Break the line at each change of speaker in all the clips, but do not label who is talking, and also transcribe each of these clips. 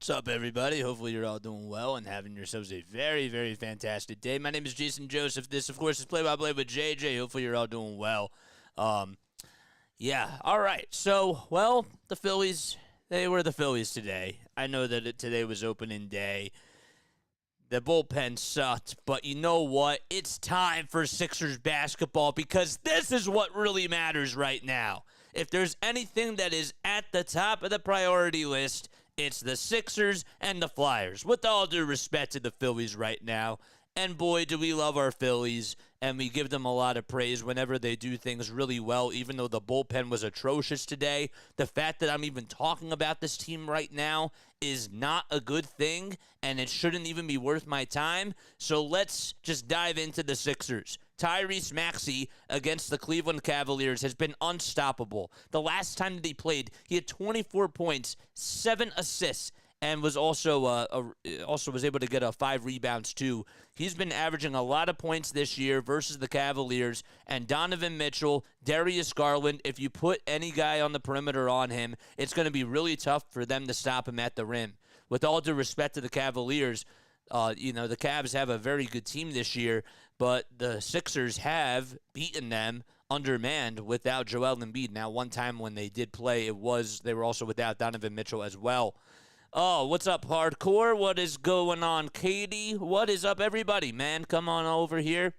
What's up, everybody? Hopefully you're all doing well and having yourselves a very, very fantastic day. My name is Jason Joseph. This, of course, is Play-by-Play with JJ. Hopefully you're all doing well. All right. So, well, the Phillies, they were the Phillies today. I know that today was opening day. The bullpen sucked, but you know what? It's time for Sixers basketball because this is what really matters right now. If there's anything that is at the top of the priority list, it's the Sixers and the Flyers. With all due respect to the Phillies right now, and boy, do we love our Phillies, and we give them a lot of praise whenever they do things really well, even though the bullpen was atrocious today. The fact that I'm even talking about this team right now is not a good thing, and it shouldn't even be worth my time. So let's just dive into the Sixers. Tyrese Maxey against the Cleveland Cavaliers has been unstoppable. The last time that he played, he had 24 points, 7 assists, and was also was able to get 5 rebounds too. He's been averaging a lot of points this year versus the Cavaliers. And Donovan Mitchell, Darius Garland, if you put any guy on the perimeter on him, it's going to be really tough for them to stop him at the rim. With all due respect to the Cavaliers, the Cavs have a very good team this year, but the Sixers have beaten them undermanned without Joel Embiid. Now, one time when they did play, they were also without Donovan Mitchell as well. Oh, what's up, Hardcore? What is going on, Katie? What is up, everybody? Man, come on over here.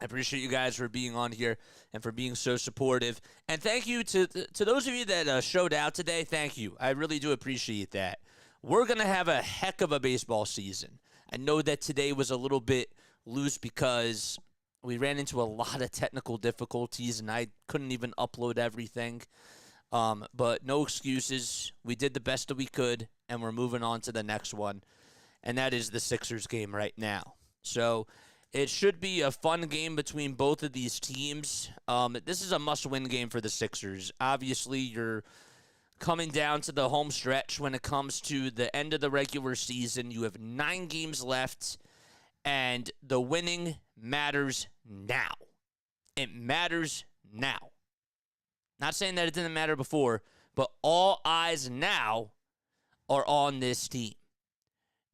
I appreciate you guys for being on here and for being so supportive. And thank you to those of you that showed out today. Thank you. I really do appreciate that. We're going to have a heck of a baseball season. I know that today was a little bit loose because we ran into a lot of technical difficulties and I couldn't even upload everything. But no excuses. We did the best that we could, and we're moving on to the next one, and that is the Sixers game right now. So it should be a fun game between both of these teams. This is a must-win game for the Sixers. Obviously, you're coming down to the home stretch when it comes to the end of the regular season. You have 9 games left, and the winning matters now. It matters now. Not saying that it didn't matter before, but all eyes now are on this team.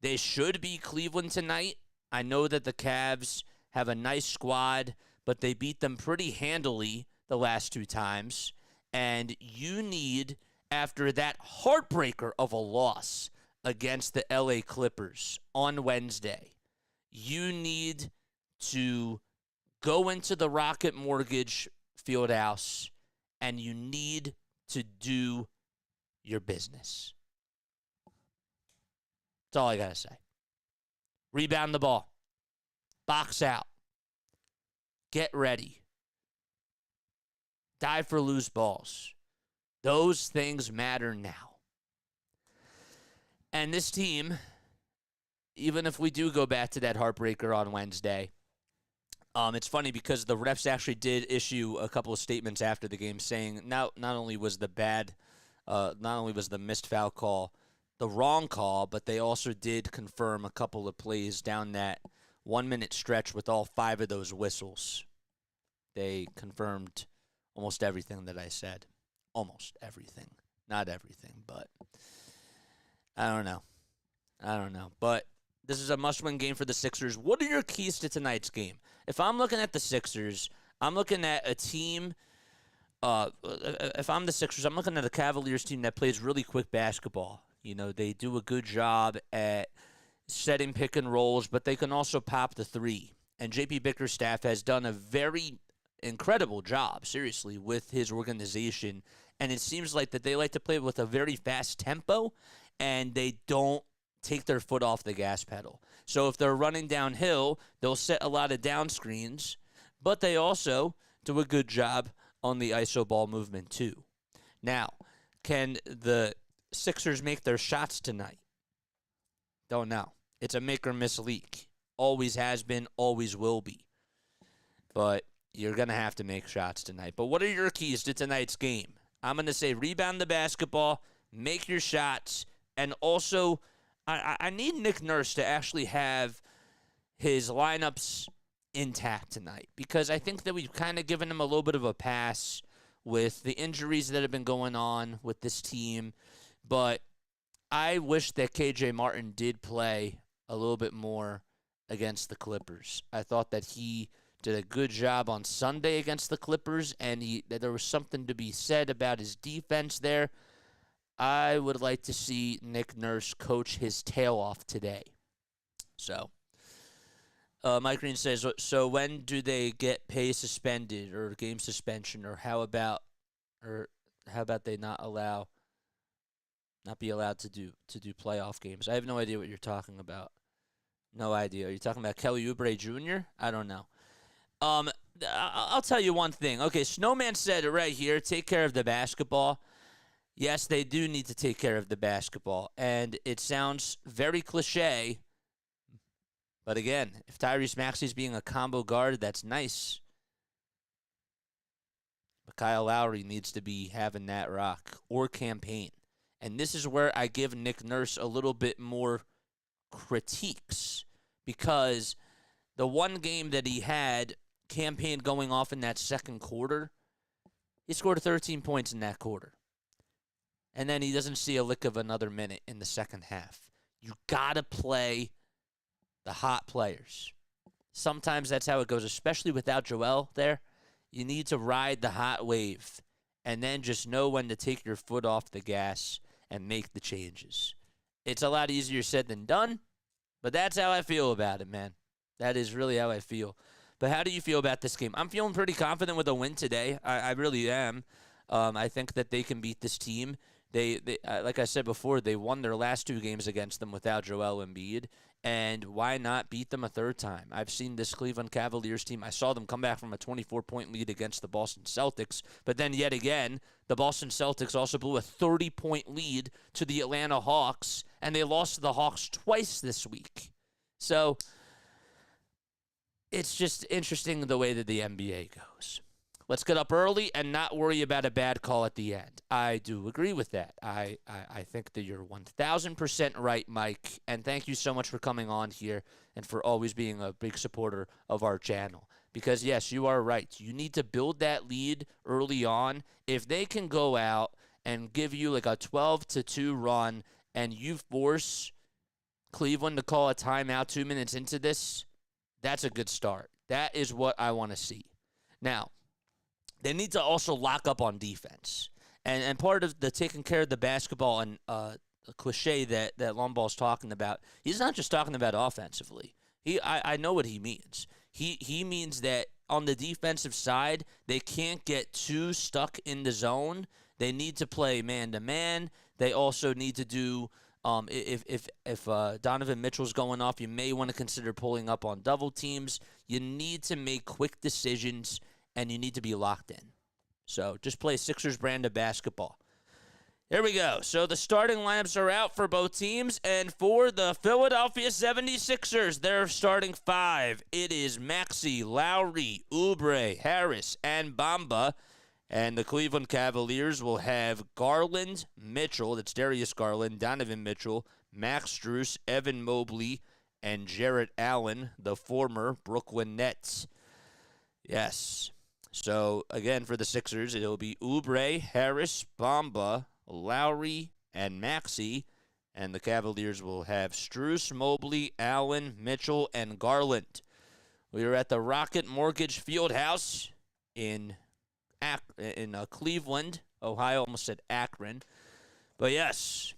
They should beat Cleveland tonight. I know that the Cavs have a nice squad, but they beat them pretty handily the last 2 times. And you need, after that heartbreaker of a loss against the LA Clippers on Wednesday, you need to go into the Rocket Mortgage Fieldhouse and you need to do your business. That's all I got to say. Rebound the ball. Box out. Get ready. Dive for loose balls. Those things matter now. And this team, even if we do go back to that heartbreaker on Wednesday, it's funny because the refs actually did issue a couple of statements after the game saying not only was the missed foul call the wrong call, but they also did confirm a couple of plays down that 1-minute stretch with all 5 of those whistles. They confirmed almost everything that I said. Almost everything. Not everything, but I don't know. But this is a must-win game for the Sixers. What are your keys to tonight's game? If I'm looking at the Sixers, I'm looking at a team. If I'm the Sixers, I'm looking at a Cavaliers team that plays really quick basketball. You know, they do a good job at setting pick and rolls, but they can also pop the 3. And J.P. Bickerstaff has done a very incredible job, seriously, with his organization. And it seems like that they like to play with a very fast tempo, and they don't take their foot off the gas pedal. So if they're running downhill, they'll set a lot of down screens, but they also do a good job on the iso ball movement too. Now, can the Sixers make their shots tonight? Don't know. It's a make or miss league. Always has been, always will be. But you're going to have to make shots tonight. But what are your keys to tonight's game? I'm going to say rebound the basketball, make your shots, and also I need Nick Nurse to actually have his lineups intact tonight because I think that we've kind of given him a little bit of a pass with the injuries that have been going on with this team. But I wish that KJ Martin did play a little bit more against the Clippers. I thought that he did a good job on Sunday against the Clippers, and that there was something to be said about his defense there. I would like to see Nick Nurse coach his tail off today. So, Mike Green says, so when do they get pay suspended or game suspension, or how about they not be allowed to do playoff games? I have no idea what you're talking about. No idea. Are you talking about Kelly Oubre Jr.? I don't know. I'll tell you one thing. Okay, Snowman said it right here. Take care of the basketball. Yes, they do need to take care of the basketball. And it sounds very cliche. But again, if Tyrese Maxey's being a combo guard, that's nice. But Kyle Lowry needs to be having that rock or campaign. And this is where I give Nick Nurse a little bit more critiques, because the one game that he had, campaign going off in that second quarter, he scored 13 points in that quarter. And then he doesn't see a lick of another minute in the second half. You got to play the hot players. Sometimes that's how it goes, especially without Joel there. You need to ride the hot wave and then just know when to take your foot off the gas and make the changes. It's a lot easier said than done, but that's how I feel about it, man. That is really how I feel. But how do you feel about this game? I'm feeling pretty confident with a win today. I really am. I think that they can beat this team. They like I said before, they won their last two games against them without Joel Embiid, and why not beat them a third time? I've seen this Cleveland Cavaliers team. I saw them come back from a 24-point lead against the Boston Celtics, but then yet again, the Boston Celtics also blew a 30-point lead to the Atlanta Hawks, and they lost to the Hawks twice this week. So it's just interesting the way that the NBA goes. Let's get up early and not worry about a bad call at the end. I do agree with that. I think that you're 1,000% right, Mike. And thank you so much for coming on here and for always being a big supporter of our channel. Because, yes, you are right. You need to build that lead early on. If they can go out and give you like a 12-2 run and you force Cleveland to call a timeout 2 minutes into this, that's a good start. That is what I want to see. Now, they need to also lock up on defense. And part of the taking care of the basketball and the cliche that Lumball's talking about, he's not just talking about offensively. I know what he means. He means that on the defensive side, they can't get too stuck in the zone. They need to play man-to-man. They also need to do, if Donovan Mitchell's going off, you may want to consider pulling up on double teams. You need to make quick decisions, and you need to be locked in. So just play Sixers brand of basketball. Here we go. So the starting lineups are out for both teams. And for the Philadelphia 76ers, their starting five. It is Maxey, Lowry, Oubre, Harris, and Bamba. And the Cleveland Cavaliers will have Garland, Mitchell, that's Darius Garland, Donovan Mitchell, Max Strus, Evan Mobley, and Jarrett Allen, the former Brooklyn Nets. Yes. So, again, for the Sixers, it'll be Oubre, Harris, Bamba, Lowry, and Maxey. And the Cavaliers will have Strus, Mobley, Allen, Mitchell, and Garland. We are at the Rocket Mortgage Fieldhouse in Cleveland, Ohio. Almost said Akron. But, yes.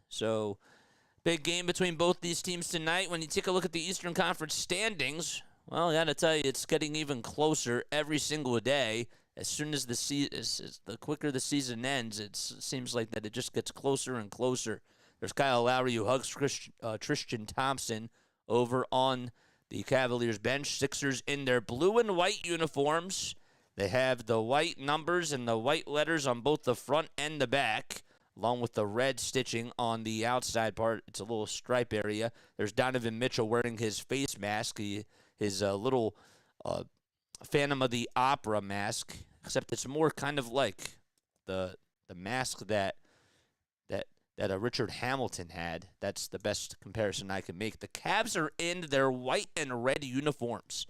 So, big game between both these teams tonight. When you take a look at the Eastern Conference standings, well, I got to tell you, it's getting even closer every single day. As soon as the quicker the season ends, it seems like that it just gets closer and closer. There's Kyle Lowry who hugs Tristan Thompson over on the Cavaliers bench. Sixers in their blue and white uniforms. They have the white numbers and the white letters on both the front and the back, along with the red stitching on the outside part. It's a little stripe area. There's Donovan Mitchell wearing his face mask. His little Phantom of the Opera mask, except it's more kind of like the mask that Richard Hamilton had. That's the best comparison I can make. The Cavs are in their white and red uniforms.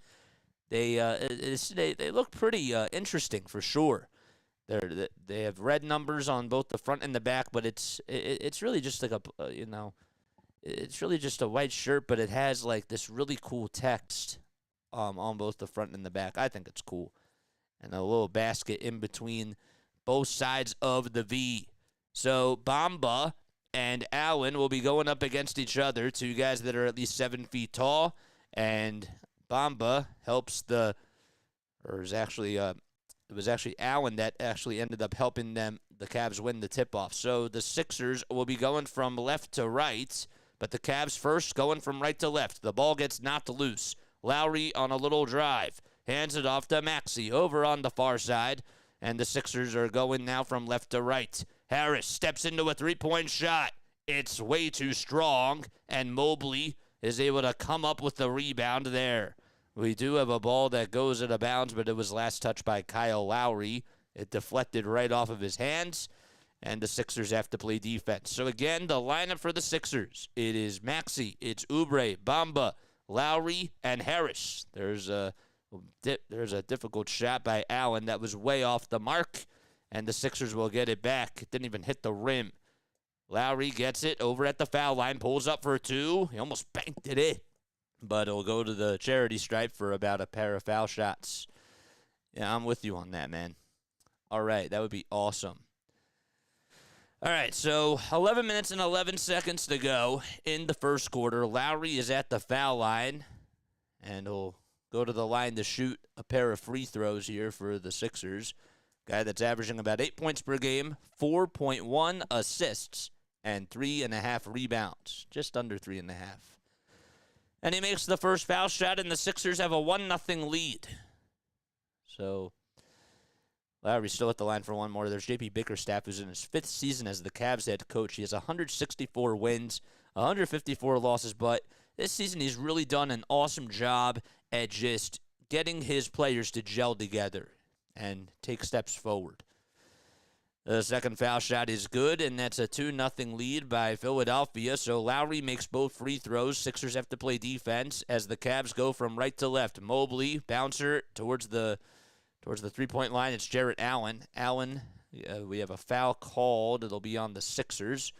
They look pretty interesting for sure. They have red numbers on both the front and the back, but it's really just like it's really just a white shirt, but it has like this really cool text on both the front and the back. I think it's cool. And a little basket in between both sides of the V. So Bamba and Allen will be going up against each other, two guys that are at least 7 feet tall. And Bamba helps it was actually Allen that actually ended up helping the Cavs win the tip-off. So the Sixers will be going from left to right, but the Cavs first going from right to left. The ball gets knocked loose. Lowry on a little drive. Hands it off to Maxey over on the far side. And the Sixers are going now from left to right. Harris steps into a three-point shot. It's way too strong. And Mobley is able to come up with the rebound there. We do have a ball that goes out of bounds, but it was last touched by Kyle Lowry. It deflected right off of his hands. And the Sixers have to play defense. So again, the lineup for the Sixers. It is Maxey. It's Oubre, Bamba, Lowry, and Harris. There's a difficult shot by Allen that was way off the mark, and the Sixers will get it back. It didn't even hit the rim. Lowry gets it over at the foul line, pulls up for two. He almost banked it in, but it'll go to the charity stripe for about a pair of foul shots. Yeah, I'm with you on that, man. All right, that would be awesome. All right, so 11 minutes and 11 seconds to go in the first quarter. Lowry is at the foul line, and he'll go to the line to shoot a pair of free throws here for the Sixers. Guy that's averaging about 8 points per game, 4.1 assists, and 3.5 rebounds. Just under 3.5. And he makes the first foul shot, and the Sixers have a 1-0 lead. So Lowry's still at the line for one more. There's J.P. Bickerstaff, who's in his 5th season as the Cavs head coach. He has 164 wins, 154 losses, but this season he's really done an awesome job at just getting his players to gel together and take steps forward. The second foul shot is good, and that's a 2-0 lead by Philadelphia. So Lowry makes both free throws. Sixers have to play defense as the Cavs go from right to left. Mobley, bouncer towards the three-point line. It's Jarrett Allen. We have a foul called. It'll be on the Sixers.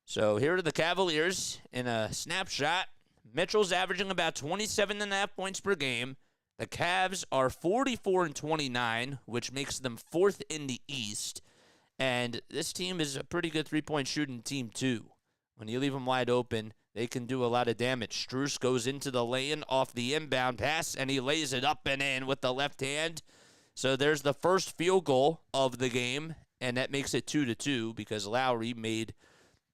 So here are the Cavaliers in a snapshot. Mitchell's averaging about 27.5 points per game. The Cavs are 44-29, which makes them 4th in the East. And this team is a pretty good three-point shooting team, too. When you leave them wide open, they can do a lot of damage. Strus goes into the lane off the inbound pass, and he lays it up and in with the left hand. So there's the first field goal of the game, and that makes it 2-2 because Lowry made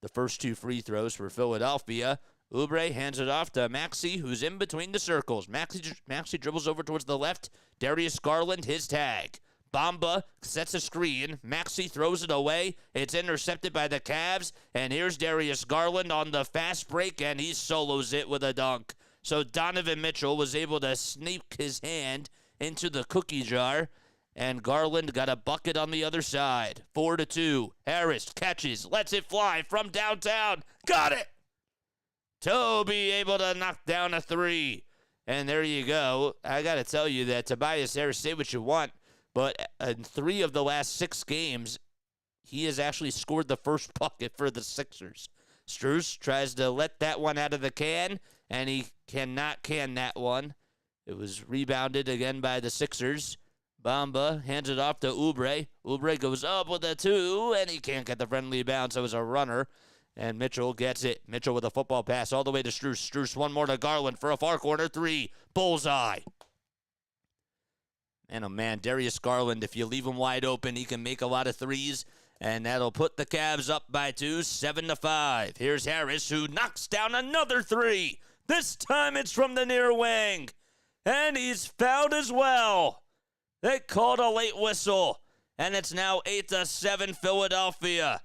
the first 2 free throws for Philadelphia. Oubre hands it off to Maxey, who's in between the circles. Maxey dribbles over towards the left. Darius Garland, his tag. Bamba sets a screen. Maxey throws it away. It's intercepted by the Cavs. And here's Darius Garland on the fast break, and he solos it with a dunk. So Donovan Mitchell was able to sneak his hand into the cookie jar, and Garland got a bucket on the other side. 4-2. Harris catches, lets it fly from downtown. Got it! Toby able to knock down a 3. And there you go. I got to tell you that Tobias Harris, say what you want, but in 3 of the last 6 games, he has actually scored the first bucket for the Sixers. Strus tries to let that one out of the can, and he cannot can that one. It was rebounded again by the Sixers. Bamba hands it off to Oubre. Oubre goes up with a 2, and he can't get the friendly bounce. It was a runner. And Mitchell gets it. Mitchell with a football pass all the way to Strus. Strus one more to Garland for a far corner 3. Bullseye. Man, oh man, Darius Garland, if you leave him wide open, he can make a lot of threes. And that'll put the Cavs up by 2, 7-5. Here's Harris, who knocks down another 3. This time it's from the near wing. And he's fouled as well. They called a late whistle. And it's now 8-7 Philadelphia.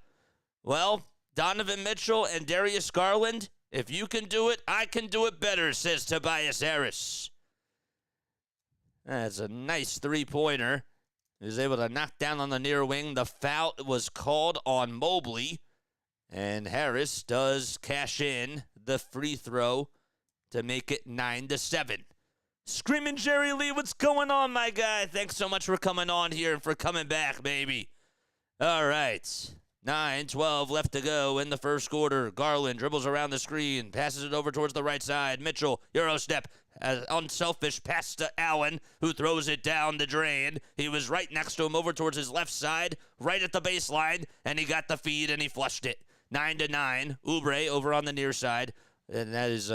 Well, Donovan Mitchell and Darius Garland, if you can do it, I can do it better, says Tobias Harris. That's a nice three-pointer. He was able to knock down on the near wing. The foul was called on Mobley. And Harris does cash in the free throw to make it 9-7. Screaming Jerry Lee, what's going on, my guy? Thanks so much for coming on here and for coming back, baby. All right. 9:12 left to go in the first quarter. Garland dribbles around the screen, passes it over towards the right side. Mitchell, Euro step, unselfish pass to Allen, who throws it down the drain. He was right next to him over towards his left side, right at the baseline, and he got the feed and he flushed it. 9-9. Oubre over on the near side, and that is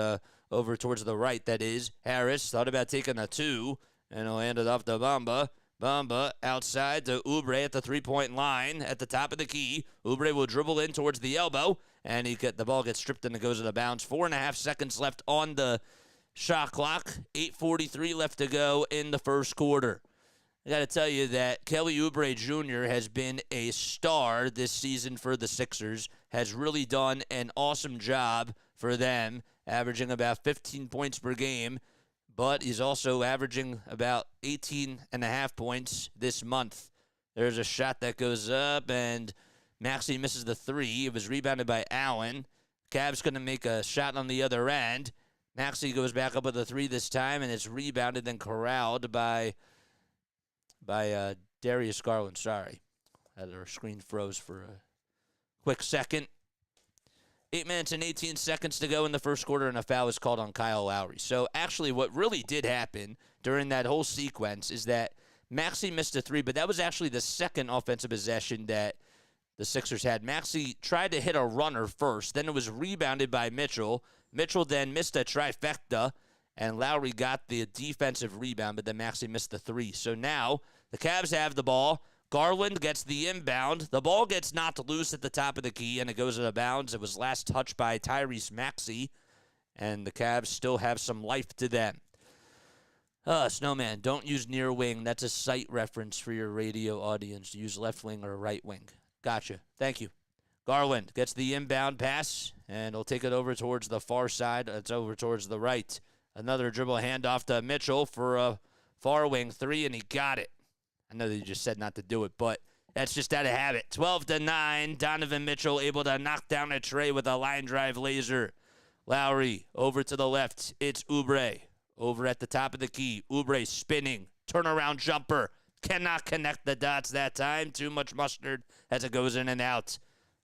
over towards the right, that is. Harris thought about taking a 2, and he'll hand it off to Bamba. Bamba outside to Oubre at the three-point line at the top of the key. Oubre will dribble in towards the elbow, and the ball gets stripped and it goes to the bounce. 4.5 seconds left on the shot clock. 8:43 left to go in the first quarter. I got to tell you that Kelly Oubre Jr. has been a star this season for the Sixers, has really done an awesome job for them, averaging about 15 points per game, but he's also averaging about 18.5 points this month. There's a shot that goes up, and Maxey misses the 3. It was rebounded by Allen. Cavs going to make a shot on the other end. Maxey goes back up with a 3 this time, and it's rebounded and corralled by Darius Garland. Sorry. Our screen froze for a quick second. 8 minutes and 18 seconds to go in the first quarter, and a foul is called on Kyle Lowry. So, actually, what really did happen during that whole sequence is that Maxey missed a 3, but that was actually the second offensive possession that the Sixers had. Maxey tried to hit a runner first. Then it was rebounded by Mitchell. Mitchell then missed a trifecta, and Lowry got the defensive rebound, but then Maxey missed the 3. So now the Cavs have the ball. Garland gets the inbound. The ball gets knocked loose at the top of the key, and it goes out of bounds. It was last touched by Tyrese Maxey, and the Cavs still have some life to them. Snowman, don't use near wing. That's a sight reference for your radio audience. Use left wing or right wing. Gotcha. Thank you. Garland gets the inbound pass, and he'll take it over towards the far side. It's over towards the right. Another dribble handoff to Mitchell for a far wing 3, and he got it. I know that you just said not to do it, but that's just out of habit. 12-9, Donovan Mitchell able to knock down a tray with a line drive laser. Lowry over to the left. It's Oubre over at the top of the key. Oubre spinning, turnaround jumper. Cannot connect the dots that time. Too much mustard as it goes in and out.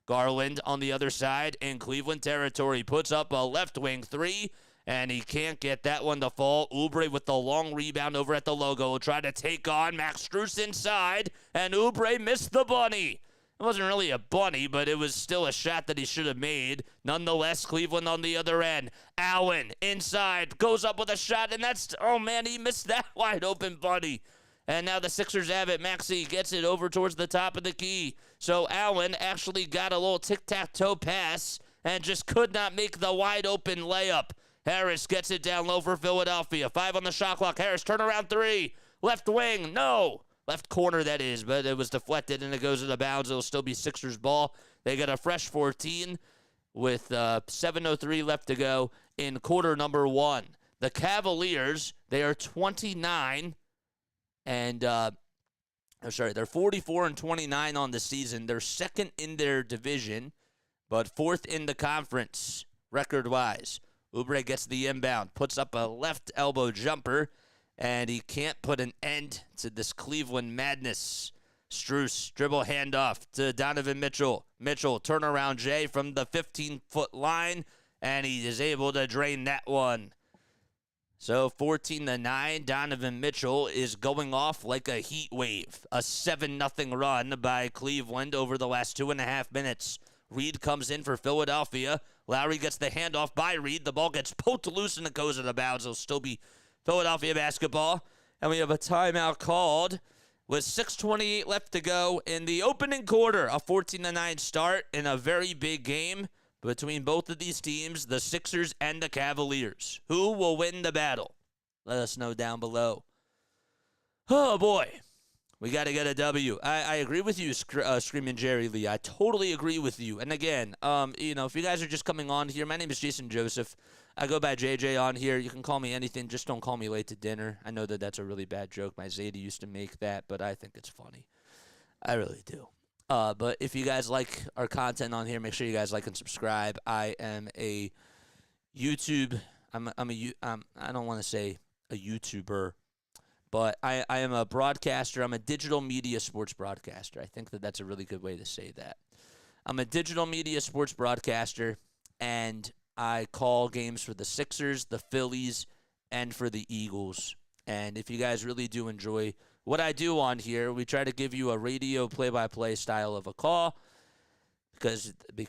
Garland on the other side in Cleveland territory puts up a left wing 3. And he can't get that one to fall. Oubre with the long rebound over at the logo will try to take on Max Strus inside. And Oubre missed the bunny. It wasn't really a bunny, but it was still a shot that he should have made. Nonetheless, Cleveland on the other end. Allen inside goes up with a shot. And that's, oh man, he missed that wide open bunny. And now the Sixers have it. Maxey gets it over towards the top of the key. So Allen actually got a little tic-tac-toe pass and just could not make the wide open layup. Harris gets it down low for Philadelphia. 5 on the shot clock. Harris, turnaround 3. Left wing, no. Left corner, that is, but it was deflected and it goes into bounds. It'll still be Sixers ball. They got a fresh 14 with 7:03 left to go in quarter number 1. The Cavaliers, they are 29 and, they're 44-29 on the season. They're second in their division, but fourth in the conference record-wise. Oubre gets the inbound, puts up a left elbow jumper, and he can't put an end to this Cleveland madness. Strus, dribble handoff to Donovan Mitchell. Mitchell, turnaround J from the 15-foot line, and he is able to drain that one. So 14-9, Donovan Mitchell is going off like a heat wave. A 7-0 run by Cleveland over the last 2.5 minutes. Reed comes in for Philadelphia. Lowry gets the handoff by Reed. The ball gets poked loose and it goes out of bounds. It'll still be Philadelphia basketball. And we have a timeout called with 6:28 left to go in the opening quarter. A 14-9 start in a very big game between both of these teams, the Sixers and the Cavaliers. Who will win the battle? Let us know down below. Oh, boy. We got to get a W. I agree with you, Screaming Jerry Lee. I totally agree with you. And again, if you guys are just coming on here, my name is Jason Joseph. I go by JJ on here. You can call me anything. Just don't call me late to dinner. I know that that's a really bad joke. My Zadie used to make that, but I think it's funny. I really do. But if you guys like our content on here, make sure you guys like and subscribe. I am a YouTube. I don't want to say a YouTuber, but I am a broadcaster. I'm a digital media sports broadcaster. I think that that's a really good way to say that. I'm a digital media sports broadcaster, and I call games for the Sixers, the Phillies, and for the Eagles. And if you guys really do enjoy what I do on here, we try to give you a radio play-by-play style of a call because we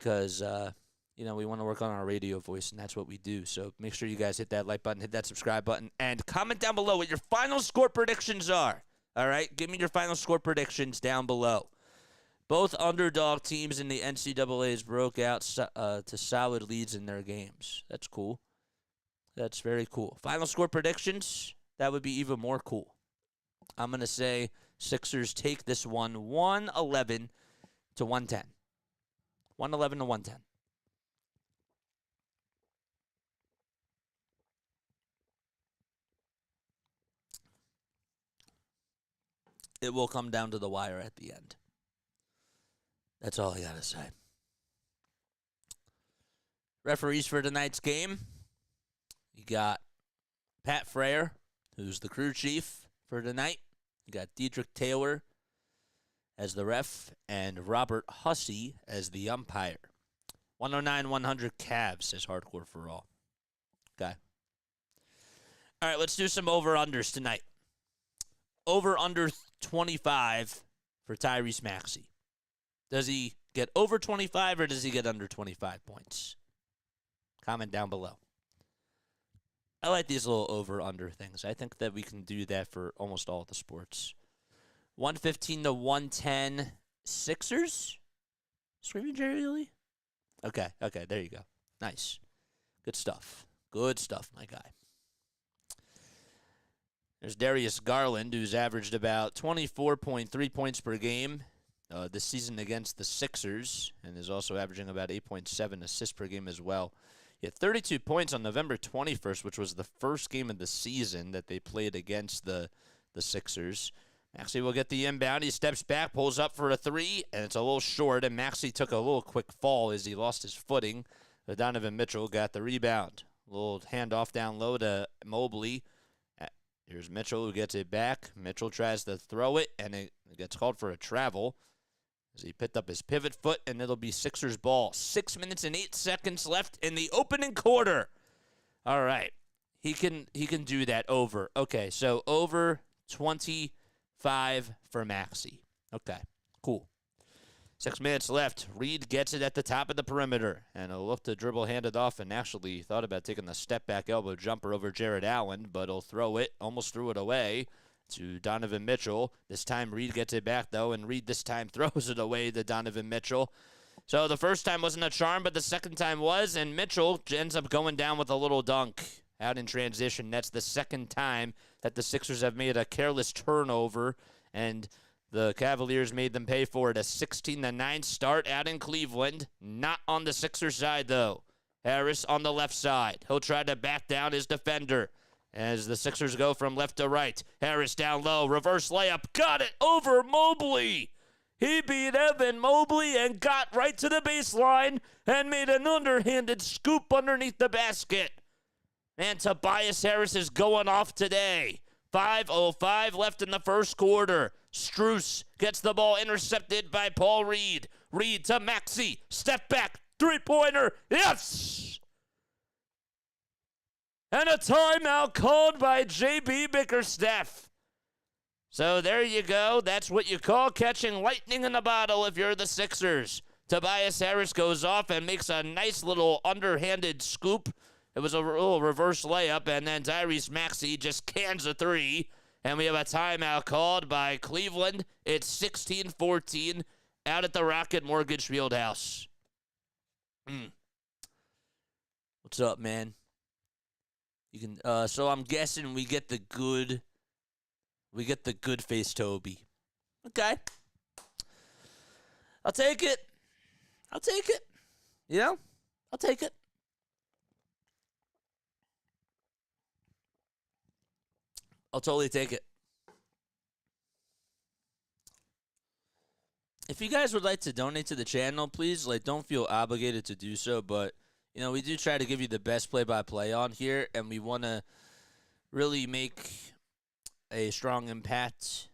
want to work on our radio voice, and that's what we do. So make sure you guys hit that like button, hit that subscribe button, and comment down below what your final score predictions are. All right? Give me your final score predictions down below. Both underdog teams in the NCAAs broke out to solid leads in their games. That's cool. That's very cool. Final score predictions, that would be even more cool. I'm going to say Sixers take this one 111 to 110. 111 to 110. It will come down to the wire at the end. That's all I got to say. Referees for tonight's game. You got Pat Frayer, who's the crew chief for tonight. You got Diedrich Taylor as the ref and Robert Hussey as the umpire. 109-100 Cavs, says Hardcore for All. Okay. All right, let's do some over-unders tonight. Over-under 25 for Tyrese Maxey. Does he get over 25 or does he get under 25 points? Comment down below. I like these little over-under things. I think that we can do that for almost all the sports. 115 to 110 Sixers? Screaming Jerry Lee? Okay, there you go. Nice. Good stuff. Good stuff, my guy. There's Darius Garland, who's averaged about 24.3 points per game this season against the Sixers, and is also averaging about 8.7 assists per game as well. He had 32 points on November 21st, which was the first game of the season that they played against the Sixers. Maxey will get the inbound. He steps back, pulls up for a three, and it's a little short, and Maxey took a little quick fall as he lost his footing. But Donovan Mitchell got the rebound. A little handoff down low to Mobley. Here's Mitchell who gets it back. Mitchell tries to throw it, and it gets called for a travel as he picked up his pivot foot, and it'll be Sixers ball. 6 minutes and 8 seconds left in the opening quarter. All right. He can do that over. Okay, so over 25 for Maxey. Okay, cool. 6 minutes left. Reed gets it at the top of the perimeter, and he'll look to dribble, hand it off, and actually thought about taking the step-back elbow jumper over Jared Allen, but he'll throw it, almost threw it away to Donovan Mitchell. This time Reed gets it back, though, and Reed this time throws it away to Donovan Mitchell. So the first time wasn't a charm, but the second time was, and Mitchell ends up going down with a little dunk out in transition. That's the second time that the Sixers have made a careless turnover, and the Cavaliers made them pay for it. A 16-9 start out in Cleveland. Not on the Sixers side, though. Harris on the left side. He'll try to back down his defender as the Sixers go from left to right. Harris down low. Reverse layup. Got it over Mobley. He beat Evan Mobley and got right to the baseline and made an underhanded scoop underneath the basket. And Tobias Harris is going off today. 5:05 left in the first quarter. Strus gets the ball intercepted by Paul Reed. Reed to Maxey. Step back. Three-pointer. Yes! And a timeout called by J.B. Bickerstaff. So there you go. That's what you call catching lightning in a bottle if you're the Sixers. Tobias Harris goes off and makes a nice little underhanded scoop. It was a little reverse layup, and then Tyrese Maxey just cans a three. And we have a timeout called by Cleveland. It's 16-14 out at the Rocket Mortgage Fieldhouse. What's up, man? You can. So I'm guessing we get the good face Toby. Okay. I'll take it. You know? I'll take it. I'll totally take it. If you guys would like to donate to the channel, please, don't feel obligated to do so. But, we do try to give you the best play-by-play on here, and we want to really make a strong impact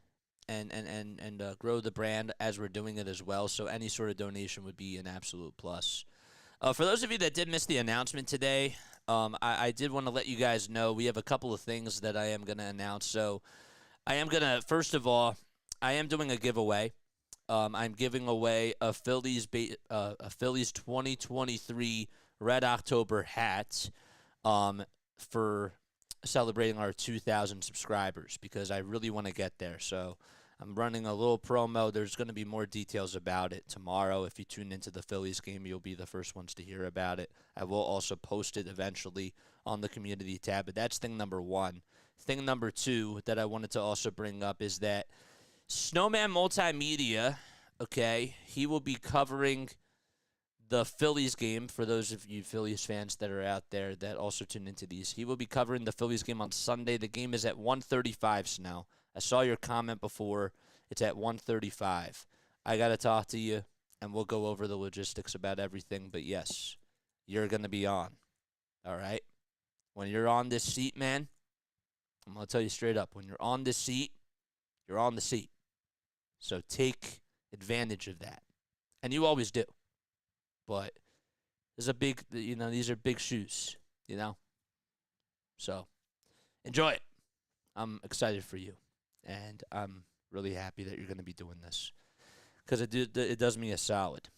and grow the brand as we're doing it as well. So any sort of donation would be an absolute plus. For those of you that did miss the announcement today, I did want to let you guys know we have a couple of things that I am going to announce. So I am going to, first of all, I am doing a giveaway. I'm giving away a Phillies 2023 Red October hat for celebrating our 2,000 subscribers because I really want to get there. So I'm running a little promo. There's going to be more details about it tomorrow. If you tune into the Phillies game, you'll be the first ones to hear about it. I will also post it eventually on the community tab, but that's thing number one. Thing number two that I wanted to also bring up is that Snowman Multimedia, okay, he will be covering the Phillies game. For those of you Phillies fans that are out there that also tune into these, he will be covering the Phillies game on Sunday. The game is at 1:35 Snow. I saw your comment before. It's at 1:35. I got to talk to you, and we'll go over the logistics about everything. But, yes, you're going to be on, all right? When you're on this seat, man, I'm going to tell you straight up. When you're on this seat, you're on the seat. So take advantage of that. And you always do. But there's a big, these are big shoes, So enjoy it. I'm excited for you. And I'm really happy that you're going to be doing this because it does me a solid.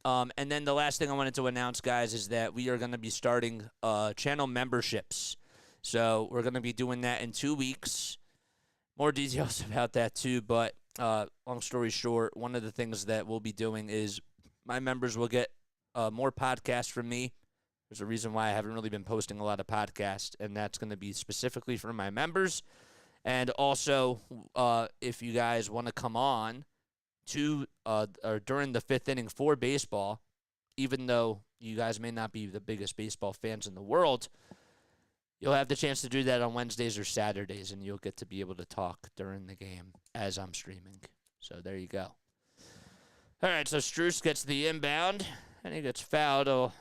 And then the last thing I wanted to announce, guys, is that we are going to be starting channel memberships. So we're going to be doing that in 2 weeks. More details about that, too. But long story short, one of the things that we'll be doing is my members will get more podcasts from me. There's a reason why I haven't really been posting a lot of podcasts, and that's going to be specifically for my members. And also, if you guys want to come on to or during the fifth inning for baseball, even though you guys may not be the biggest baseball fans in the world, you'll have the chance to do that on Wednesdays or Saturdays, and you'll get to be able to talk during the game as I'm streaming. So there you go. All right, so Struce gets the inbound, and he gets fouled. He'll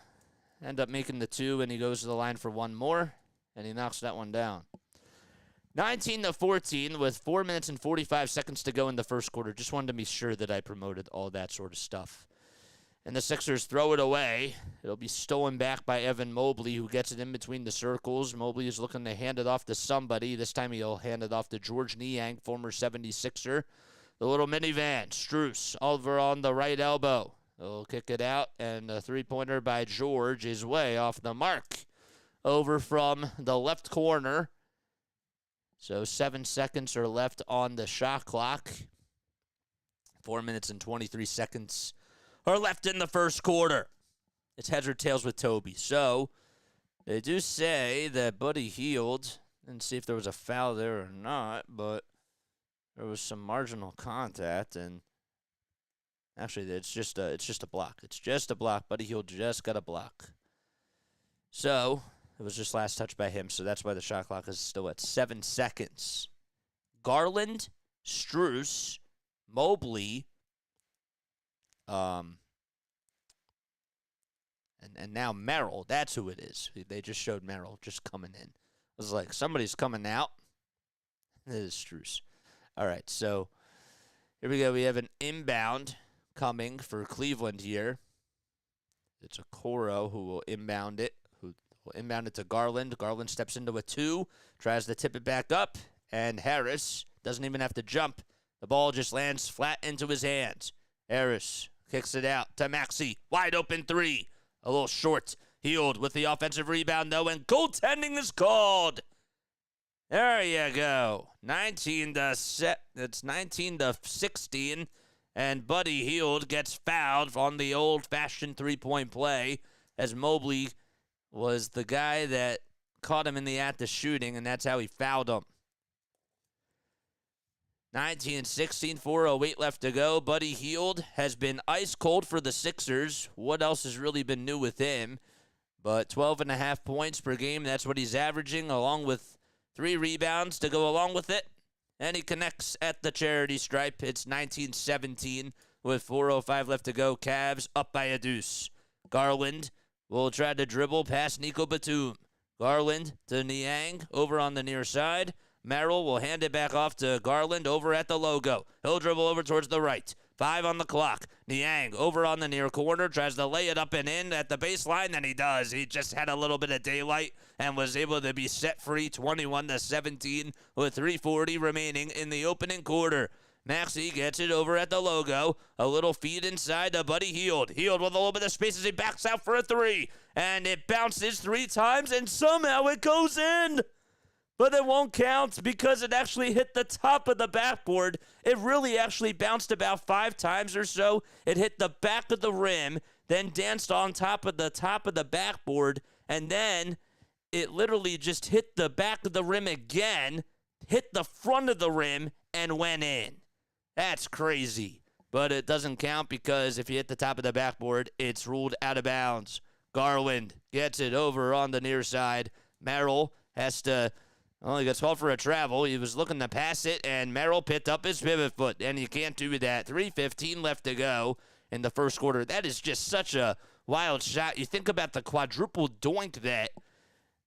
end up making the two, and he goes to the line for one more, and he knocks that one down. 19-14 with 4 minutes and 45 seconds to go in the first quarter. Just wanted to be sure that I promoted all that sort of stuff. And the Sixers throw it away. It'll be stolen back by Evan Mobley, who gets it in between the circles. Mobley is looking to hand it off to somebody. This time he'll hand it off to George Niang, former 76er. The little minivan, Struce, over on the right elbow. He'll kick it out, and a three-pointer by George is way off the mark. Over from the left corner. So 7 seconds are left on the shot clock. 4 minutes and 23 seconds are left in the first quarter. It's heads or tails with Toby. So they do say that Buddy Hield, didn't see if there was a foul there or not, but there was some marginal contact, and actually it's just a block. It's just a block. Buddy Hield just got a block. So it was just last touch by him, so that's why the shot clock is still at 7 seconds. Garland, Struce, Mobley, and now Merrill. That's who it is. They just showed Merrill just coming in. I was like, somebody's coming out. It is Struce. All right, so here we go. We have an inbound coming for Cleveland here. It's Okoro who will inbound it. Will inbound it to Garland. Garland steps into a two, tries to tip it back up, and Harris doesn't even have to jump. The ball just lands flat into his hands. Harris kicks it out to Maxey. Wide open three. A little short. Hield with the offensive rebound, though, and goaltending is called. There you go. 19-16, and Buddy Hield gets fouled on the old-fashioned three-point play as Mobley was the guy that caught him in the act of shooting, and that's how he fouled him. 19-16, 4:08 left to go. Buddy Hield has been ice cold for the Sixers. What else has really been new with him? But 12.5 points per game, that's what he's averaging, along with 3 rebounds to go along with it. And he connects at the charity stripe. It's 19-17 with 4:05 left to go. Cavs up by a deuce. Garland will try to dribble past Nico Batum. Garland to Niang over on the near side. Merrill will hand it back off to Garland over at the logo. He'll dribble over towards the right. 5 on the clock. Niang over on the near corner, tries to lay it up and in at the baseline, and he does. He just had a little bit of daylight and was able to be set free, 21-17 with 3:40 remaining in the opening quarter. Maxey gets it over at the logo. A little feed inside to Buddy Hield. Hield with a little bit of space as he backs out for a 3. And it bounces 3 times, and somehow it goes in. But it won't count because it actually hit the top of the backboard. It really actually bounced about 5 times or so. It hit the back of the rim, then danced on top of the backboard, and then it literally just hit the back of the rim again, hit the front of the rim, and went in. That's crazy. But it doesn't count because if you hit the top of the backboard, it's ruled out of bounds. Garland gets it over on the near side. Merrill has to... he gets called for a travel. He was looking to pass it, and Merrill picked up his pivot foot, and you can't do that. 3:15 left to go in the first quarter. That is just such a wild shot. You think about the quadruple doink that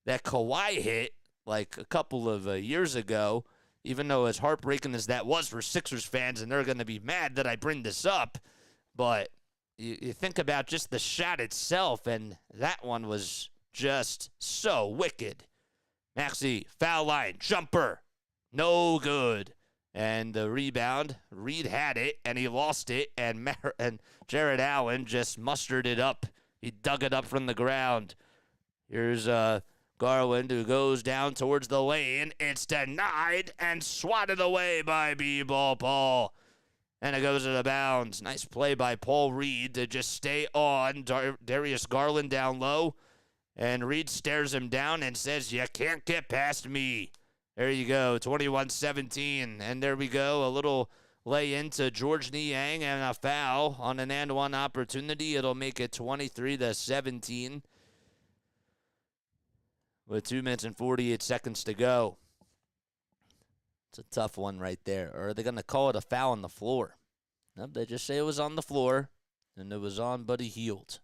Kawhi hit like a couple of years ago, even though as heartbreaking as that was for Sixers fans, and they're going to be mad that I bring this up, but you think about just the shot itself, and that one was just so wicked. Maxey, foul line, jumper, no good. And the rebound, Reed had it, and he lost it, and Jared Allen just mustered it up. He dug it up from the ground. Here's Garland, who goes down towards the lane. It's denied and swatted away by B-Ball Paul. And it goes out of bounds. Nice play by Paul Reed to just stay on Darius Garland down low. And Reed stares him down and says, "You can't get past me." There you go, 21-17. And there we go, a little lay into George Niang and a foul on an and one opportunity. It'll make it 23-17 with 2 minutes and 48 seconds to go. It's a tough one right there. Or are they going to call it a foul on the floor? Nope, they just say it was on the floor, and it was on Buddy Hield.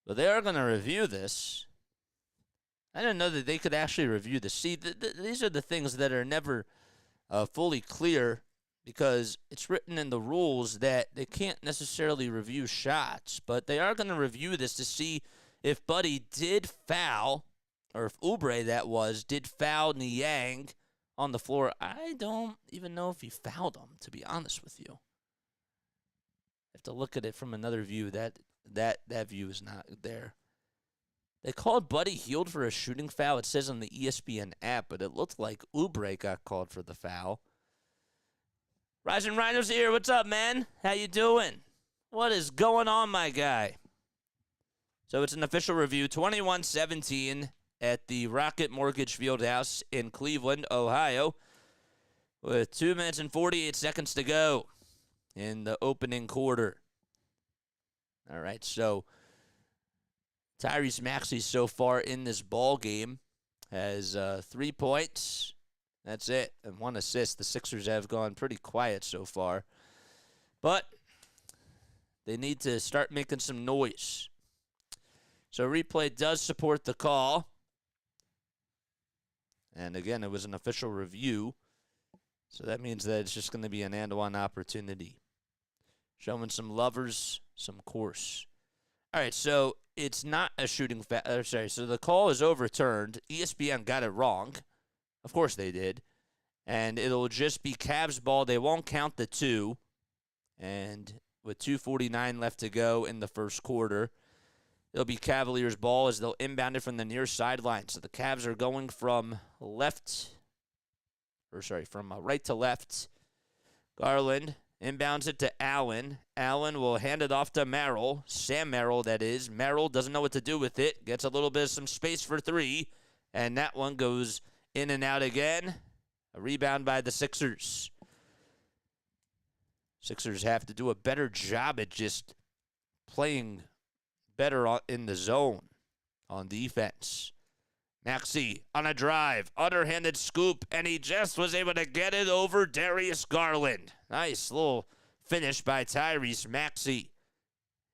But they are going to review this. I didn't know that they could actually review this. See, these are the things that are never fully clear because it's written in the rules that they can't necessarily review shots. But they are going to review this to see if Buddy did foul, or if Oubre, that was, did foul Niang on the floor. I don't even know if he fouled him, to be honest with you. I have to look at it from another view. That view is not there. They called Buddy Hield for a shooting foul. It says on the ESPN app, but it looked like Oubre got called for the foul. Rising Rhino's here. What's up, man? How you doing? What is going on, my guy? So it's an official review. 21-17 at the Rocket Mortgage Fieldhouse in Cleveland, Ohio, with 2 minutes and 48 seconds to go in the opening quarter. All right, so Tyrese Maxey so far in this ball game has 3 points. That's it, and 1 assist. The Sixers have gone pretty quiet so far, but they need to start making some noise. So replay does support the call, and again, it was an official review, so that means that it's just going to be an and one opportunity. Showing some lovers some course. All right, so it's not a shooting foul. So the call is overturned. ESPN got it wrong. Of course they did. And it'll just be Cavs ball. They won't count the 2. And with 2:49 left to go in the first quarter, it'll be Cavaliers ball as they'll inbound it from the near sideline. So the Cavs are going from right to left. Garland inbounds it to Allen. Allen will hand it off to Merrill. Sam Merrill, that is. Merrill doesn't know what to do with it. Gets a little bit of some space for 3. And that one goes in and out again. A rebound by the Sixers. Sixers have to do a better job at just playing better in the zone on defense. Maxey on a drive, underhanded scoop, and he just was able to get it over Darius Garland. Nice little finish by Tyrese Maxey.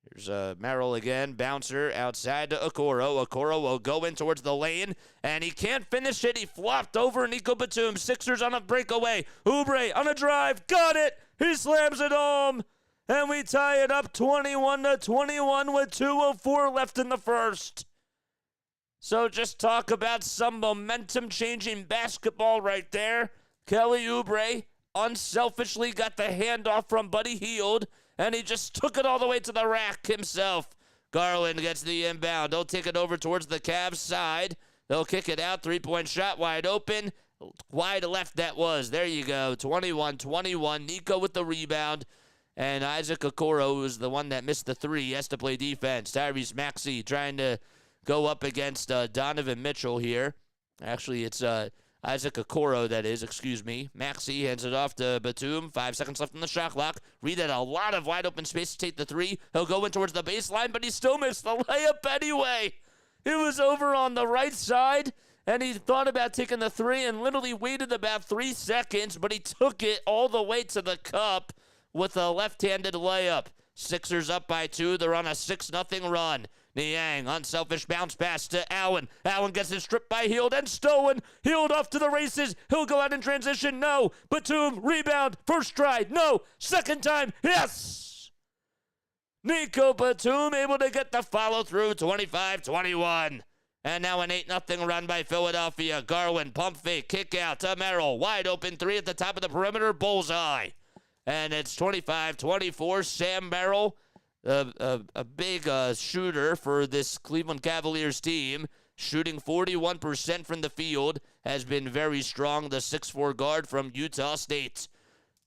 Here's Merrill again, bouncer outside to Okoro. Okoro will go in towards the lane, and he can't finish it. He flopped over Nico Batum. Sixers on a breakaway. Oubre on a drive, got it. He slams it home, and we tie it up 21-21 with 2:04 left in the first. So just talk about some momentum-changing basketball right there. Kelly Oubre unselfishly got the handoff from Buddy Hield, and he just took it all the way to the rack himself. Garland gets the inbound. They'll take it over towards the Cavs side. They'll kick it out. Three-point shot wide open. Wide left that was. There you go. 21-21. Nico with the rebound. And Isaac Okoro was the one that missed the three. He has to play defense. Tyrese Maxey trying to go up against Donovan Mitchell here. Actually, it's Isaac Okoro, that is, excuse me. Maxey hands it off to Batum. 5 seconds left in the shot clock. Reed had a lot of wide open space to take the three. He'll go in towards the baseline, but he still missed the layup anyway. It was over on the right side, and he thought about taking the three and literally waited about 3 seconds, but he took it all the way to the cup with a left-handed layup. Sixers up by 2. They're on a 6-0 run. Niang, unselfish bounce pass to Allen. Allen gets it stripped by Hield and stolen. Hield off to the races. He'll go out in transition. No. Batum, rebound. First try. No. Second time. Yes. Nico Batum able to get the follow through. 25-21. And now an 8-0 run by Philadelphia. Garland, pump fake, kick out to Merrill. Wide open three at the top of the perimeter. Bullseye. And it's 25-24. Sam Merrill, a big shooter for this Cleveland Cavaliers team, shooting 41% from the field, has been very strong. The 6'4" guard from Utah State.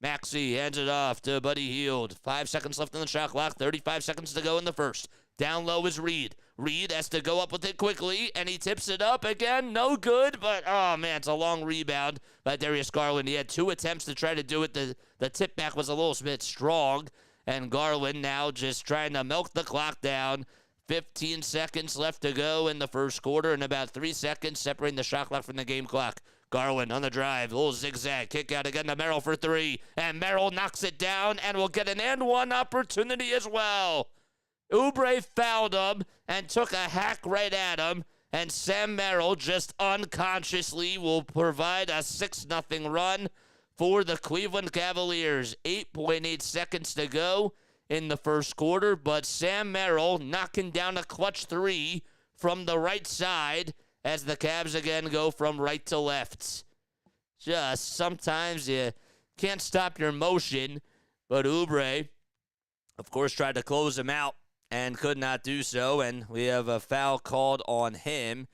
Maxey hands it off to Buddy Hield. 5 seconds left in the shot clock. 35 seconds to go in the first. Down low is Reed. Reed has to go up with it quickly, and he tips it up again. No good, but, oh, man, it's a long rebound by Darius Garland. He had 2 attempts to try to do it. The tip back was a little bit strong, and Garland now just trying to milk the clock down. 15 seconds left to go in the first quarter, and about 3 seconds separating the shot clock from the game clock. Garland on the drive, a little zigzag, kick out again to Merrill for 3, and Merrill knocks it down and will get an and one opportunity as well. Oubre fouled him and took a hack right at him, and Sam Merrill just unconsciously will provide a 6-0 run for the Cleveland Cavaliers. 8.8 seconds to go in the first quarter, but Sam Merrill knocking down a clutch 3 from the right side as the Cavs again go from right to left. Just sometimes you can't stop your motion, but Oubre, of course, tried to close him out and could not do so, and we have a foul called on him.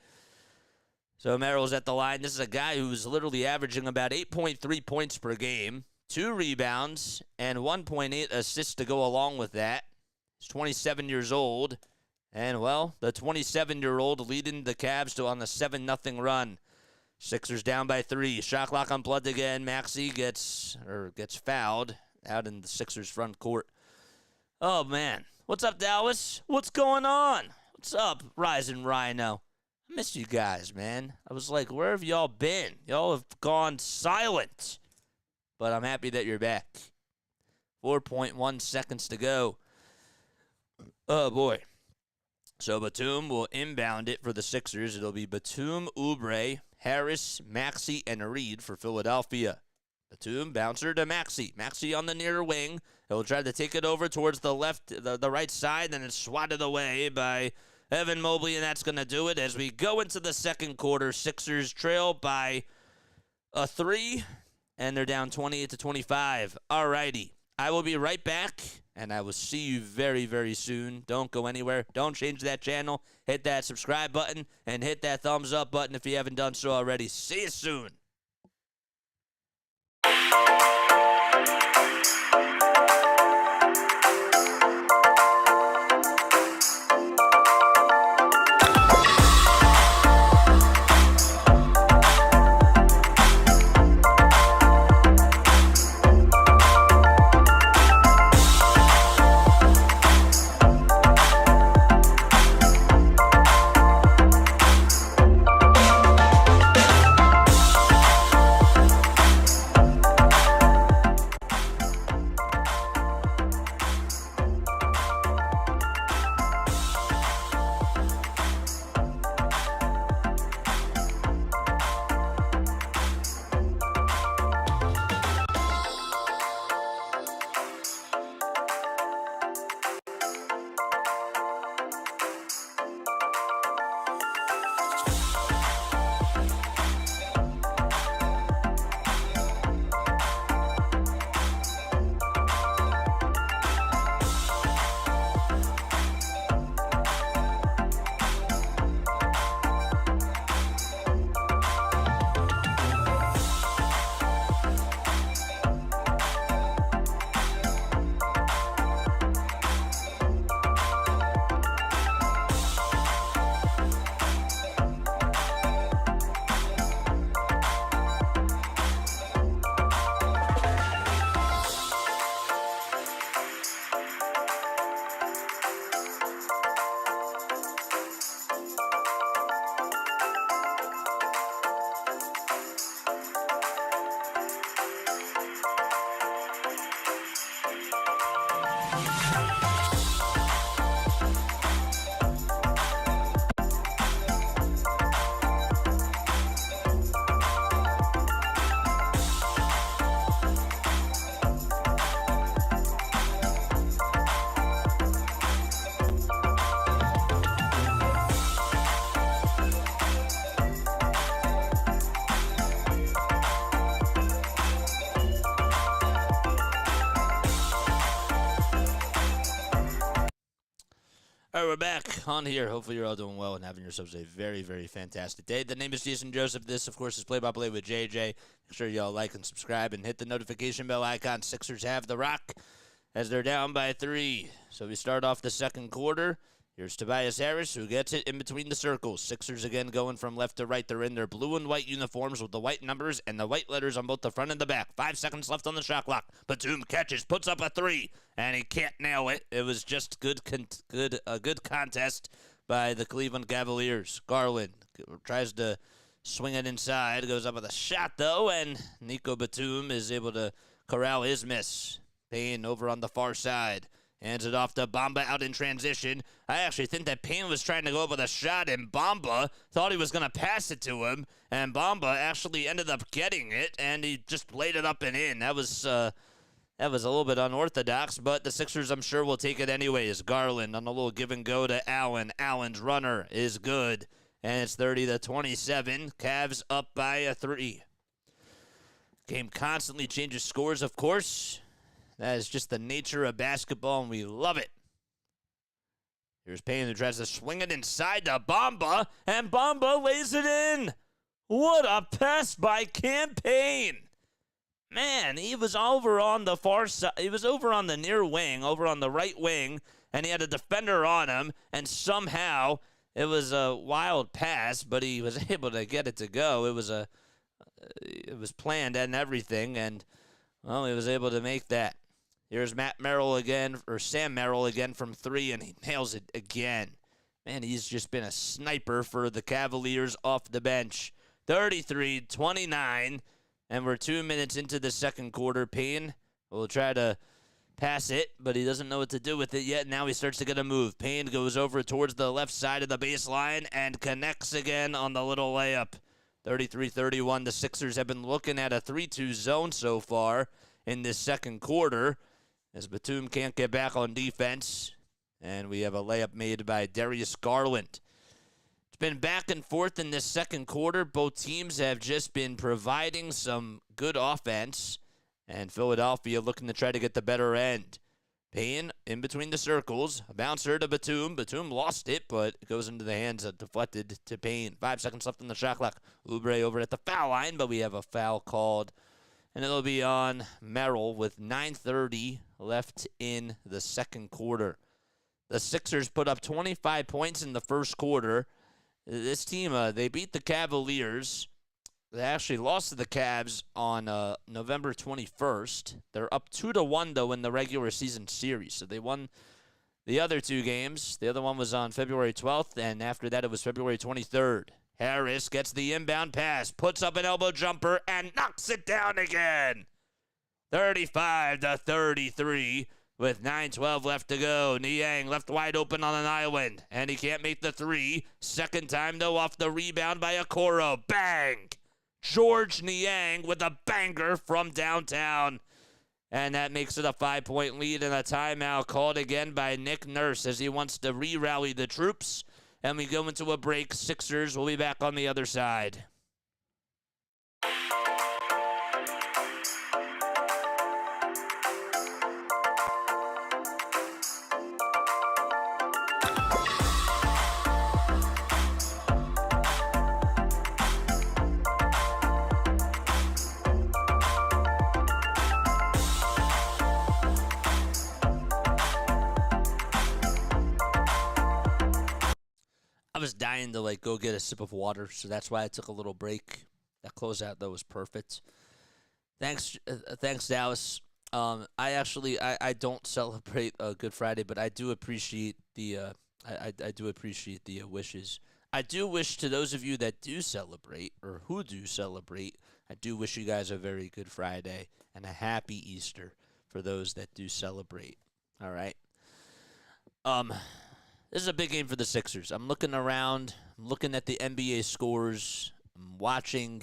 So Merrill's at the line. This is a guy who's literally averaging about 8.3 points per game, 2 rebounds, and 1.8 assists to go along with that. He's 27 years old, and, well, the 27-year-old leading the Cavs to on the 7-0 run. Sixers down by 3. Shot clock unplugged again. Maxey gets fouled out in the Sixers front court. Oh, man. What's up, Dallas? What's going on? What's up, Rising Rhino? I miss you guys, man. I was like, where have y'all been? Y'all have gone silent. But I'm happy that you're back. 4.1 seconds to go. Oh, boy. So Batum will inbound it for the Sixers. It'll be Batum, Oubre, Harris, Maxey, and Reed for Philadelphia. Batum, bouncer to Maxey. Maxey on the near wing. He'll try to take it over towards the left, the right side, and it's swatted away by Evan Mobley, and that's going to do it as we go into the second quarter. Sixers trail by a 3, and they're down 28-25. All righty. I will be right back, and I will see you very, very soon. Don't go anywhere. Don't change that channel. Hit that subscribe button, and hit that thumbs up button if you haven't done so already. See you soon. All right, we're back on here. Hopefully you're all doing well and having yourselves a very, very fantastic day. The name is Jason Joseph. This, of course, is Play-by-Play with JJ. Make sure y'all like and subscribe and hit the notification bell icon. Sixers have the rock as they're down by 3. So we start off the second quarter. Here's Tobias Harris, who gets it in between the circles. Sixers again going from left to right. They're in their blue and white uniforms with the white numbers and the white letters on both the front and the back. 5 seconds left on the shot clock. Batum catches, puts up a 3, and he can't nail it. It was just a good contest by the Cleveland Cavaliers. Garland tries to swing it inside, goes up with a shot, though, and Nico Batum is able to corral his miss. Payne over on the far side. Hands it off to Bamba out in transition. I actually think that Payne was trying to go up with a shot, and Bamba thought he was going to pass it to him, and Bamba actually ended up getting it, and he just laid it up and in. That was a little bit unorthodox, but the Sixers, I'm sure, will take it anyways. Garland on a little give and go to Allen. Allen's runner is good, and it's 30-27. Cavs up by a 3. Game constantly changes scores, of course. That is just the nature of basketball, and we love it. Here's Payne, who tries to swing it inside to Bamba, and Bamba lays it in. What a pass by Payne. Man, he was over on the far side. He was over on the near wing, over on the right wing, and he had a defender on him, and somehow it was a wild pass, but he was able to get it to go. It was planned and everything, and, well, he was able to make that. Here's Sam Merrill again from 3, and he nails it again. Man, he's just been a sniper for the Cavaliers off the bench. 33-29, and we're 2 minutes into the second quarter. Payne will try to pass it, but he doesn't know what to do with it yet. Now he starts to get a move. Payne goes over towards the left side of the baseline and connects again on the little layup. 33-31, the Sixers have been looking at a 3-2 zone so far in this second quarter, as Batum can't get back on defense, and we have a layup made by Darius Garland. It's been back and forth in this second quarter. Both teams have just been providing some good offense, and Philadelphia looking to try to get the better end. Payne in between the circles, a bouncer to Batum. Batum lost it, but it goes into the hands of deflected to Payne. 5 seconds left on the shot clock. Oubre over at the foul line, but we have a foul called, and it'll be on Merrill with 9:30 left in the second quarter. The Sixers put up 25 points in the first quarter. This team, they beat the Cavaliers. They actually lost to the Cavs on November 21st. They're up 2-1, though, in the regular season series. So they won the other 2 games. The other one was on February 12th, and after that it was February 23rd. Harris gets the inbound pass, puts up an elbow jumper, and knocks it down again. 35-33 with 9:12 left to go. Niang left wide open on an island, and he can't make the 3. Second time, though, off the rebound by Okoro. Bang! George Niang with a banger from downtown. And that makes it a 5-point lead, and a timeout called again by Nick Nurse as he wants to re-rally the troops. And we go into a break. Sixers will be back on the other side. I was dying to go get a sip of water, so that's why I took a little break. That closeout though was perfect. Thanks, Dallas. I don't celebrate Good Friday, but I do appreciate the wishes. I do wish to those of you that do celebrate or who do celebrate. I do wish you guys a very good Friday and a happy Easter for those that do celebrate. All right. This is a big game for the Sixers. I'm looking around. I'm looking at the NBA scores. I'm watching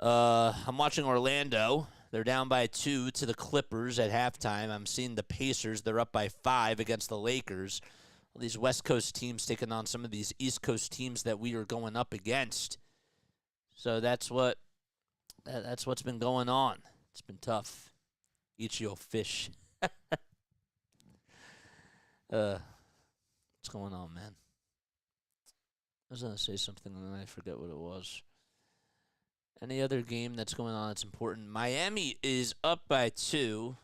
Orlando. They're down by 2 to the Clippers at halftime. I'm seeing the Pacers. They're up by 5 against the Lakers. All these West Coast teams taking on some of these East Coast teams that we are going up against. So that's what's been going on. It's been tough. Eat your fish. What's going on, man? I was going to say something and then I forget what it was. Any other game that's going on that's important? Miami is up by 2,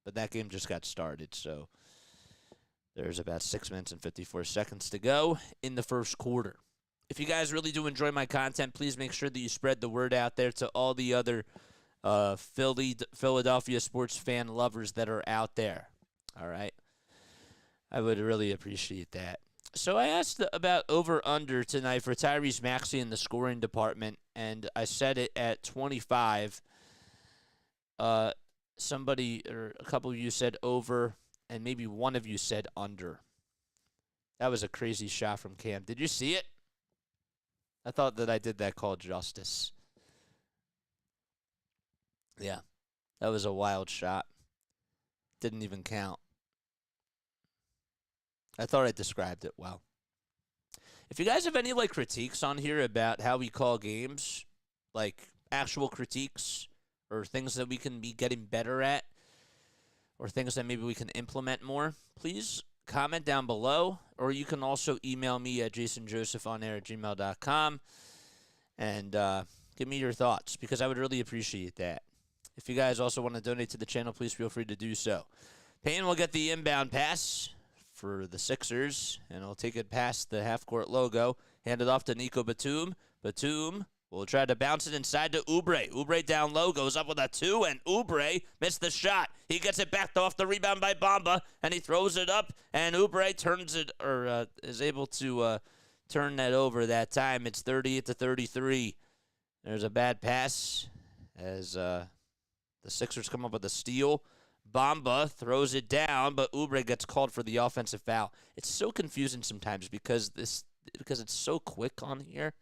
but that game just got started, so there's about 6 minutes and 54 seconds to go in the first quarter. If you guys really do enjoy my content, please make sure that you spread the word out there to all the other Philadelphia sports fan lovers that are out there. All right? I would really appreciate that. So I asked about over-under tonight for Tyrese Maxey in the scoring department, and I set it at 25. Somebody or a couple of you said over, and maybe one of you said under. That was a crazy shot from Cam. Did you see it? I thought that I did that call justice. Yeah, that was a wild shot. Didn't even count. I thought I described it well. If you guys have any critiques on here about how we call games, like actual critiques or things that we can be getting better at or things that maybe we can implement more, please comment down below, or you can also email me at jasonjosephonair@gmail.com and give me your thoughts, because I would really appreciate that. If you guys also want to donate to the channel, please feel free to do so. Payne will get the inbound pass for the Sixers, and he'll take it past the half-court logo, hand it off to Nico Batum. Batum will try to bounce it inside to Oubre. Oubre down low, goes up with a 2, and Oubre missed the shot. He gets it backed off the rebound by Bamba, and he throws it up, and Oubre turns it, or is able to turn that over that time. It's 38-33. There's a bad pass as the Sixers come up with a steal. Bamba throws it down, but Oubre gets called for the offensive foul. It's so confusing sometimes because it's so quick on here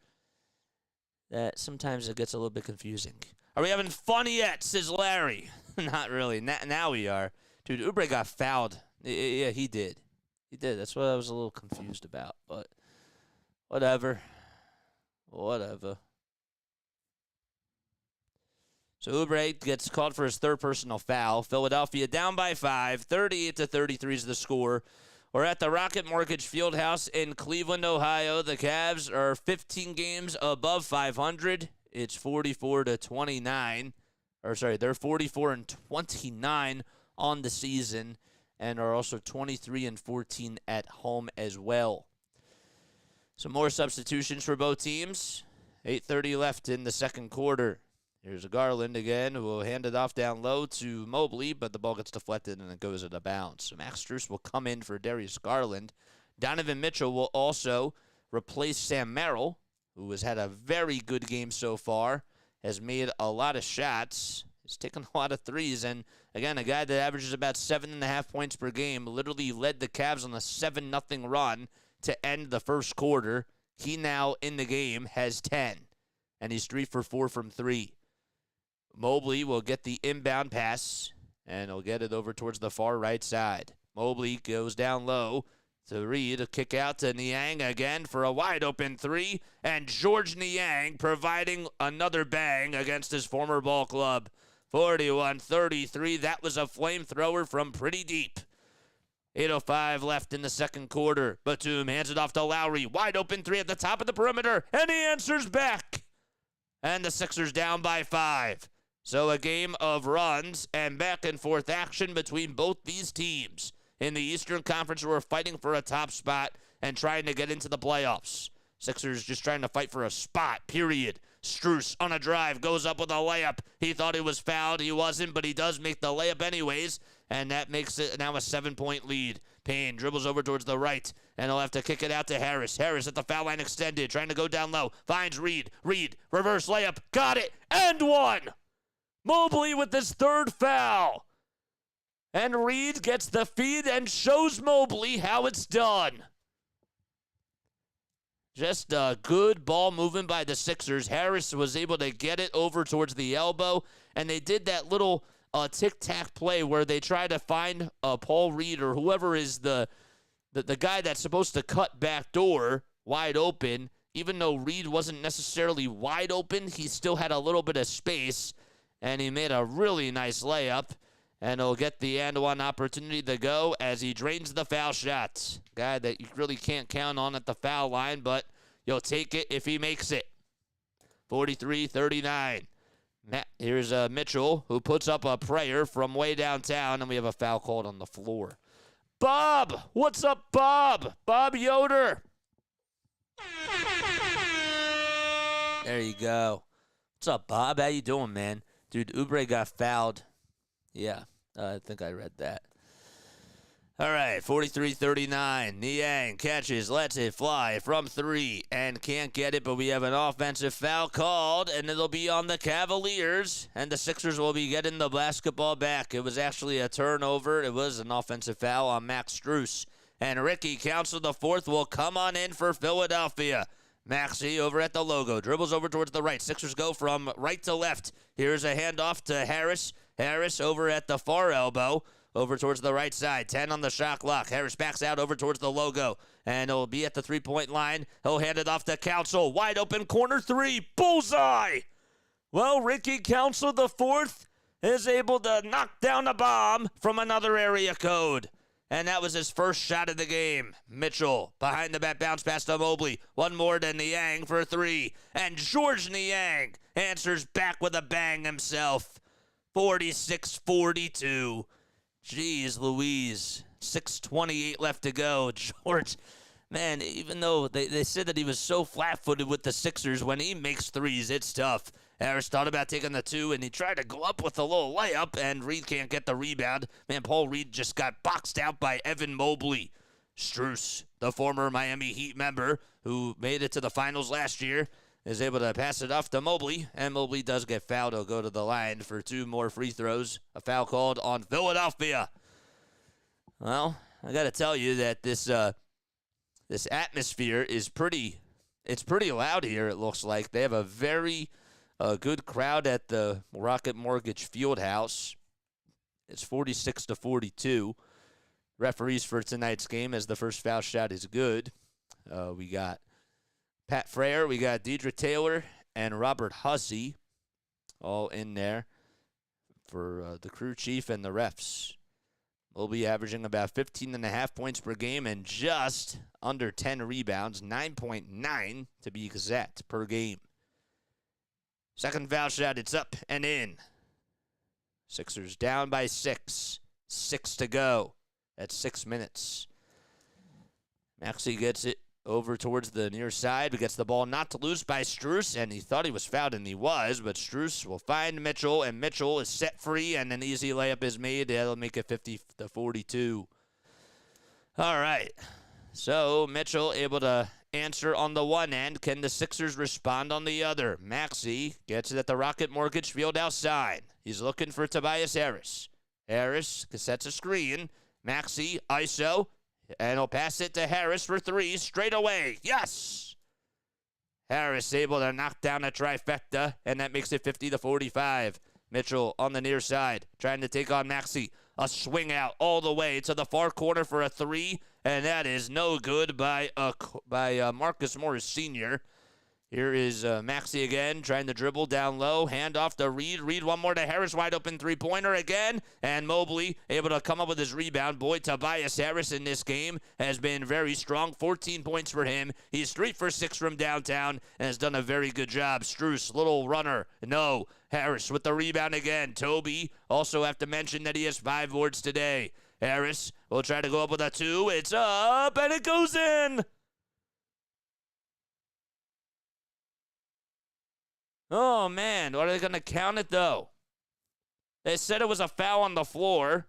that sometimes it gets a little bit confusing. Are we having fun yet, says Larry? Not really. Now we are. Dude, Oubre got fouled. Yeah, he did. He did. That's what I was a little confused about, but whatever. Whatever. So Oubre gets called for his third personal foul. Philadelphia down by 5. 38-33 is the score. We're at the Rocket Mortgage Fieldhouse in Cleveland, Ohio. The Cavs are 15 games above 500. It's 44-29. Or sorry, they're 44-29 on the season, and are also 23-14 at home as well. Some more substitutions for both teams. 8:30 left in the second quarter. Here's a Garland again, who will hand it off down low to Mobley, but the ball gets deflected and it goes out of bounds. So Max Strus will come in for Darius Garland. Donovan Mitchell will also replace Sam Merrill, who has had a very good game so far, has made a lot of shots, has taken a lot of threes, and again, a guy that averages about 7.5 points per game, literally led the Cavs on a 7-0 run to end the first quarter. He now, in the game, has 10, and he's 3 for 4 from 3. Mobley will get the inbound pass, and he'll get it over towards the far right side. Mobley goes down low to Reed, a kick out to Niang again for a wide-open 3, and George Niang providing another bang against his former ball club. 41-33, that was a flamethrower from pretty deep. 8:05 left in the second quarter. Batum hands it off to Lowry, wide-open 3 at the top of the perimeter, and he answers back. And the Sixers down by 5. So a game of runs and back-and-forth action between both these teams. In the Eastern Conference, we're fighting for a top spot and trying to get into the playoffs. Sixers just trying to fight for a spot, period. Strus on a drive, goes up with a layup. He thought he was fouled. He wasn't, but he does make the layup anyways, and that makes it now a 7-point lead. Payne dribbles over towards the right, and he'll have to kick it out to Harris. Harris at the foul line extended, trying to go down low. Finds Reed. Reed, reverse layup. Got it. And one. Mobley with his third foul. And Reed gets the feed and shows Mobley how it's done. Just a good ball movement by the Sixers. Harris was able to get it over towards the elbow, and they did that little tic-tac play where they try to find Paul Reed or whoever is the guy that's supposed to cut back door wide open. Even though Reed wasn't necessarily wide open, he still had a little bit of space, and he made a really nice layup, and he'll get the and one opportunity to go as he drains the foul shots. guy that you really can't count on at the foul line, but you'll take it if he makes it. 43-39. Here's Mitchell, who puts up a prayer from way downtown, and we have a foul called on the floor. Bob! What's up, Bob? Bob Yoder. There you go. What's up, Bob? How you doing, man? Dude, Oubre got fouled. Yeah, I think I read that. All right, 43-39. Niang catches, lets it fly from 3, and can't get it, but we have an offensive foul called, and it'll be on the Cavaliers, and the Sixers will be getting the basketball back. It was actually a turnover. It was an offensive foul on Max Strus, and Ricky Council the fourth will come on in for Philadelphia. Maxey over at the logo, dribbles over towards the right. Sixers go from right to left. Here's a handoff to Harris. Harris over at the far elbow. Over towards the right side. 10 on the shot clock. Harris backs out over towards the logo. And he'll be at the three-point line. He'll hand it off to Council. Wide open corner 3. Bullseye! Well, Ricky Council the fourth is able to knock down a bomb from another area code. And that was his first shot of the game. Mitchell behind the back bounce pass to Mobley. One more to Niang for 3. And George Niang answers back with a bang himself. 46-42. Jeez Louise, 6:28 left to go. George, man, even though they said that he was so flat-footed with the Sixers, when he makes threes, it's tough. Harris thought about taking the 2, and he tried to go up with a little layup, and Reed can't get the rebound. Man, Paul Reed just got boxed out by Evan Mobley. Strus, the former Miami Heat member who made it to the finals last year, is able to pass it off to Mobley, and Mobley does get fouled. He'll go to the line for 2 more free throws. A foul called on Philadelphia. Well, I got to tell you that this atmosphere is pretty loud here, it looks like. They have a very good crowd at the Rocket Mortgage Fieldhouse. It's 46-42. Referees for tonight's game, as the first foul shot is good. We got Pat Frayer, we got Deidre Taylor, and Robert Hussey all in there for the crew chief and the refs. We'll be averaging about 15.5 points per game and just under 10 rebounds, 9.9 to be exact per game. Second foul shot, it's up and in. Sixers down by 6. 6 to go at 6 minutes. Maxey gets it over towards the near side, but gets the ball knocked loose by Strus, and he thought he was fouled, and he was, but Strus will find Mitchell, and Mitchell is set free, and an easy layup is made. That'll make it 50-42. All right, so Mitchell able to answer on the one end. Can the Sixers respond on the other? Maxey gets it at the Rocket Mortgage Field outside. He's looking for Tobias Harris. Harris sets a screen. Maxey, ISO, and he'll pass it to Harris for 3 straight away. Yes! Harris able to knock down a trifecta, and that makes it 50-45. Mitchell on the near side, trying to take on Maxey. A swing out all the way to the far corner for a 3, and that is no good by Marcus Morris Sr. Here is Maxey again, trying to dribble down low. Hand off to Reed. Reed one more to Harris. Wide open three-pointer again. And Mobley able to come up with his rebound. Boy, Tobias Harris in this game has been very strong. 14 points for him. He's 3 for 6 from downtown and has done a very good job. Strus, little runner. No. Harris with the rebound again. Toby, also have to mention that he has 5 boards today. Harris will try to go up with a 2. It's up, and it goes in. Oh, man, are they going to count it, though? They said it was a foul on the floor,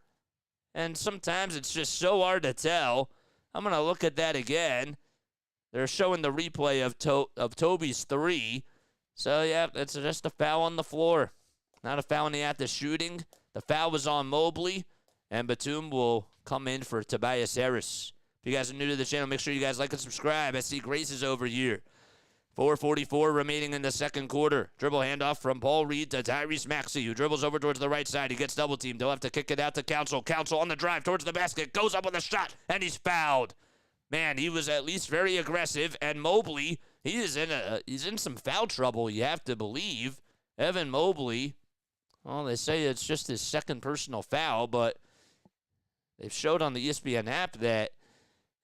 and sometimes it's just so hard to tell. I'm going to look at that again. They're showing the replay of Toby's 3. So, yeah, it's just a foul on the floor. Not a foul in the act of shooting. The foul was on Mobley, and Batum will come in for Tobias Harris. If you guys are new to the channel, make sure you guys like and subscribe. I see Grace is over here. 4:44 remaining in the second quarter. Dribble handoff from Paul Reed to Tyrese Maxey, who dribbles over towards the right side. He gets double-teamed. They'll have to kick it out to Council. Council on the drive towards the basket. Goes up with a shot, and he's fouled. Man, he was at least very aggressive. And Mobley, he's in some foul trouble, you have to believe. Evan Mobley, well, they say it's just his second personal foul, but they've showed on the ESPN app that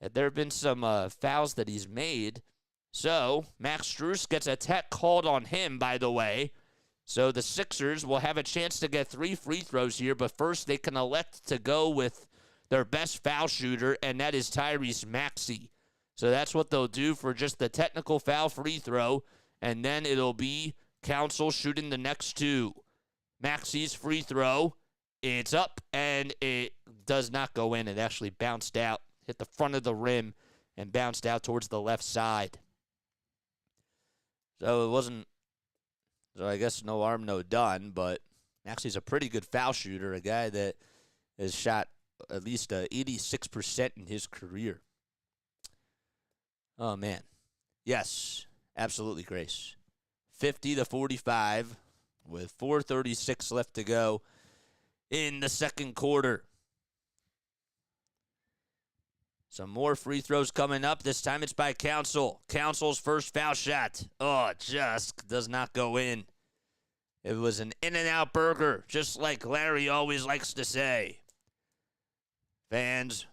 There have been some fouls that he's made. So Max Strus gets a tech called on him, by the way. So the Sixers will have a chance to get 3 free throws here, but first they can elect to go with their best foul shooter, and that is Tyrese Maxey. So that's what they'll do for just the technical foul free throw, and then it'll be Council shooting the next 2. Maxey's free throw, it's up, and it does not go in. It actually bounced out, hit the front of the rim, and bounced out towards the left side. So it wasn't, so I guess no harm, no done, but Maxey's a pretty good foul shooter, a guy that has shot at least 86% in his career. Oh, man. Yes, absolutely, Grace. 50-45 with 4:36 left to go in the second quarter. Some more free throws coming up. This time it's by Council. Council's first foul shot. Oh, it just does not go in. It was an in-and-out burger, just like Larry always likes to say. Fans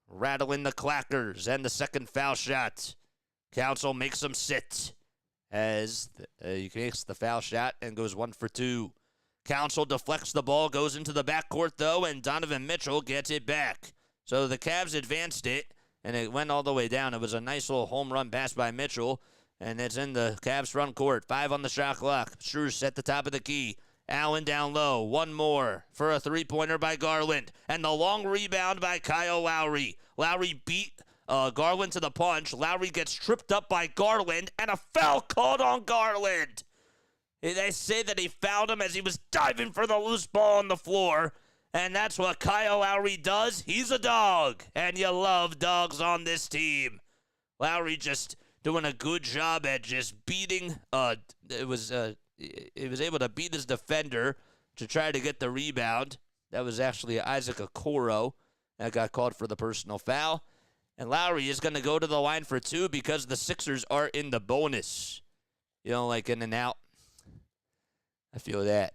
rattling the clackers, and the second foul shot. Council makes them sit as he makes the foul shot and goes 1 for 2. Council deflects the ball, goes into the backcourt, though, and Donovan Mitchell gets it back. So the Cavs advanced it, and it went all the way down. It was a nice little home run pass by Mitchell, and it's in the Cavs front court. 5 on the shot clock. Strus at the top of the key. Allen down low. One more for a three-pointer by Garland. And the long rebound by Kyle Lowry. Lowry beat Garland to the punch. Lowry gets tripped up by Garland, and a foul called on Garland. They say that he fouled him as he was diving for the loose ball on the floor. And that's what Kyle Lowry does. He's a dog, and you love dogs on this team. Lowry just doing a good job at just beating. He was able to beat his defender to try to get the rebound. That was actually Isaac Okoro that got called for the personal foul. And Lowry is going to go to the line for 2 because the Sixers are in the bonus. You know, like in and out. I feel that.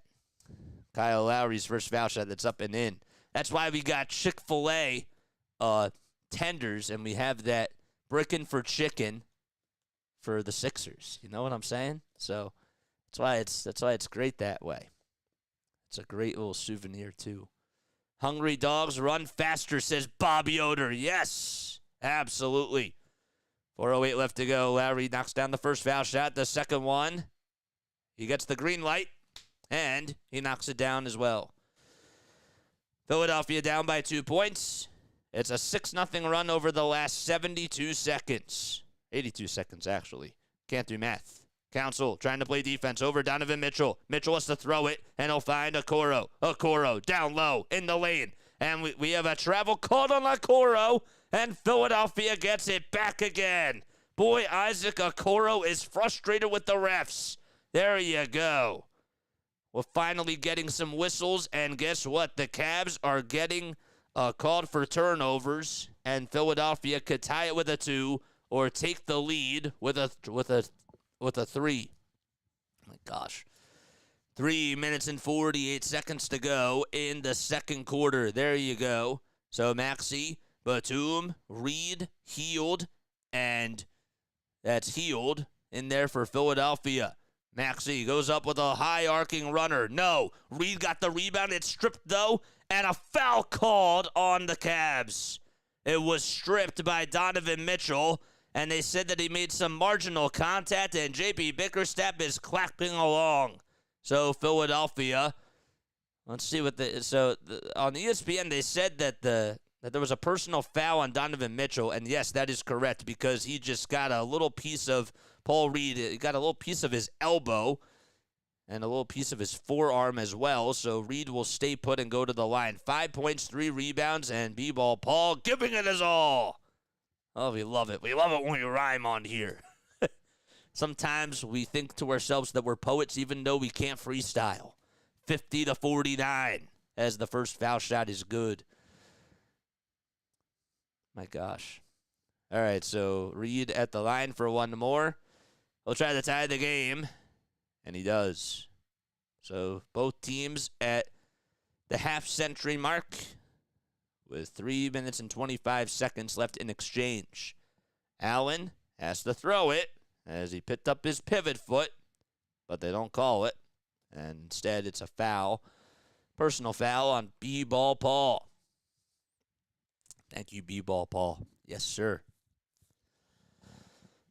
Kyle Lowry's first foul shot that's up and in. That's why we got Chick-fil-A tenders, and we have that brickin' for chicken for the Sixers. You know what I'm saying? So that's why it's great that way. It's a great little souvenir too. Hungry dogs run faster, says Bobby Oder. Yes, absolutely. 4:08 left to go. Lowry knocks down the first foul shot. The second one, he gets the green light. And he knocks it down as well. Philadelphia down by 2 points. It's a 6-0 run over the last 72 seconds. 82 seconds, actually. Can't do math. Council trying to play defense over Donovan Mitchell. Mitchell has to throw it, and he'll find Okoro. Okoro down low in the lane. And we have a travel called on Okoro, and Philadelphia gets it back again. Boy, Isaac Okoro is frustrated with the refs. There you go. We're finally getting some whistles, and guess what? The Cavs are getting called for turnovers, and Philadelphia could tie it with a 2 or take the lead with a 3. Oh my gosh. 3 minutes and 48 seconds to go in the second quarter. There you go. So Maxey, Batum, Reed, Hield, and that's Hield in there for Philadelphia. Maxey goes up with a high arcing runner. No. Reed got the rebound. It's stripped, though, and a foul called on the Cavs. It was stripped by Donovan Mitchell, and they said that he made some marginal contact, and J.P. Bickerstaff is clapping along. So Philadelphia, let's see what on ESPN they said that there was a personal foul on Donovan Mitchell, and yes, that is correct because he just got a little piece of Paul Reed. He got a little piece of his elbow and a little piece of his forearm as well, so Reed will stay put and go to the line. 5 points, 3 rebounds, and B-ball Paul giving it his all. Oh, we love it. We love it when we rhyme on here. Sometimes we think to ourselves that we're poets even though we can't freestyle. 50-49 as the first foul shot is good. My gosh. All right, so Reed at the line for one more. He'll try to tie the game, and he does. So both teams at the half-century mark with 3 minutes and 25 seconds left in exchange. Allen has to throw it as he picked up his pivot foot, but they don't call it. And instead, it's a foul. Personal foul on B-Ball Paul. Thank you, B-Ball Paul. Yes, sir.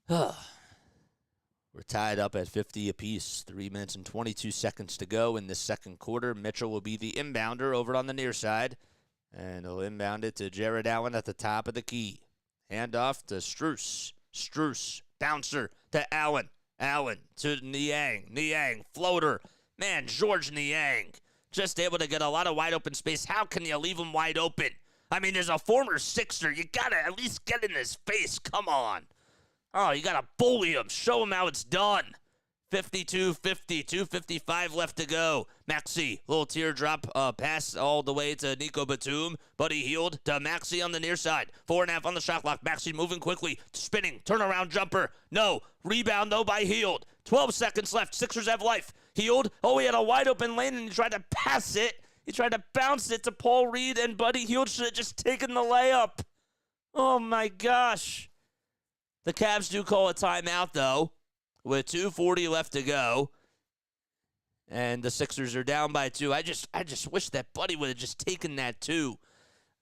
We're tied up at 50 apiece. 3 minutes and 22 seconds to go in the second quarter. Mitchell will be the inbounder over on the near side. And he'll inbound it to Jared Allen at the top of the key. Handoff to Strus. Strus. Bouncer to Allen. Allen to Niang. Niang. Floater. Man, George Niang. Just able to get a lot of wide open space. How can you leave him wide open? I mean, there's a former Sixer. You got to at least get in his face. Come on. Oh, you got to bully him. Show him how it's done. 52-50, 2:55 left to go. Maxey, little teardrop pass all the way to Nico Batum. Buddy Hield to Maxey on the near side. 4.5 on the shot clock. Maxey moving quickly. Spinning. Turnaround jumper. No. Rebound, though, by Hield. 12 seconds left. Sixers have life. Hield. Oh, he had a wide open lane, and he tried to pass it. He tried to bounce it to Paul Reed, and Buddy Hield should have just taken the layup. Oh, my gosh. The Cavs do call a timeout, though, with 2:40 left to go. And the Sixers are down by 2. I just wish that Buddy would have just taken that, too.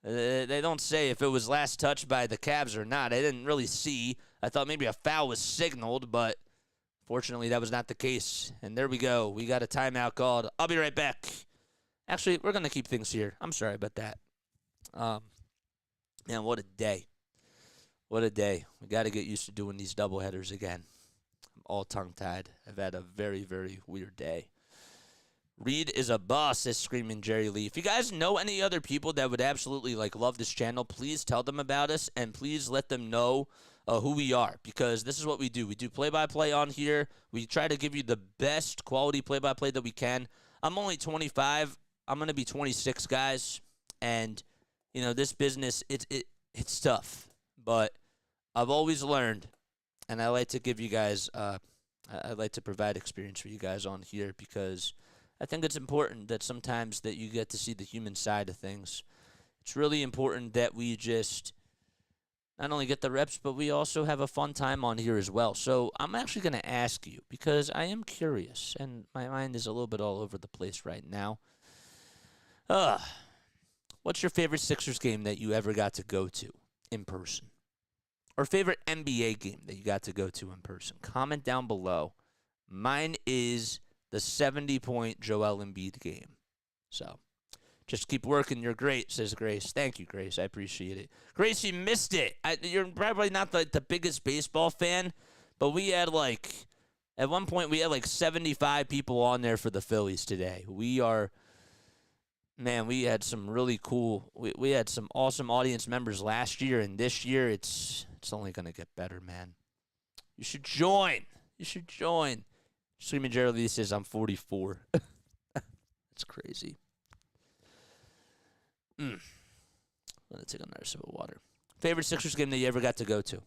They don't say if it was last touched by the Cavs or not. I didn't really see. I thought maybe a foul was signaled, but fortunately that was not the case. And there we go. We got a timeout called. I'll be right back. Actually, we're going to keep things here. I'm sorry about that. Man, what a day. What a day. We got to get used to doing these doubleheaders again. I'm all tongue-tied. I've had a very, very weird day. Reed is a boss, says Screaming Jerry Lee. If you guys know any other people that would absolutely love this channel, please tell them about us and please let them know who we are, because this is what we do. We do play-by-play on here. We try to give you the best quality play-by-play that we can. I'm only 25. I'm going to be 26, guys. And, you know, this business, it's tough. But I've always learned, and I like to give you guys, I like to provide experience for you guys on here, because I think it's important that sometimes that you get to see the human side of things. It's really important that we just not only get the reps, but we also have a fun time on here as well. So I'm actually going to ask you, because I am curious, and my mind is a little bit all over the place right now. What's your favorite Sixers game that you ever got to go to in person? Or favorite NBA game that you got to go to in person? Comment down below. Mine is the 70-point Joel Embiid game. So, just keep working. You're great, says Grace. Thank you, Grace. I appreciate it. Grace, you missed it. You're probably not the biggest baseball fan, but we had at one point we had 75 people on there for the Phillies today. We had some really cool, we had some awesome audience members last year, and this year it's only going to get better, man. You should join. You should join. Screaming Gerald Lee says, I'm 44. That's crazy. I'm going to take another sip of water. Favorite Sixers game that you ever got to go to?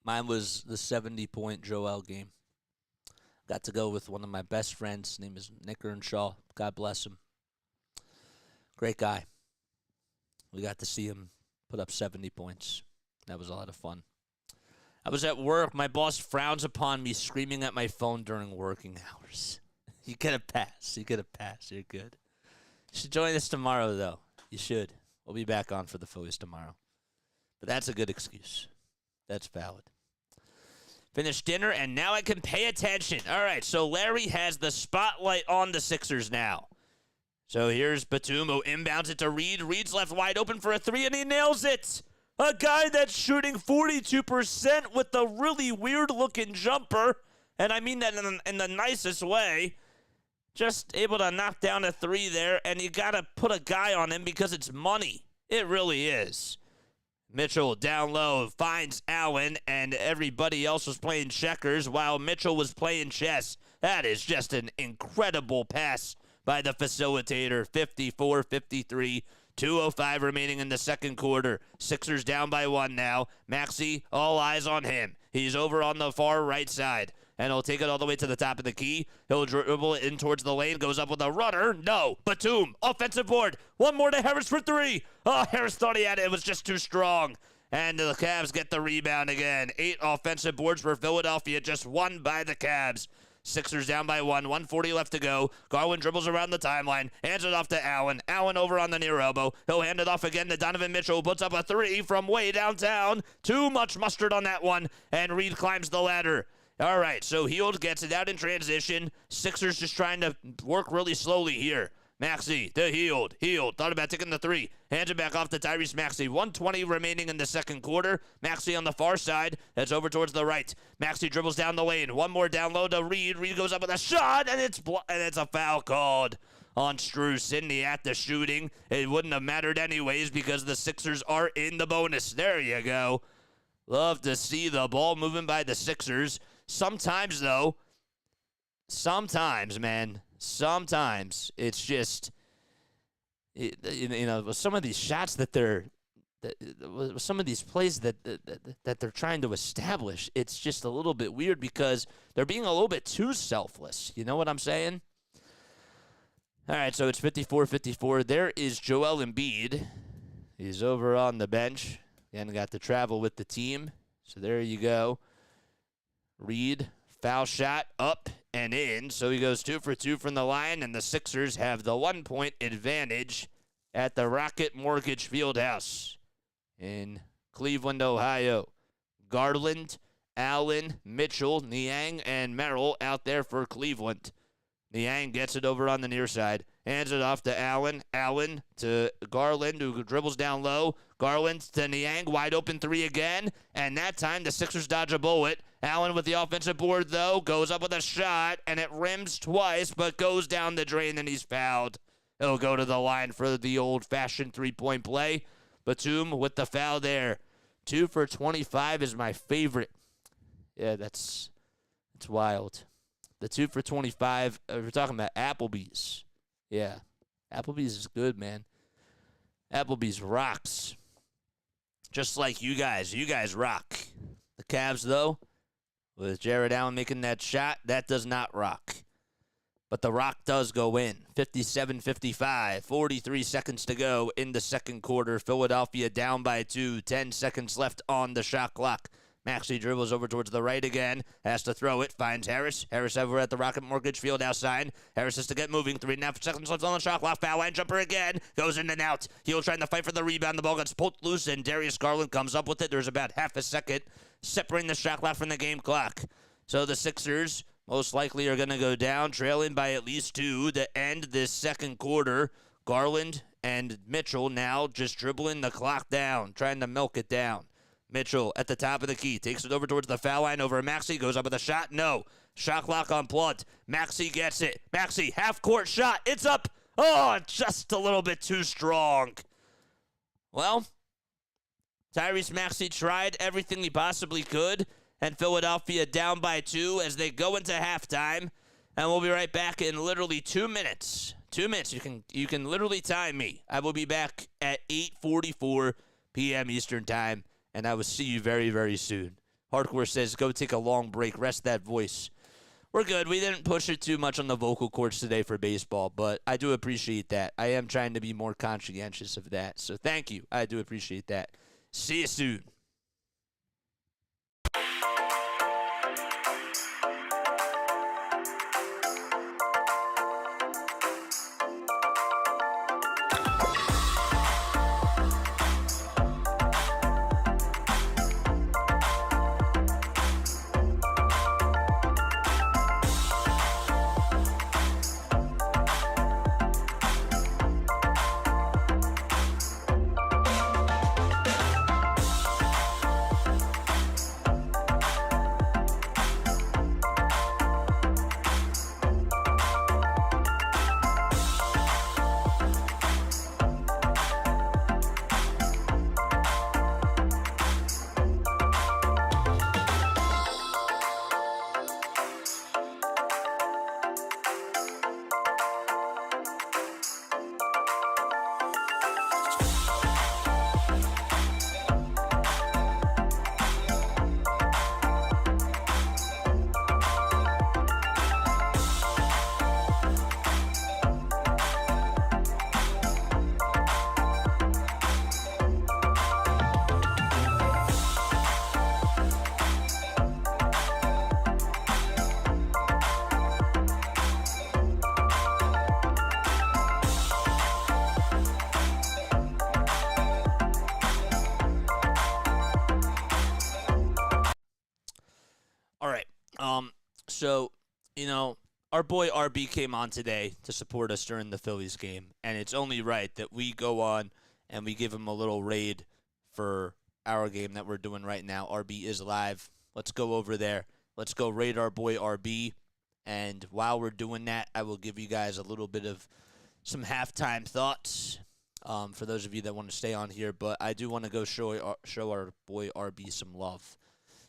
Mine was the 70-point Joel game. Got to go with one of my best friends. His name is Nick Earnshaw. God bless him. Great guy. We got to see him put up 70 points. That was a lot of fun. I was at work. My boss frowns upon me screaming at my phone during working hours. You get a pass. You get a pass. You're good. You should join us tomorrow, though. You should. We'll be back on for the Phillies tomorrow. But that's a good excuse. That's valid. Finished dinner, and now I can pay attention. All right, so Larry has the spotlight on the Sixers now. So here's Batum, who inbounds it to Reed. Reed's left wide open for a 3, and he nails it. A guy that's shooting 42% with a really weird-looking jumper, and I mean that in the nicest way. Just able to knock down a 3 there, and you got to put a guy on him because it's money. It really is. Mitchell down low finds Allen, and everybody else was playing checkers while Mitchell was playing chess. That is just an incredible pass by the facilitator. 54-53, 2:05 remaining in the second quarter. Sixers down by 1 now. Maxey, all eyes on him. He's over on the far right side. and he'll take it all the way to the top of the key. He'll dribble it in towards the lane, goes up with a runner. No. Batum, offensive board. One more to Harris for three. Oh, Harris thought he had it. It was just too strong. And the Cavs get the rebound again. 8 offensive boards for Philadelphia, just 1 by the Cavs. Sixers down by 1, 1:40 left to go. Garland dribbles around the timeline, hands it off to Allen. Allen over on the near elbow. He'll hand it off again to Donovan Mitchell, puts up a 3 from way downtown. Too much mustard on that one, and Reed climbs the ladder. All right, so Hield gets it out in transition. Sixers just trying to work really slowly here. Maxey to Hield. Hield thought about taking the 3. Hands it back off to Tyrese Maxey. 1:20 remaining in the second quarter. Maxey on the far side. That's over towards the right. Maxey dribbles down the lane. One more down low to Reed. Reed goes up with a shot, and it's a foul called on Strus. Sidney at the shooting. It wouldn't have mattered anyways because the Sixers are in the bonus. There you go. Love to see the ball moving by the Sixers. Sometimes, though, man, sometimes it's just, some of these shots some of these plays that they're trying to establish, it's just a little bit weird because they're being a little bit too selfless. You know what I'm saying? All right, so it's 54-54. There is Joel Embiid. He's over on the bench and got to travel with the team. So there you go. Reed, foul shot, up and in. So he goes 2 for 2 from the line, and the Sixers have the 1-point advantage at the Rocket Mortgage Fieldhouse in Cleveland, Ohio. Garland, Allen, Mitchell, Niang, and Merrill out there for Cleveland. Niang gets it over on the near side. Hands it off to Allen. Allen to Garland, who dribbles down low. Garland to Niang. Wide open 3 again. And that time, the Sixers dodge a bullet. Allen with the offensive board, though. Goes up with a shot, and it rims twice, but goes down the drain, and he's fouled. He'll go to the line for the old-fashioned three-point play. Batum with the foul there. 2 for 25 is my favorite. Yeah, that's wild. The 2 for 25, we're talking about Applebee's. Yeah, Applebee's is good, man. Applebee's rocks. Just like you guys. You guys rock. The Cavs, though, with Jared Allen making that shot, that does not rock. But the rock does go in. 57-55, 43 seconds to go in the second quarter. Philadelphia down by 2, 10 seconds left on the shot clock. Maxey dribbles over towards the right again. Has to throw it. Finds Harris. Harris over at the Rocket Mortgage Field outside. Harris has to get moving. 3.5 seconds left on the shot clock. Foul line jumper again. Goes in and out. Heel trying to fight for the rebound. The ball gets pulled loose, and Darius Garland comes up with it. There's about half a second separating the shot clock from the game clock. So the Sixers most likely are going to go down, trailing by at least 2 to end this second quarter. Garland and Mitchell now just dribbling the clock down, trying to milk it down. Mitchell at the top of the key, takes it over towards the foul line over Maxey, goes up with a shot, no. Shot clock unplugged. Maxey gets it. Maxey, half-court shot, it's up. Oh, just a little bit too strong. Well, Tyrese Maxey tried everything he possibly could, and Philadelphia down by 2 as they go into halftime. And we'll be right back in literally 2 minutes. 2 minutes. You can literally time me. I will be back at 8:44 p.m. Eastern Time. And I will see you very, very soon. Hardcore says, go take a long break. Rest that voice. We're good. We didn't push it too much on the vocal cords today for baseball, but I do appreciate that. I am trying to be more conscientious of that. So thank you. I do appreciate that. See you soon. So, you know, our boy RB came on today to support us during the Phillies game, and it's only right that we go on and we give him a little raid for our game that we're doing right now. RB is live. Let's go over there. Let's go raid our boy RB. And while we're doing that, I will give you guys a little bit of some halftime thoughts for those of you that want to stay on here. But I do want to go show our boy RB some love.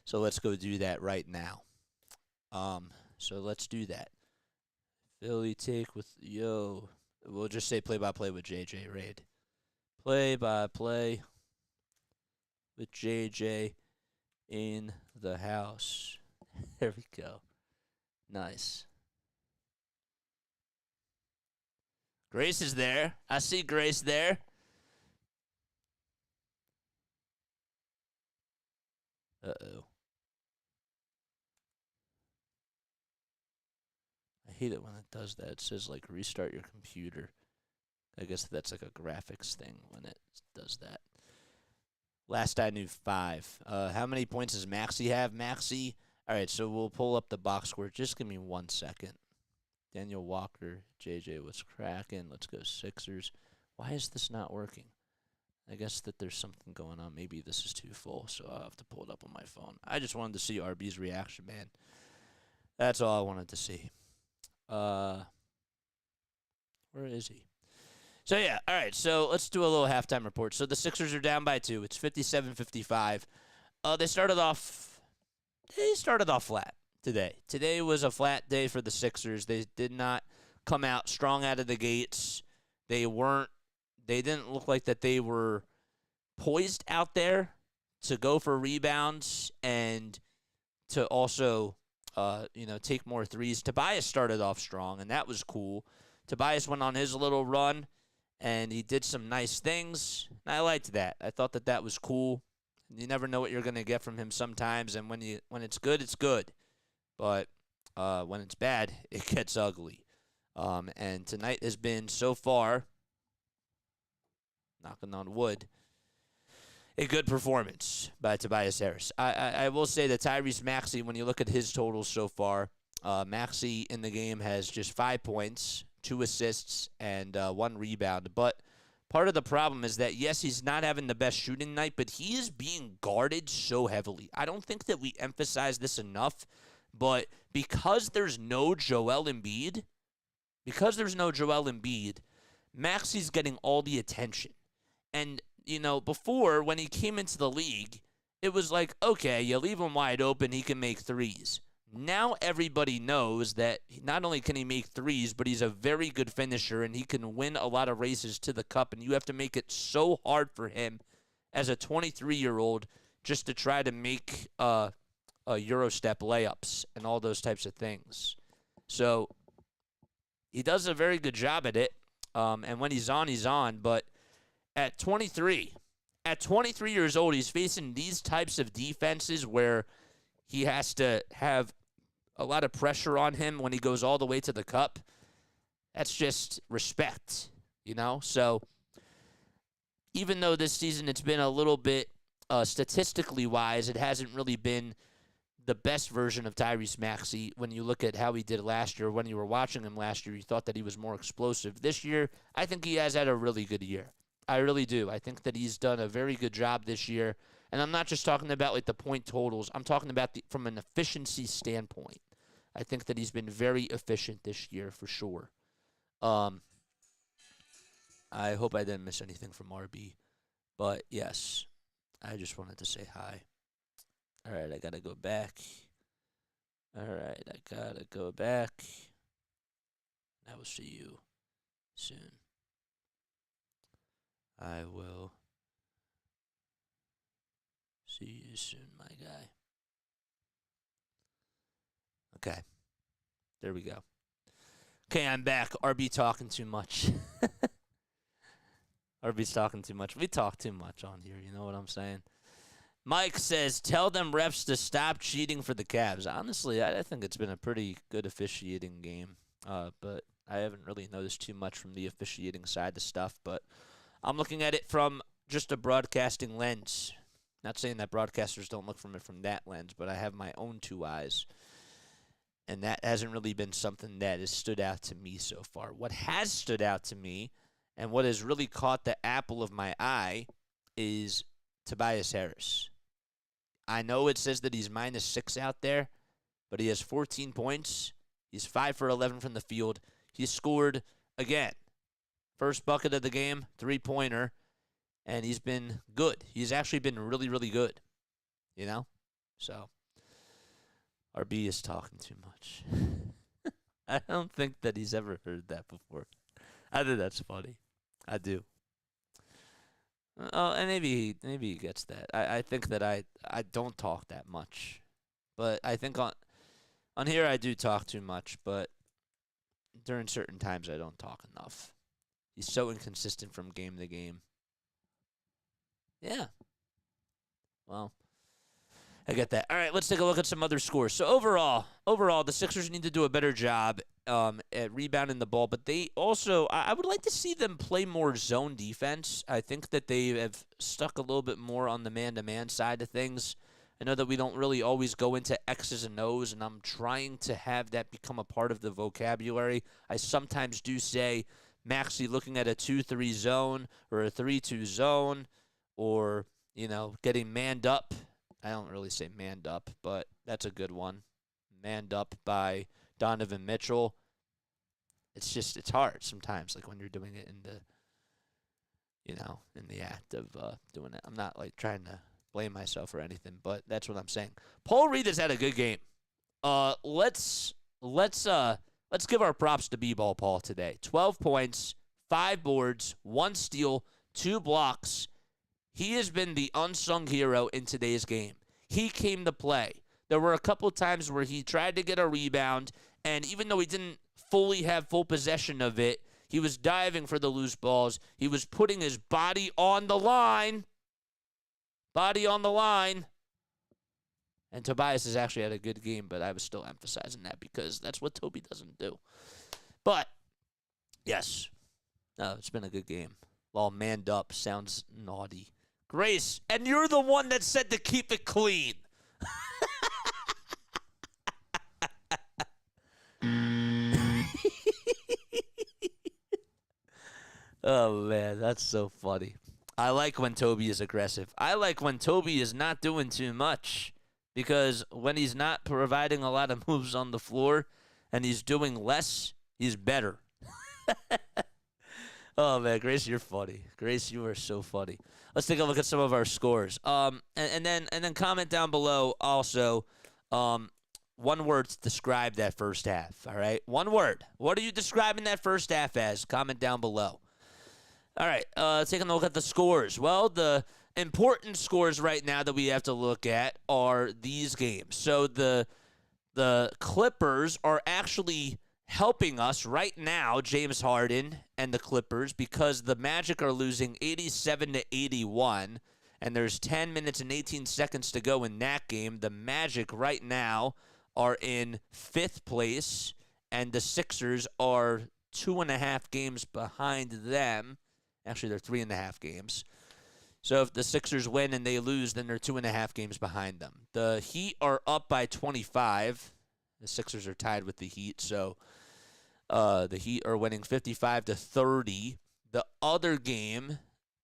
So let's go do that right now. So let's do that. Philly take with, yo. We'll just say play-by-play with JJ Raid. Play-by-play with JJ in the house. There we go. Nice. Grace is there. I see Grace there. Uh-oh. I hate it when it does that. It says, like, restart your computer. I guess that's like a graphics thing when it does that. Last I knew, 5. How many points does Maxey have? Maxey. All right, so we'll pull up the box score. Just give me 1 second. Daniel Walker, JJ, what's cracking? Let's go Sixers. Why is this not working? I guess that there's something going on. Maybe this is too full, so I'll have to pull it up on my phone. I just wanted to see RB's reaction, man. That's all I wanted to see. Where is he? So, yeah, all right, so let's do a little halftime report. So the Sixers are down by 2. It's 57-55. They started off flat today. Today was a flat day for the Sixers. They did not come out strong out of the gates. They didn't look like that they were poised out there to go for rebounds and to also, take more threes. Tobias started off strong, and that was cool. Tobias went on his little run, and he did some nice things. And I liked that. I thought that was cool. You never know what you're going to get from him sometimes, and when it's good, it's good. But when it's bad, it gets ugly. And tonight has been, so far, knocking on wood, a good performance by Tobias Harris. I will say that Tyrese Maxey, when you look at his totals so far, Maxey in the game has just 5 points, 2 assists, and 1 rebound. But part of the problem is that, yes, he's not having the best shooting night, but he is being guarded so heavily. I don't think that we emphasize this enough, but because there's no Joel Embiid, Maxey's getting all the attention. And, before, when he came into the league, it was like, okay, you leave him wide open, he can make threes. Now everybody knows that not only can he make threes, but he's a very good finisher, and he can win a lot of races to the cup, and you have to make it so hard for him as a 23-year-old just to try to make Eurostep layups and all those types of things. So he does a very good job at it, and when he's on, but at 23 years old, he's facing these types of defenses where he has to have a lot of pressure on him when he goes all the way to the cup. That's just respect, So even though this season it's been a little bit statistically wise, it hasn't really been the best version of Tyrese Maxey. When you look at how he did last year, when you were watching him last year, you thought that he was more explosive. This year, I think he has had a really good year. I really do. I think that he's done a very good job this year. And I'm not just talking about like the point totals. I'm talking about from an efficiency standpoint. I think that he's been very efficient this year for sure. I hope I didn't miss anything from RB. But yes, I just wanted to say hi. All right, I got to go back. I will see you soon. I will see you soon, my guy. Okay. There we go. Okay, I'm back. RB talking too much. RB's talking too much. We talk too much on here, you know what I'm saying? Mike says, tell them refs to stop cheating for the Cavs. Honestly, I think it's been a pretty good officiating game. But I haven't really noticed too much from the officiating side of stuff. But I'm looking at it from just a broadcasting lens. Not saying that broadcasters don't look from it from that lens, but I have my own 2 eyes. And that hasn't really been something that has stood out to me so far. What has stood out to me and what has really caught the apple of my eye is Tobias Harris. I know it says that he's -6 out there, but he has 14 points. He's 5 for 11 from the field. He scored again. First bucket of the game, 3-pointer, and he's been good. He's actually been really, really good, you know? So, RB is talking too much. I don't think that he's ever heard that before. I think that's funny. I do. Oh, and maybe he gets that. I think that I don't talk that much, but I think on here I do talk too much. But during certain times I don't talk enough. He's so inconsistent from game to game. Yeah. Well, I get that. All right, let's take a look at some other scores. So overall, the Sixers need to do a better job at rebounding the ball, but they also, I would like to see them play more zone defense. I think that they have stuck a little bit more on the man-to-man side of things. I know that we don't really always go into X's and O's, and I'm trying to have that become a part of the vocabulary. I sometimes do say maxey looking at a 2-3 zone or a 3-2 zone, or, getting manned up. I don't really say manned up, but that's a good one. Manned up by Donovan Mitchell. It's hard sometimes, like when you're doing it in the act of doing it. I'm not like trying to blame myself or anything, but that's what I'm saying. Paul Reed has had a good game. Let's give our props to B-Ball Paul today. 12 points, 5 boards, 1 steal, 2 blocks. He has been the unsung hero in today's game. He came to play. There were a couple times where he tried to get a rebound, and even though he didn't fully have full possession of it, he was diving for the loose balls. He was putting his body on the line. Body on the line. And Tobias has actually had a good game, but I was still emphasizing that because that's what Toby doesn't do. But, yes, it's been a good game. All manned up sounds naughty. Grace, and you're the one that said to keep it clean. Oh, man, that's so funny. I like when Toby is aggressive. I like when Toby is not doing too much, because when he's not providing a lot of moves on the floor and he's doing less, he's better. Oh, man, Grace, you're funny. Grace, you are so funny. Let's take a look at some of our scores. And then comment down below also one word to describe that first half, all right? One word. What are you describing that first half as? Comment down below. All right, taking a look at the scores. Well, the important scores right now that we have to look at are these games. So the Clippers are actually helping us right now, James Harden and the Clippers, because the Magic are losing 87-81, and there's 10 minutes and 18 seconds to go in that game. The Magic right now are in 5th place, and the Sixers are 2.5 games behind them. Actually, they're 3.5 games. So if the Sixers win and they lose, then they're 2.5 games behind them. The Heat are up by 25. The Sixers are tied with the Heat, so the Heat are winning 55-30. The other game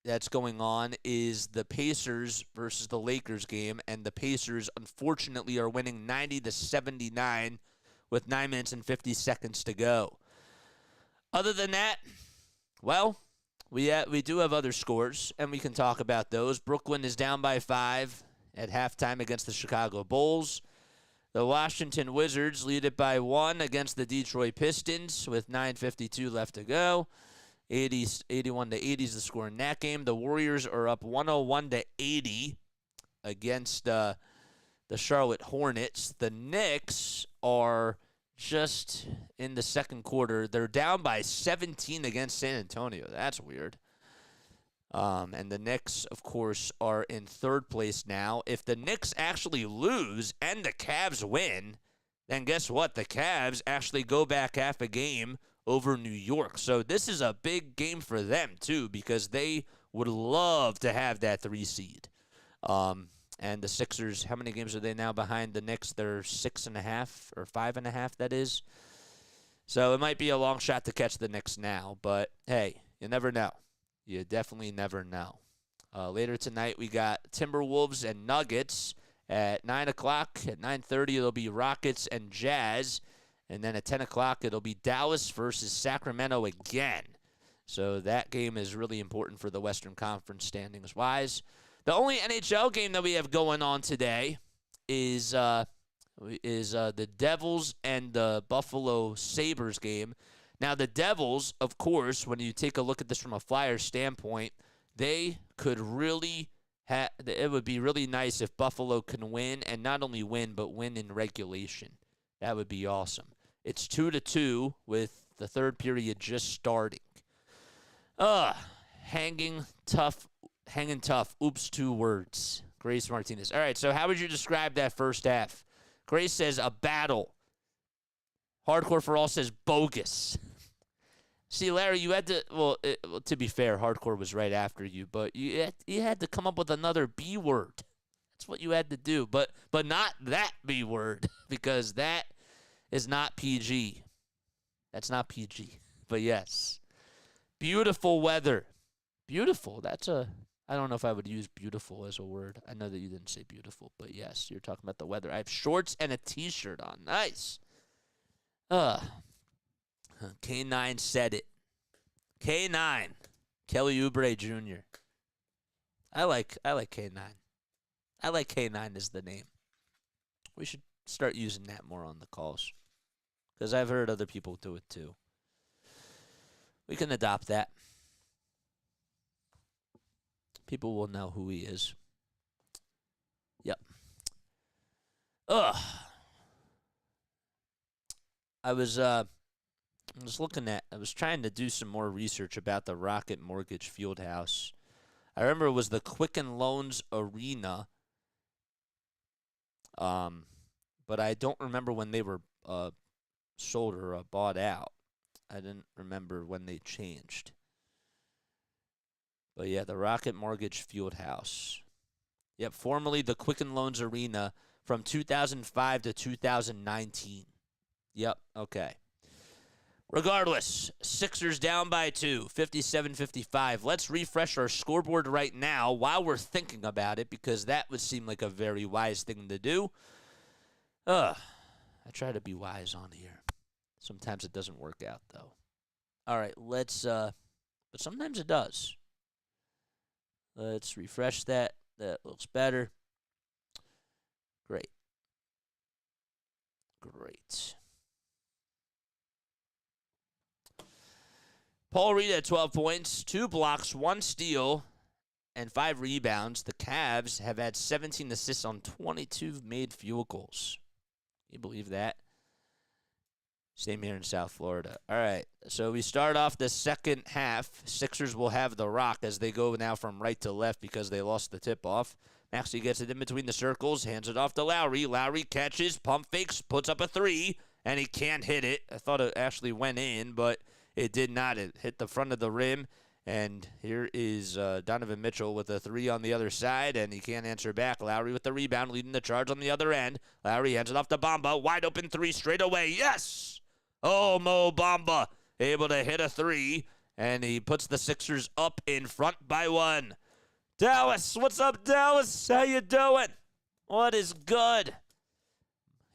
that's going on is the Pacers versus the Lakers game, and the Pacers, unfortunately, are winning 90-79 with 9 minutes and 50 seconds to go. Other than that, well, we do have other scores, and we can talk about those. Brooklyn is down by 5 at halftime against the Chicago Bulls. The Washington Wizards lead it by 1 against the Detroit Pistons with 9:52 left to go. 81-80 is the score in that game. The Warriors are up 101-80 against the Charlotte Hornets. The Knicks are just in the second quarter. They're down by 17 against San Antonio. That's weird. And the Knicks, of course, are in 3rd place now. If the Knicks actually lose and the Cavs win, then guess what? The Cavs actually go back half a game over New York. So this is a big game for them, too, because they would love to have that 3 seed. And And the Sixers, how many games are they now behind the Knicks? They're 6.5 or 5.5, that is. So it might be a long shot to catch the Knicks now. But, hey, you never know. You definitely never know. Later tonight, we got Timberwolves and Nuggets at 9 o'clock. At 9:30, it'll be Rockets and Jazz. And then at 10 o'clock, it'll be Dallas versus Sacramento again. So that game is really important for the Western Conference standings-wise. The only NHL game that we have going on today is the Devils and the Buffalo Sabres game. Now, the Devils, of course, when you take a look at this from a Flyers standpoint, they could really it would be really nice if Buffalo can win, and not only win, but win in regulation. That would be awesome. It's 2-2 with the third period just starting. Hanging tough. Oops, 2 words. Grace Martinez. All right, so how would you describe that first half? Grace says a battle. Hardcore for All says bogus. See, Larry, you had to, well, to be fair, Hardcore was right after you, but you had to come up with another B word. That's what you had to do, but not that B word, because that is not PG. That's not PG, but yes. Beautiful weather. Beautiful, I don't know if I would use beautiful as a word. I know that you didn't say beautiful, but yes, you're talking about the weather. I have shorts and a T-shirt on. Nice. K9 said it. K9. Kelly Oubre Jr. I like K9. I like K9 as the name. We should start using that more on the calls, because I've heard other people do it too. We can adopt that. People will know who he is. Yep. I was trying to do some more research about the Rocket Mortgage Fieldhouse. I remember it was the Quicken Loans Arena, but I don't remember when they were sold or bought out. I didn't remember when they changed. But yeah, the Rocket Mortgage Fieldhouse. Yep, formerly the Quicken Loans Arena from 2005 to 2019. Yep, okay. Regardless, Sixers down by 2, 57-55. Let's refresh our scoreboard right now while we're thinking about it, because that would seem like a very wise thing to do. I try to be wise on here. Sometimes it doesn't work out, though. All right, but sometimes it does. Let's refresh that. That looks better. Great. Paul Reed at 12 points, 2 blocks, 1 steal, and 5 rebounds. The Cavs have had 17 assists on 22 made field goals. Can you believe that? Same here in South Florida. All right, so we start off the second half. Sixers will have the rock as they go now from right to left because they lost the tip-off. Maxey gets it in between the circles, hands it off to Lowry. Lowry catches, pump fakes, puts up a 3, and he can't hit it. I thought it actually went in, but it did not. It hit the front of the rim, and here is Donovan Mitchell with a 3 on the other side, and he can't answer back. Lowry with the rebound, leading the charge on the other end. Lowry hands it off to Bamba. Wide open 3 straight away. Yes! Oh, Mo Bamba able to hit a 3, and he puts the Sixers up in front by 1. Dallas, what's up, Dallas? How you doing? What is good?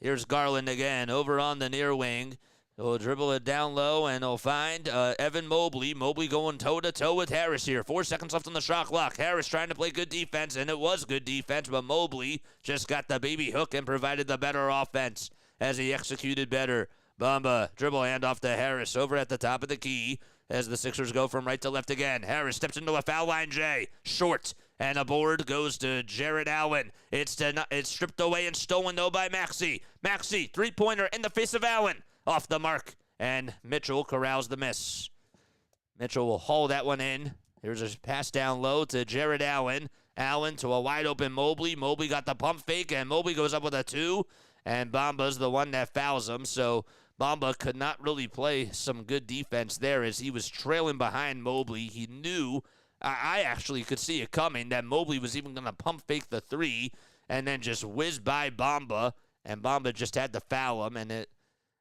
Here's Garland again over on the near wing. He'll dribble it down low, and he'll find Evan Mobley. Mobley going toe-to-toe with Harris here. 4 seconds left on the shot clock. Harris trying to play good defense, and it was good defense, but Mobley just got the baby hook and provided the better offense as he executed better. Bamba, dribble handoff to Harris over at the top of the key as the Sixers go from right to left again. Harris steps into a foul line, Jay. Short, and a board goes to Jared Allen. It's stripped away and stolen, though, by Maxey. Maxey, three-pointer in the face of Allen. Off the mark, and Mitchell corrals the miss. Mitchell will haul that one in. Here's a pass down low to Jared Allen. Allen to a wide-open Mobley. Mobley got the pump fake, and Mobley goes up with a 2, and Bamba's the one that fouls him, so Bamba could not really play some good defense there as he was trailing behind Mobley. He knew, I actually could see it coming, that Mobley was even going to pump fake the 3, and then just whizzed by Bamba, and Bamba just had to foul him, and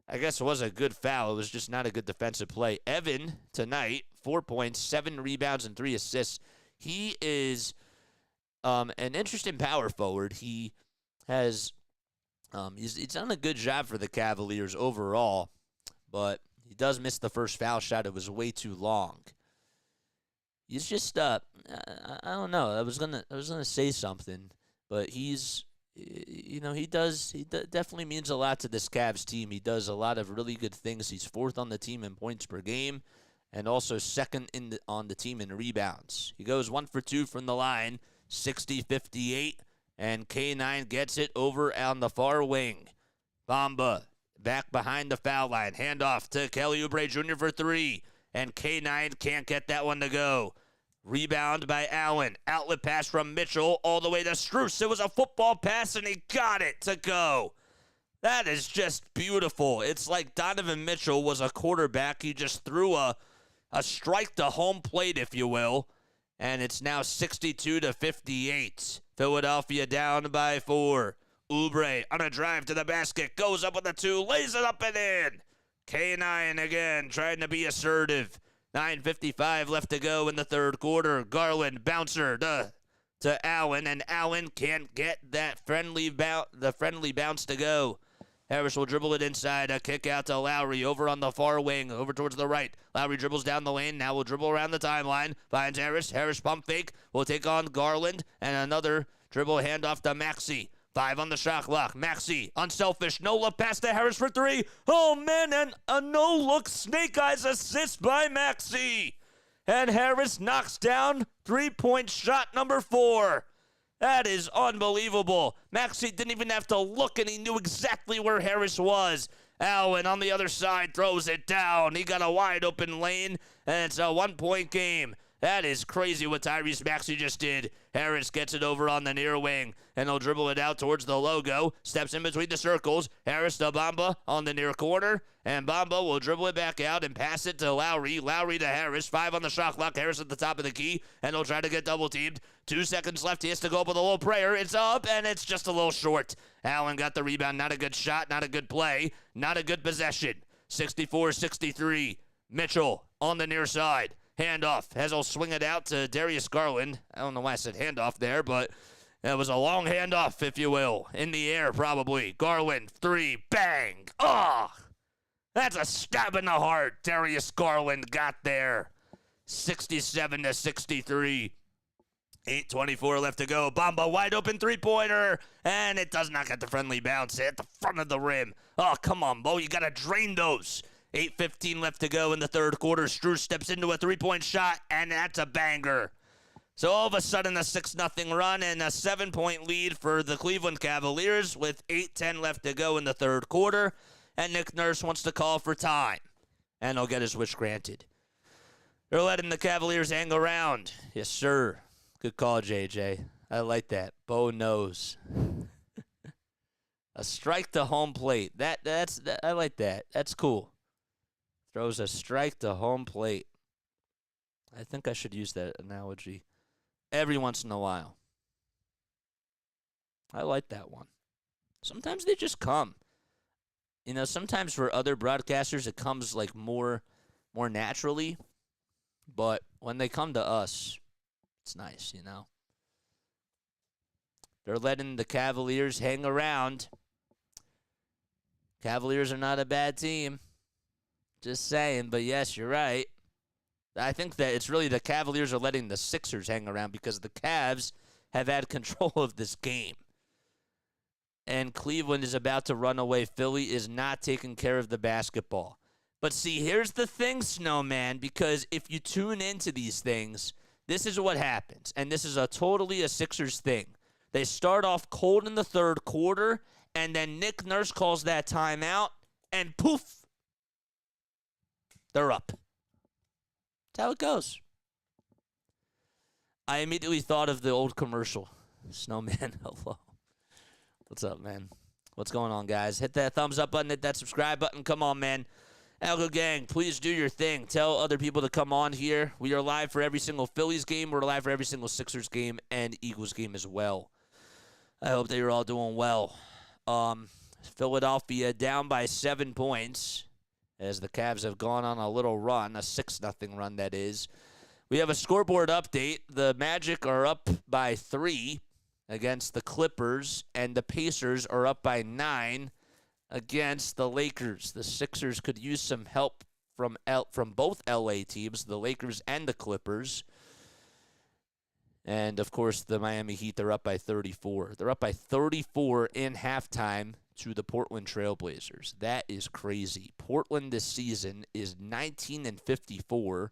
I guess it was a good foul. It was just not a good defensive play. Evan, tonight, 4 points, 7 rebounds, and 3 assists. He is an interesting power forward. He has he's done a good job for the Cavaliers overall, but he does miss the first foul shot. It was way too long. He's just I don't know. I was gonna say something, but he's he definitely means a lot to this Cavs team. He does a lot of really good things. He's 4th on the team in points per game, and also 2nd on the team in rebounds. He goes 1 for 2 from the line, 60-58, and K9 gets it over on the far wing. Bamba back behind the foul line. Handoff to Kelly Oubre Jr. for 3, and K9 can't get that one to go. Rebound by Allen. Outlet pass from Mitchell all the way to Strus. It was a football pass, and he got it to go. That is just beautiful. It's like Donovan Mitchell was a quarterback. He just threw a strike to home plate, if you will, and it's now 62-58. Philadelphia down by 4. Oubre on a drive to the basket. Goes up with a 2. Lays it up and in. K9 again trying to be assertive. 9:55 left to go in the third quarter. Garland bouncer to Allen, and Allen can't get that friendly bounce to go. Harris will dribble it inside. A kick out to Lowry over on the far wing, over towards the right. Lowry dribbles down the lane. Now will dribble around the timeline. Finds Harris. Harris pump fake. Will take on Garland, and another dribble handoff to Maxey. 5 on the shot clock. Maxey, unselfish. No-look pass to Harris for 3. Oh, man, and a no-look snake eyes assist by Maxey. And Harris knocks down 3-point shot number 4. That is unbelievable. Maxey didn't even have to look, and he knew exactly where Harris was. Allen on the other side throws it down. He got a wide-open lane, and it's a 1-point game. That is crazy what Tyrese Maxey just did. Harris gets it over on the near wing, and he'll dribble it out towards the logo. Steps in between the circles. Harris to Bamba on the near corner, and Bamba will dribble it back out and pass it to Lowry. Lowry to Harris. 5 on the shot clock. Harris at the top of the key, and he'll try to get double-teamed. 2 seconds left. He has to go up with a little prayer. It's up, and it's just a little short. Allen got the rebound. Not a good shot. Not a good play. Not a good possession. 64-63. Mitchell on the near side. Handoff. He'll swing it out to Darius Garland. I don't know why I said handoff there, but it was a long handoff, if you will. In the air, probably. Garland, 3, bang. Oh, that's a stab in the heart. Darius Garland got there. 67-63. 8:24 left to go. Bamba wide open 3-pointer, and it does not get the friendly bounce at the front of the rim. Oh, come on, Bo. You got to drain those. 8:15 left to go in the third quarter. Strus steps into a 3-point shot, and that's a banger. So all of a sudden, a 6-0 run and a 7-point lead for the Cleveland Cavaliers with 8:10 left to go in the third quarter. And Nick Nurse wants to call for time, and he'll get his wish granted. They're letting the Cavaliers hang around. Yes, sir. Good call, JJ. I like that. Bo knows. A strike to home plate. I like that. That's cool. Throws a strike to home plate. I think I should use that analogy every once in a while. I like that one. Sometimes they just come. You know, sometimes for other broadcasters it comes like more naturally, but when they come to us, it's nice, you know. They're letting the Cavaliers hang around. Cavaliers are not a bad team. Just saying, but yes, you're right. I think that it's really the Cavaliers are letting the Sixers hang around because the Cavs have had control of this game. And Cleveland is about to run away. Philly is not taking care of the basketball. But see, here's the thing, Snowman, because if you tune into these things, this is what happens. And this is totally a Sixers thing. They start off cold in the third quarter, and then Nick Nurse calls that timeout, and poof, they're up. That's how it goes. I immediately thought of the old commercial. Snowman, hello. What's up, man? What's going on, guys? Hit that thumbs up button. Hit that subscribe button. Come on, man. Algo Gang, please do your thing. Tell other people to come on here. We are live for every single Phillies game. We're live for every single Sixers game and Eagles game as well. I hope that you're all doing well. Philadelphia down by 7 points as the Cavs have gone on a little run, a 6-0 run that is. We have a scoreboard update. The Magic are up by 3 against the Clippers, and the Pacers are up by 9 against the Lakers. The Sixers could use some help from both LA teams, the Lakers and the Clippers. And, of course, the Miami Heat, they're up by 34. They're up by 34 in halftime to the Portland Trailblazers. That is crazy. Portland this season is 19-54,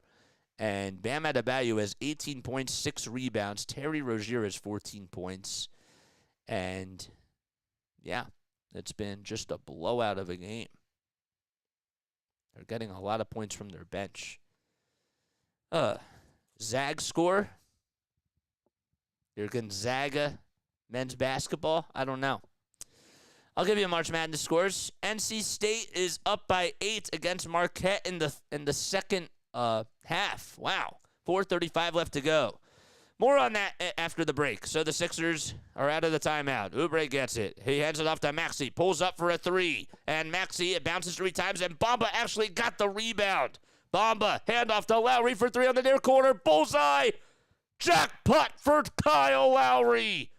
and Bam Adebayo has 18 points, 6 rebounds. Terry Rozier has 14 points. And, yeah, it's been just a blowout of a game. They're getting a lot of points from their bench. Zag score? Your Gonzaga men's basketball? I don't know. I'll give you March Madness scores. NC State is up by 8 against Marquette in the second half. Wow. 4:35 left to go. More on that after the break. So the Sixers are out of the timeout. Oubre gets it. He hands it off to Maxey. Pulls up for a 3. And Maxey, it bounces 3 times, and Bamba actually got the rebound. Bamba, handoff to Lowry for 3 on the near corner. Bullseye! Jackpot for Kyle Lowry.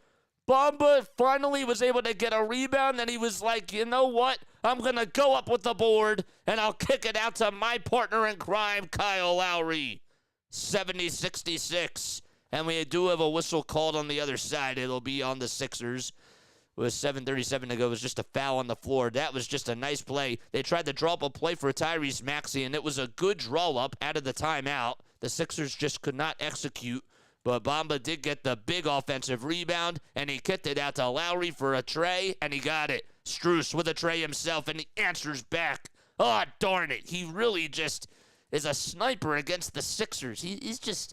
Bamba finally was able to get a rebound, and he was like, you know what? I'm going to go up with the board, and I'll kick it out to my partner in crime, Kyle Lowry. 70-66. And we do have a whistle called on the other side. It'll be on the Sixers. With 7:37 to go, it was just a foul on the floor. That was just a nice play. They tried to draw up a play for Tyrese Maxey, and it was a good draw-up out of the timeout. The Sixers just could not execute. But Bamba did get the big offensive rebound, and he kicked it out to Lowry for a tray, and he got it. Strus with a tray himself, and he answers back. Oh, darn it. He really just is a sniper against the Sixers. He's just,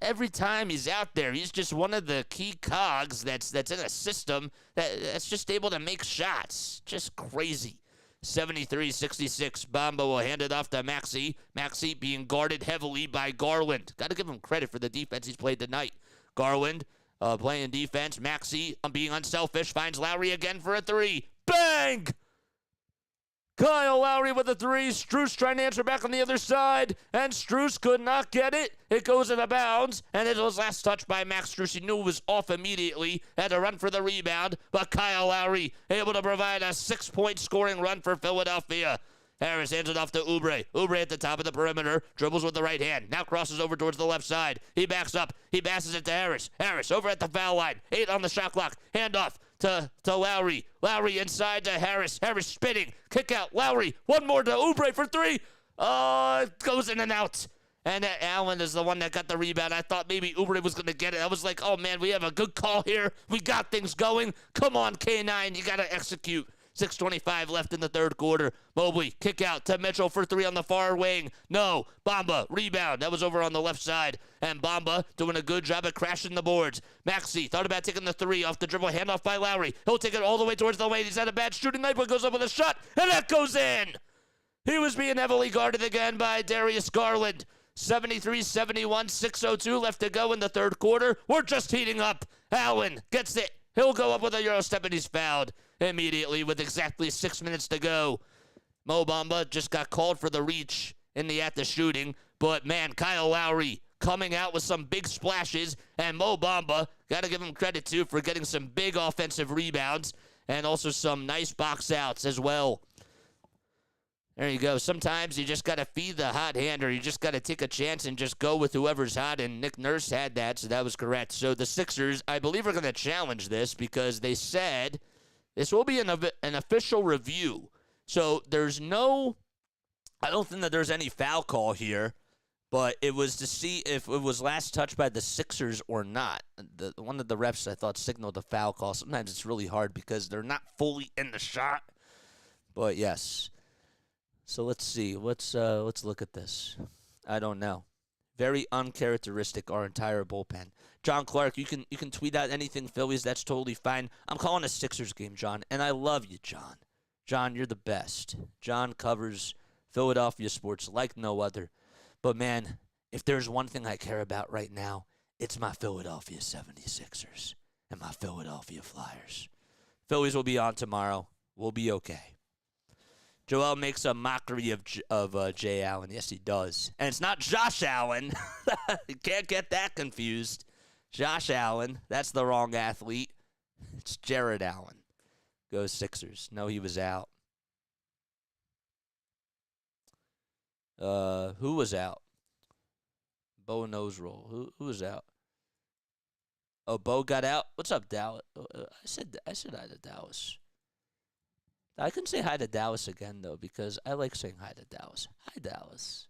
every time he's out there, he's just one of the key cogs that's in a system that's just able to make shots. Just crazy. 73-66. Bamba will hand it off to Maxey. Maxey being guarded heavily by Garland. Got to give him credit for the defense he's played tonight. Garland playing defense. Maxey being unselfish. Finds Lowry again for a 3. Bang! Kyle Lowry with a 3. Strus trying to answer back on the other side. And Strus could not get it. It goes into bounds. And it was last touched by Max Strus. He knew it was off immediately. Had to run for the rebound. But Kyle Lowry able to provide a 6-point scoring run for Philadelphia. Harris hands it off to Oubre. Oubre at the top of the perimeter. Dribbles with the right hand. Now crosses over towards the left side. He backs up. He passes it to Harris. Harris over at the foul line. 8 on the shot clock. Handoff to Lowry. Lowry inside to Harris. Harris spinning. Kick out. Lowry. One more to Oubre for 3. It goes in and out. And Allen is the one that got the rebound. I thought maybe Oubre was going to get it. I was like, oh, man, we have a good call here. We got things going. Come on, K9. You got to execute. 6:25 left in the third quarter. Mobley, kick out to Mitchell for 3 on the far wing. No. Bamba, rebound. That was over on the left side. And Bamba doing a good job at crashing the boards. Maxey thought about taking the 3 off the dribble. Handoff by Lowry. He'll take it all the way towards the lane. He's had a bad shooting night, but goes up with a shot. And that goes in. He was being heavily guarded again by Darius Garland. 73-71, 6:02 left to go in the third quarter. We're just heating up. Allen gets it. He'll go up with a Euro step, and he's fouled immediately with exactly 6 minutes to go. Mo Bamba just got called for the reach in the act of shooting. But, man, Kyle Lowry coming out with some big splashes. And Mo Bamba, got to give him credit, too, for getting some big offensive rebounds and also some nice box outs as well. There you go. Sometimes you just got to feed the hot hand, or you just got to take a chance and just go with whoever's hot, and Nick Nurse had that, so that was correct. So the Sixers, I believe, are going to challenge this because they said this will be an official review. So there's no – I don't think that there's any foul call here, but it was to see if it was last touched by the Sixers or not. One of the refs, I thought, signaled a foul call. Sometimes it's really hard because they're not fully in the shot. But, yes. So let's see. Let's look at this. I don't know. Very uncharacteristic, our entire bullpen. John Clark, you can tweet out anything Phillies. That's totally fine. I'm calling a Sixers game, John, and I love you, John. John, you're the best. John covers Philadelphia sports like no other. But, man, if there's one thing I care about right now, it's my Philadelphia 76ers. and my Philadelphia Flyers. Phillies will be on tomorrow. We'll be okay. Joel makes a mockery of Jay Allen. Yes, he does. And it's not Josh Allen. You can't get that confused. Josh Allen, that's the wrong athlete. It's Jared Allen. Goes Sixers. No, he was out. Who was out? Bo nose roll. Who was out? Oh, Bo got out. What's up, Dallas? I said hi to Dallas. I can say hi to Dallas again though because I like saying hi to Dallas. Hi, Dallas.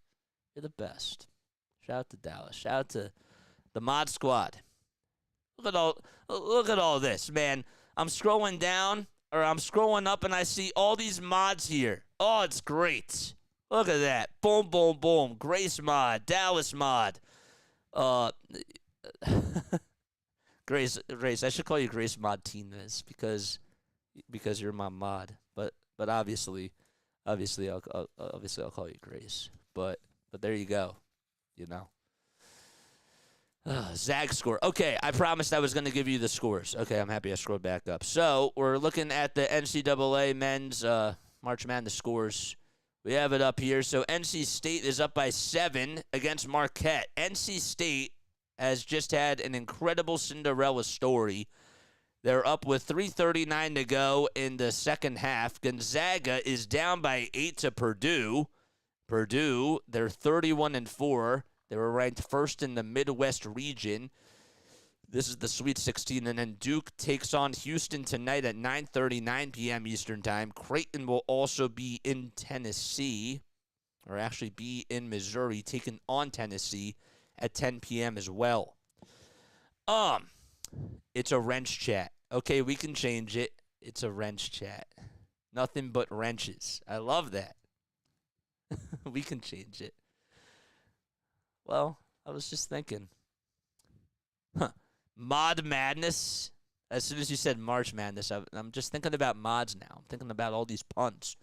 You're the best. Shout out to Dallas. Shout out to the Mod Squad. Look at all this, man. I'm scrolling down or I'm scrolling up and I see all these mods here. Oh, it's great. Look at that. Boom, boom, boom. Grace mod. Dallas mod. Grace, I should call you Grace Martinez because you're my mod. But obviously I'll call you Grace. But there you go. You know. Zag score. Okay, I promised I was going to give you the scores. Okay, I'm happy I scrolled back up. So we're looking at the NCAA men's March Madness scores. We have it up here. So NC State is up by 7 against Marquette. NC State has just had an incredible Cinderella story. They're up with 3:39 to go in the second half. Gonzaga is down by 8 to Purdue. Purdue, they're 31-4. They were ranked first in the Midwest region. This is the Sweet 16. And then Duke takes on Houston tonight at 9:39 p.m. Eastern Time. Creighton will also be in Tennessee, or actually be in Missouri, taking on Tennessee at 10 p.m. as well. It's a wrench chat. Okay, we can change it. It's a wrench chat. Nothing but wrenches. I love that. We can change it. Well, I was just thinking. Mod Madness. As soon as you said March Madness, I'm just thinking about mods now. I'm thinking about all these puns.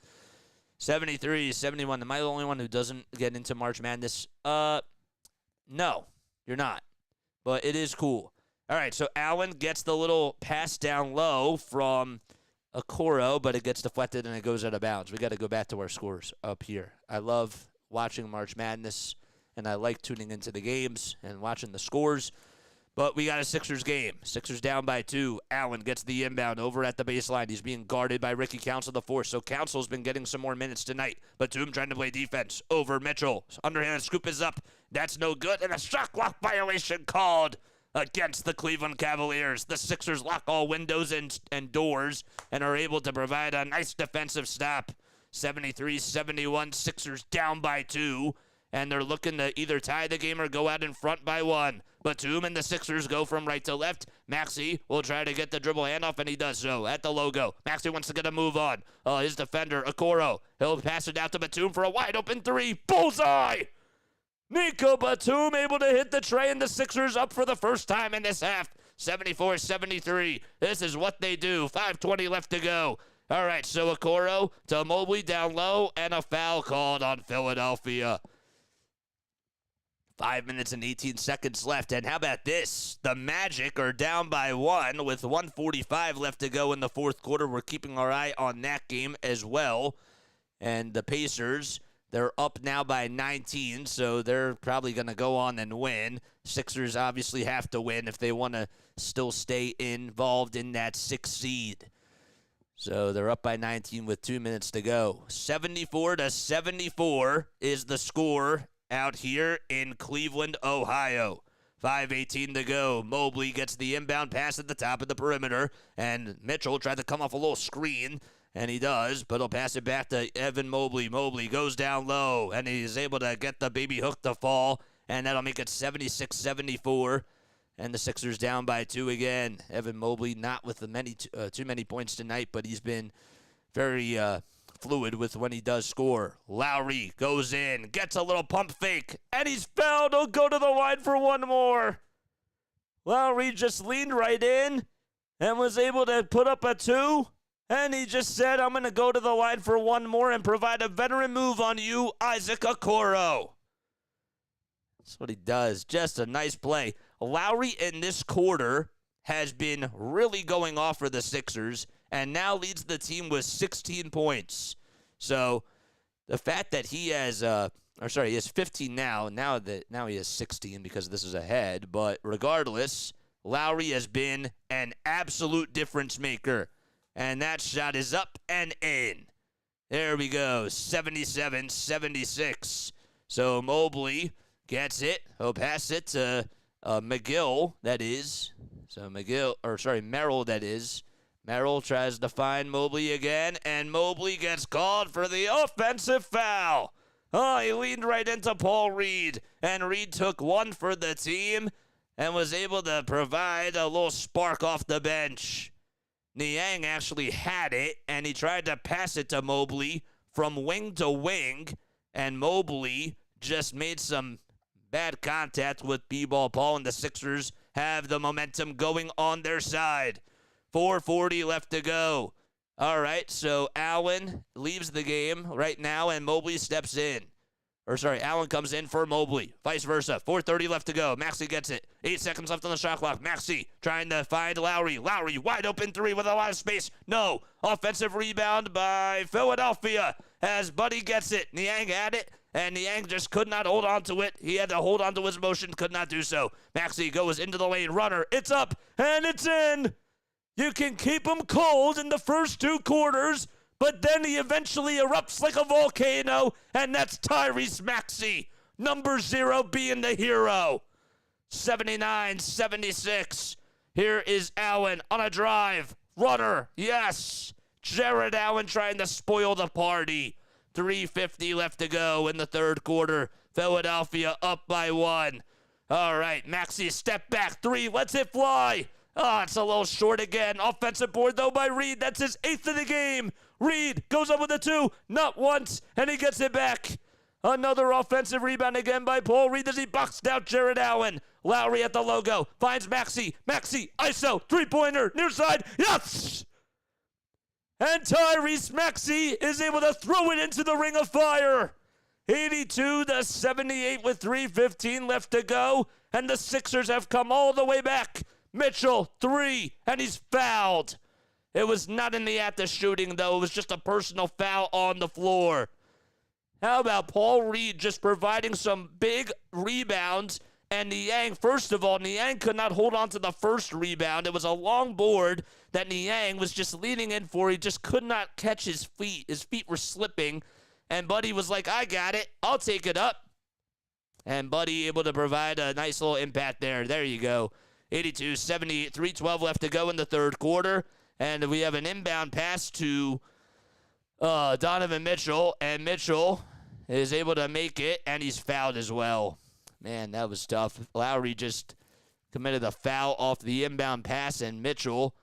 73, 71. Am I the only one who doesn't get into March Madness? No, you're not. But it is cool. All right, so Allen gets the little pass down low from Okoro, but it gets deflected and it goes out of bounds. We got to go back to our scores up here. I love watching March Madness, and I like tuning into the games and watching the scores. But we got a Sixers game. Sixers down by 2. Allen gets the inbound over at the baseline. He's being guarded by Ricky Council IV. So Council's been getting some more minutes tonight. Batum trying to play defense over Mitchell. Underhand scoop is up. That's no good. And a shot clock violation called against the Cleveland Cavaliers. The Sixers lock all windows and doors and are able to provide a nice defensive stop. 73-71. Sixers down by 2. And they're looking to either tie the game or go out in front by 1. Batum and the Sixers go from right to left. Maxey will try to get the dribble handoff, and he does so at the logo. Maxey wants to get a move on. His defender, Okoro, he'll pass it out to Batum for a wide-open 3. Bullseye! Nico Batum able to hit the tray, and the Sixers up for the first time in this half. 74-73. This is what they do. 5:20 left to go. All right, so Okoro to Mobley down low, and a foul called on Philadelphia. 5 minutes and 18 seconds left. And how about this? The Magic are down by 1 with 1:45 left to go in the fourth quarter. We're keeping our eye on that game as well. And the Pacers, they're up now by 19, so they're probably going to go on and win. Sixers obviously have to win if they want to still stay involved in that 6th seed. So they're up by 19 with 2 minutes to go. 74-74 is the score out here in Cleveland, Ohio. 5:18 to go. Mobley gets the inbound pass at the top of the perimeter, and Mitchell tried to come off a little screen, and he does, but he'll pass it back to Evan Mobley. Mobley goes down low, and he's able to get the baby hook to fall, and that'll make it 76-74, and the Sixers down by 2 again. Evan Mobley not with too many points tonight, but he's been very fluid with when he does score. Lowry goes in, gets a little pump fake, and he's fouled. He'll go to the line for one more. Lowry just leaned right in and was able to put up a 2, and he just said, I'm going to go to the line for one more and provide a veteran move on you, Isaac Okoro. That's what he does. Just a nice play. Lowry in this quarter has been really going off for the Sixers and now leads the team with 16 points. So the fact that he has, he has 15 now. Now he has 16 because this is ahead. But regardless, Lowry has been an absolute difference maker. And that shot is up and in. There we go, 77-76. So Mobley gets it. He'll pass it to McGill, that is. So Merrill, that is. Merrill tries to find Mobley again, and Mobley gets called for the offensive foul. Oh, he leaned right into Paul Reed, and Reed took one for the team and was able to provide a little spark off the bench. Niang actually had it, and he tried to pass it to Mobley from wing to wing, and Mobley just made some bad contact with B-Ball Paul, and the Sixers have the momentum going on their side. 4:40 left to go. All right, so Allen leaves the game right now, and Mobley steps in. Allen comes in for Mobley. Vice versa. 4:30 left to go. Maxey gets it. 8 seconds left on the shot clock. Maxey trying to find Lowry. Lowry, wide open three with a lot of space. No. Offensive rebound by Philadelphia as Buddy gets it. Niang had it, and Niang just could not hold on to it. He had to hold on to his motion, could not do so. Maxey goes into the lane. Runner, it's up, and it's in. You can keep him cold in the first 2 quarters, but then he eventually erupts like a volcano, and that's Tyrese Maxey, number 0 being the hero. 79-76. Here is Allen on a drive. Runner, yes. Jared Allen trying to spoil the party. 3:50 left to go in the third quarter. Philadelphia up by 1. All right, Maxey step back 3, lets it fly. Oh, it's a little short again. Offensive board, though, by Reed. That's his 8th of the game. Reed goes up with a 2, not once, and he gets it back. Another offensive rebound again by Paul Reed as he boxed out Jared Allen. Lowry at the logo, finds Maxey. Maxey, ISO, three-pointer, near side, yes! And Tyrese Maxey is able to throw it into the ring of fire. 82-78 with 3:15 left to go, and the Sixers have come all the way back. Mitchell, 3, and he's fouled. It was not in the act of shooting, though. It was just a personal foul on the floor. How about Paul Reed just providing some big rebounds? And Niang, first of all, Niang could not hold on to the first rebound. It was a long board that Niang was just leaning in for. He just could not catch his feet. His feet were slipping. And Buddy was like, I got it. I'll take it up. And Buddy able to provide a nice little impact there. There you go. 82-78, 3:12 left to go in the third quarter. And we have an inbound pass to Donovan Mitchell. And Mitchell is able to make it, and he's fouled as well. Man, that was tough. Lowry just committed a foul off the inbound pass, and Mitchell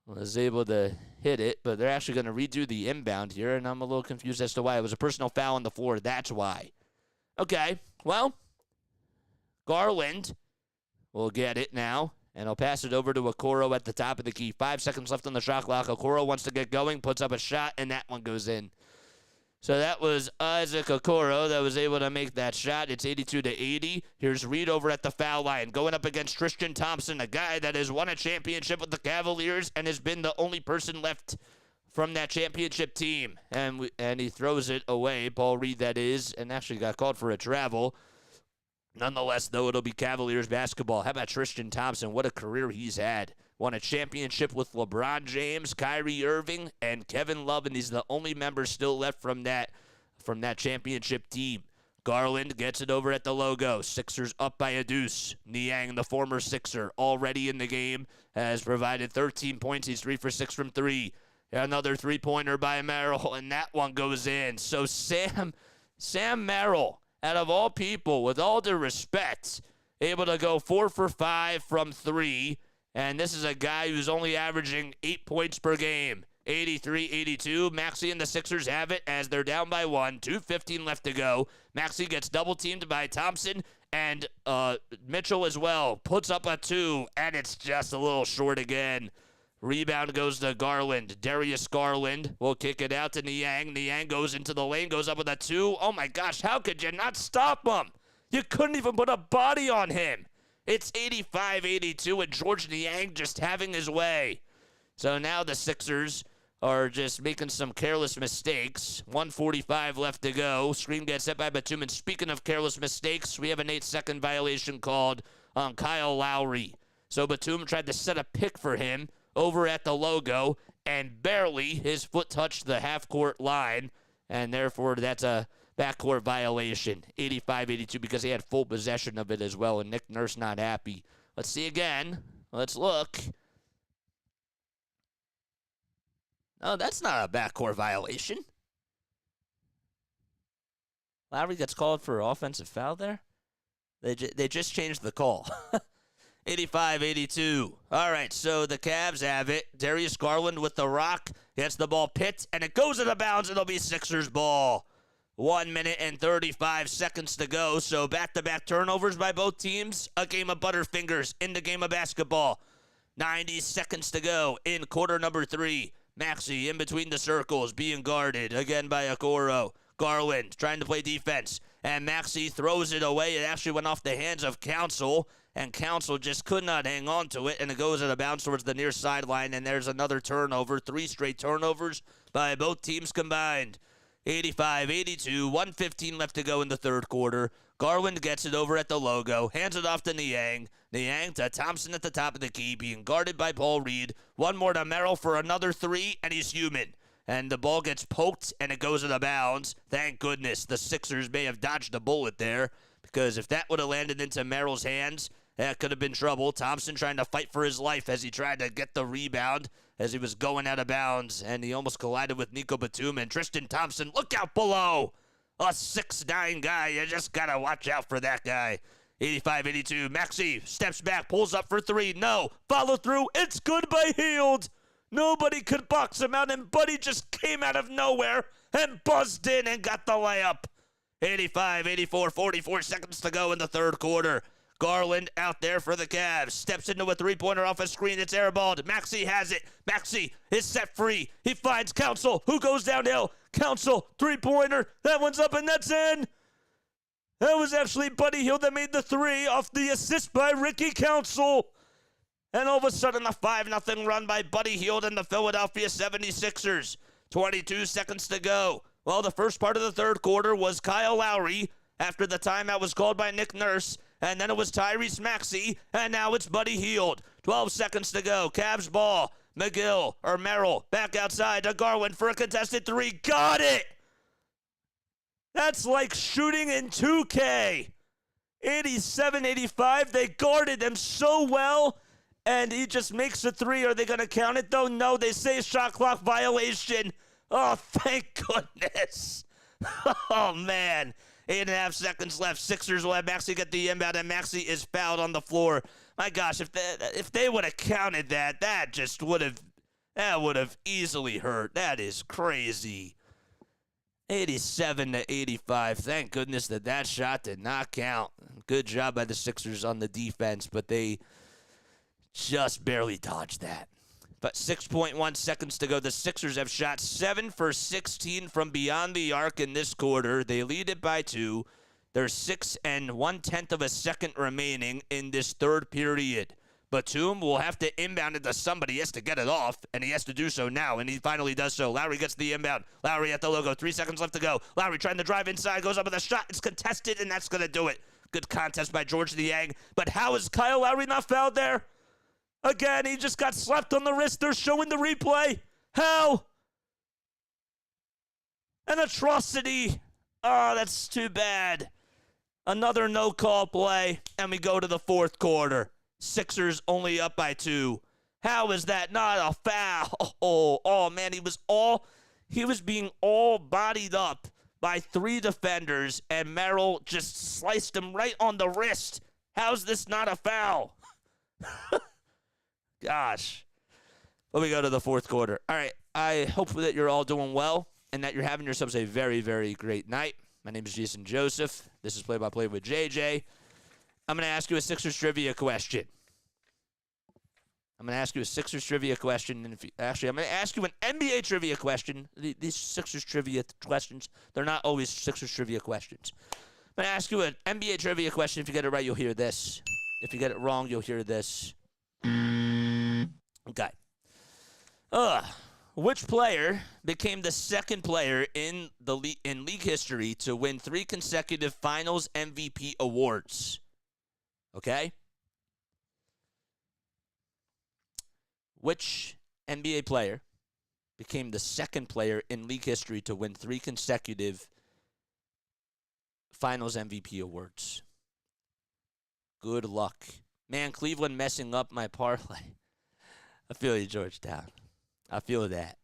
was able to hit it. But they're actually going to redo the inbound here, and I'm a little confused as to why. It was a personal foul on the floor. That's why. Okay, well, Garland will get it now, and I'll pass it over to Okoro at the top of the key. 5 seconds left on the shot clock. Okoro wants to get going, puts up a shot, and that one goes in. So that was Isaac Okoro that was able to make that shot. It's 82-80. Here's Reed over at the foul line, going up against Tristan Thompson, a guy that has won a championship with the Cavaliers and has been the only person left from that championship team. And he throws it away, Paul Reed that is, and actually got called for a travel. Nonetheless, though, it'll be Cavaliers basketball. How about Tristan Thompson? What a career he's had. Won a championship with LeBron James, Kyrie Irving, and Kevin Love, and he's the only member still left from that championship team. Garland gets it over at the logo. Sixers up by a deuce. Niang, the former Sixer, already in the game, has provided 13 points. He's 3 for 6 from 3. Another three-pointer by Merrill, and that one goes in. So Sam Merrill, out of all people, with all due respect, able to go 4 for 5 from 3. And this is a guy who's only averaging 8 points per game. 83-82. Maxey and the Sixers have it as they're down by 1. 2:15 left to go. Maxey gets double-teamed by Thompson and Mitchell as well. Puts up a 2, and it's just a little short again. Rebound goes to Garland. Darius Garland will kick it out to Niang. Niang goes into the lane, goes up with a 2. Oh, my gosh, how could you not stop him? You couldn't even put a body on him. It's 85-82, and George Niang just having his way. So now the Sixers are just making some careless mistakes. 1:45 left to go. Screen gets hit by Batum. And speaking of careless mistakes, we have an 8-second violation called on Kyle Lowry. So Batum tried to set a pick for him over at the logo, and barely his foot touched the half-court line, and therefore that's a backcourt violation. 85-82 because he had full possession of it as well, and Nick Nurse not happy. Let's see again. Let's look. No, that's not a backcourt violation. Lowry gets called for offensive foul there? They just changed the call. 85-82. All right, so the Cavs have it. Darius Garland with the rock. Gets the ball picked, and it goes out of bounds. It'll be Sixers ball. 1 minute and 35 seconds to go. So back-to-back turnovers by both teams. A game of Butterfingers in the game of basketball. 90 seconds to go in quarter number 3. Maxey in between the circles, being guarded again by Okoro. Garland trying to play defense, and Maxey throws it away. It actually went off the hands of Council, and Council just could not hang on to it, and it goes out of bounds towards the near sideline, and there's another turnover. 3 straight turnovers by both teams combined. 85-82, 1:15 left to go in the third quarter. Garland gets it over at the logo, hands it off to Niang. Niang to Thompson at the top of the key, being guarded by Paul Reed. One more to Merrill for another 3, and he's human. And the ball gets poked, and it goes out of bounds. Thank goodness the Sixers may have dodged a bullet there, because if that would have landed into Merrill's hands, that could have been trouble. Thompson trying to fight for his life as he tried to get the rebound as he was going out of bounds, and he almost collided with Nico Batum. And Tristan Thompson, look out below! A 6'9" guy, you just gotta watch out for that guy. 85-82, Maxey steps back, pulls up for 3, no, follow through, it's good by Hield. Nobody could box him out, and Buddy just came out of nowhere and buzzed in and got the layup. 85-84, 44 seconds to go in the third quarter. Garland out there for the Cavs. Steps into a three-pointer off a screen. It's airballed. Maxey has it. Maxey is set free. He finds Council, who goes downhill. Council, three-pointer. That one's up, and that's in. That was actually Buddy Hield that made the 3 off the assist by Ricky Council. And all of a sudden, a 5-0 run by Buddy Hield and the Philadelphia 76ers. 22 seconds to go. Well, the first part of the third quarter was Kyle Lowry after the timeout was called by Nick Nurse. And then it was Tyrese Maxey, and now it's Buddy Hield. 12 seconds to go. Cavs ball. Merrill back outside to Garland for a contested 3. Got it! That's like shooting in 2K. 87-85. They guarded him so well, and he just makes a 3. Are they going to count it, though? No, they say shot clock violation. Oh, thank goodness. Oh, man. 8.5 seconds left. Sixers will have Maxey get the inbound, and Maxey is fouled on the floor. My gosh, if they would have counted that, that would have easily hurt. That is crazy. 87-85. Thank goodness that shot did not count. Good job by the Sixers on the defense, but they just barely dodged that. But 6.1 seconds to go. The Sixers have shot 7 for 16 from beyond the arc in this quarter. They lead it by 2. There's 6 1/10 of a second remaining in this third period. Batum will have to inbound it to somebody. He has to get it off, and he has to do so now, and he finally does so. Lowry gets the inbound. Lowry at the logo. 3 seconds left to go. Lowry trying to drive inside. Goes up with a shot. It's contested, and that's going to do it. Good contest by George Niang. But how is Kyle Lowry not fouled there? Again, he just got slapped on the wrist. They're showing the replay. How? An atrocity. Oh, that's too bad. Another no-call play, and we go to the fourth quarter. Sixers only up by 2. How is that not a foul? Oh man, he was being all bodied up by 3 defenders, and Merrill just sliced him right on the wrist. How's this not a foul? Gosh. But we go to the fourth quarter. All right, I hope that you're all doing well and that you're having yourselves a very, very great night. My name is Jason Joseph. This is Play-by-Play with JJ. I'm going to ask you a Sixers trivia question. And I'm going to ask you an NBA trivia question. These Sixers trivia questions, they're not always Sixers trivia questions. I'm going to ask you an NBA trivia question. If you get it right, you'll hear this. If you get it wrong, you'll hear this. Okay. Which player became the second player in league history to win 3 consecutive Finals MVP awards? Okay? Which NBA player became the second player in league history to win 3 consecutive Finals MVP awards? Good luck. Man, Cleveland messing up my parlay. I feel you, Georgetown. I feel that.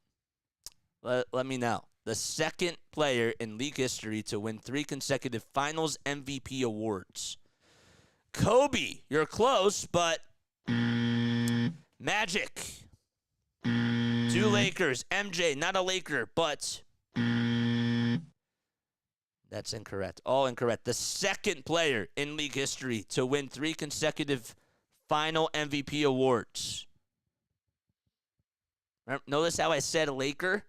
Let me know. The second player in league history to win 3 consecutive Finals MVP awards. Kobe, you're close, but Magic. 2 Lakers. MJ, not a Laker, but that's incorrect. All incorrect. The second player in league history to win 3 consecutive final MVP awards. Notice how I said Laker?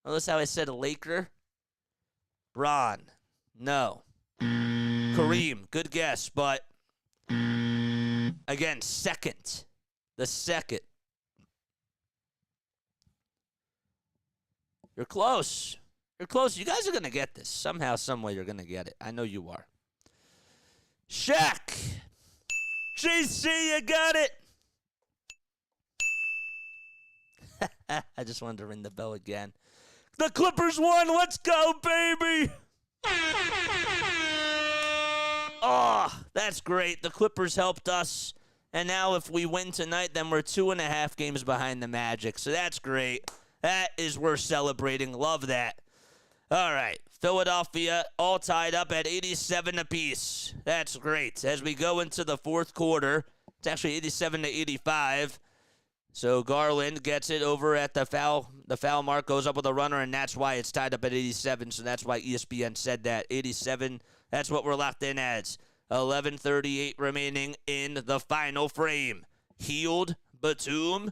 Notice how I said Laker? Bron. No. Kareem. Good guess, but again, second. The second. You're close. You're close. You guys are going to get this. Somehow, someway, you're going to get it. I know you are. Shaq. JC, you got it. I just wanted to ring the bell again. The Clippers won. Let's go, baby. Oh, that's great. The Clippers helped us. And now if we win tonight, then we're 2.5 games behind the Magic. So that's great. That is worth celebrating. Love that. All right. Philadelphia all tied up at 87 apiece. That's great. As we go into the fourth quarter, it's actually 87 to 85. So Garland gets it over at the foul. The foul mark goes up with a runner, and that's why it's tied up at 87. So that's why ESPN said that. 87, that's what we're locked in as. 11:38 remaining in the final frame. Hield, Batum,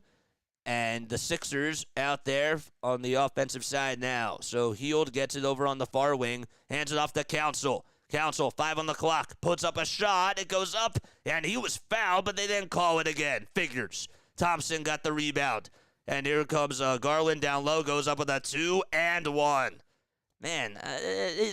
and the Sixers out there on the offensive side now. So Hield gets it over on the far wing, hands it off to Council. Council, 5 on the clock, puts up a shot. It goes up, and he was fouled, but they didn't call it again. Figures. Thompson got the rebound. And here comes Garland down low, goes up with a 2 and 1. Man,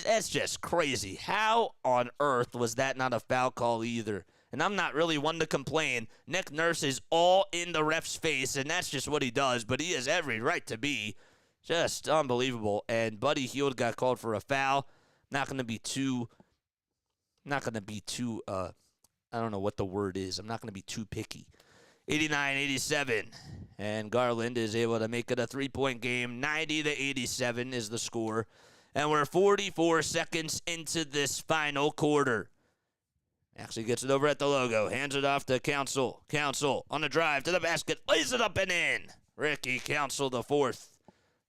that's just crazy. How on earth was that not a foul call either? And I'm not really one to complain. Nick Nurse is all in the ref's face, and that's just what he does. But he has every right to be. Just unbelievable. And Buddy Hield got called for a foul. Not going to be too, I don't know what the word is. I'm not going to be too picky. 89-87. And Garland is able to make it a 3-point game. 90-87 is the score. And we're 44 seconds into this final quarter. Actually gets it over at the logo. Hands it off to Council. Council on a drive to the basket. Lays it up and in. Ricky Council the fourth.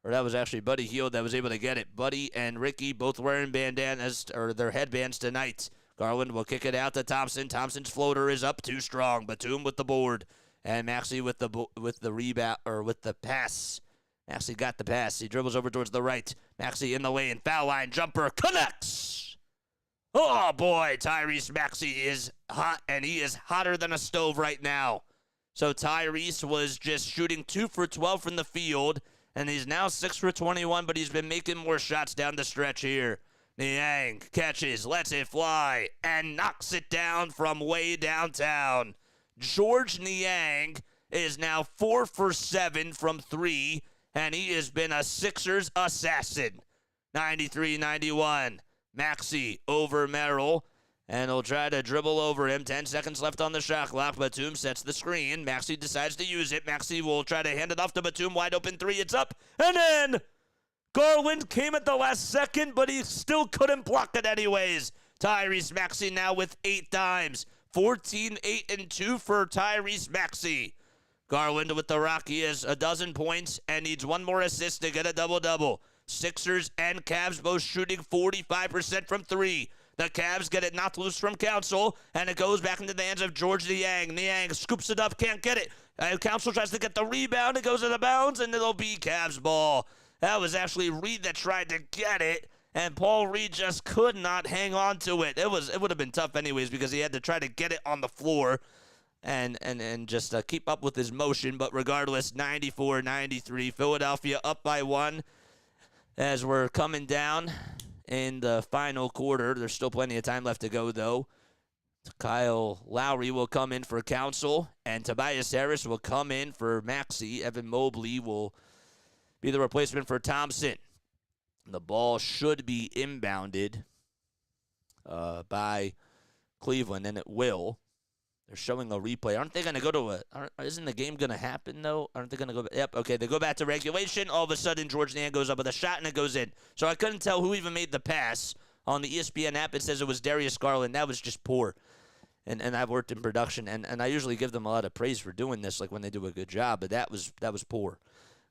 Or that was actually Buddy Hield that was able to get it. Buddy and Ricky both wearing bandanas, or their headbands tonight. Garland will kick it out to Thompson. Thompson's floater is up too strong. Batum with the board. And Maxey with the rebound, or with the pass. Maxey got the pass. He dribbles over towards the right. Maxey in the lane. Foul line jumper. Connects. Oh, boy. Tyrese Maxey is hot, and he is hotter than a stove right now. So Tyrese was just shooting 2 for 12 from the field, and he's now 6 for 21, but he's been making more shots down the stretch here. Niang catches, lets it fly, and knocks it down from way downtown. George Niang is now 4 for 7 from 3, and he has been a Sixers assassin. 93-91. Maxey over Merrill, and he'll try to dribble over him. 10 seconds left on the shot clock. Batum sets the screen. Maxey decides to use it. Maxey will try to hand it off to Batum. Wide open 3. It's up, and in. Garland came at the last second, but he still couldn't block it anyways. Tyrese Maxey now with 8 dimes. 14, 8, and 2 for Tyrese Maxey. Garland with the rock. He has 12 points and needs 1 more assist to get a double-double. Sixers and Cavs both shooting 45% from 3. The Cavs get it knocked loose from Council, and it goes back into the hands of George Niang. Niang scoops it up, can't get it. Council tries to get the rebound. It goes out of bounds, and it'll be Cavs ball. That was actually Reed that tried to get it, and Paul Reed just could not hang on to it. It would have been tough anyways because he had to try to get it on the floor and just keep up with his motion. But regardless, 94-93, Philadelphia up by 1 as we're coming down in the final quarter. There's still plenty of time left to go, though. Kyle Lowry will come in for Council, and Tobias Harris will come in for Maxey. Evan Mobley will be the replacement for Thompson. The ball should be inbounded by Cleveland, and it will. They're showing a replay. Aren't they going to go to isn't the game going to happen, though? Aren't they going to go? Yep, okay, they go back to regulation. All of a sudden, George Niang goes up with a shot, and it goes in. So I couldn't tell who even made the pass. On the ESPN app, it says it was Darius Garland. That was just poor. And I've worked in production, and I usually give them a lot of praise for doing this, like when they do a good job, but that was poor.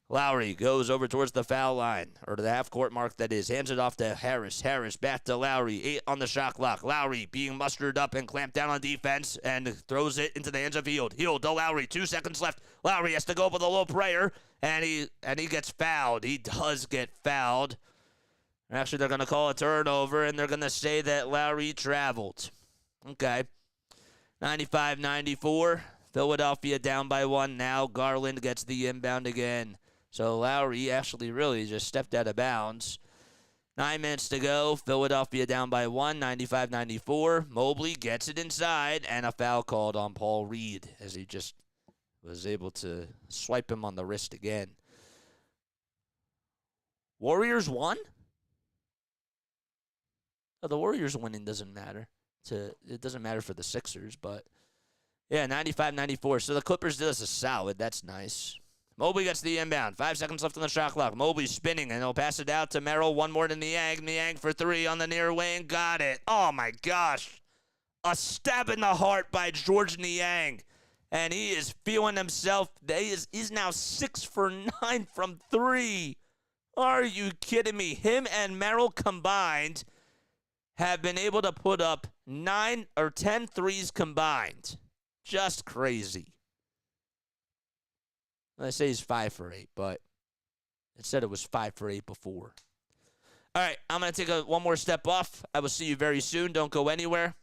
Lowry goes over towards the foul line, or to the half-court mark, that is. Hands it off to Harris. Harris back to Lowry. 8 on the shot clock. Lowry being mustered up and clamped down on defense and throws it into the hands of Hield. Hield to Lowry. 2 seconds left. Lowry has to go with a low prayer, and he gets fouled. He does get fouled. Actually, they're going to call a turnover, and they're going to say that Lowry traveled. Okay. 95-94. Philadelphia down by 1. Now Garland gets the inbound again. So Lowry actually really just stepped out of bounds. 9 minutes to go. Philadelphia down by 1, 95-94. Mobley gets it inside, and a foul called on Paul Reed as he just was able to swipe him on the wrist again. Warriors won? Oh, the Warriors winning doesn't matter. It doesn't matter for the Sixers, but yeah, 95-94. So the Clippers did us a solid. That's nice. Mobley gets the inbound. 5 seconds left on the shot clock. Mobley spinning, and he'll pass it out to Merrill. One more to Niang. Niang for 3 on the near wing. Got it. Oh, my gosh. A stab in the heart by George Niang. And he is feeling himself. He's now 6 for 9 from 3. Are you kidding me? Him and Merrill combined have been able to put up 9 or 10 threes combined. Just crazy. I say he's 5 for 8, but it said it was 5 for 8 before. All right, I'm going to take one more step off. I will see you very soon. Don't go anywhere.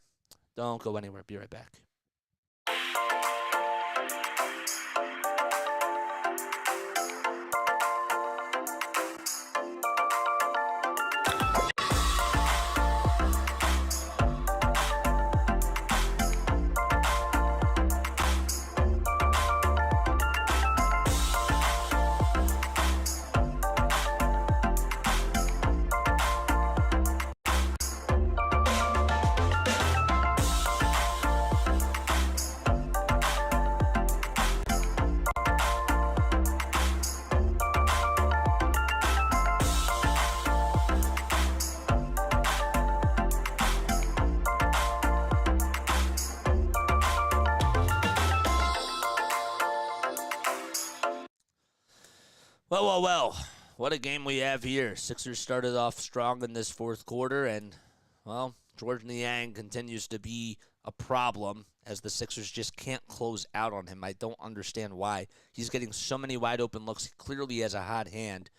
Don't go anywhere. Be right back. Well, what a game we have here. Sixers started off strong in this fourth quarter, and, well, George Niang continues to be a problem as the Sixers just can't close out on him. I don't understand why. He's getting so many wide open looks. He clearly has a hot hand.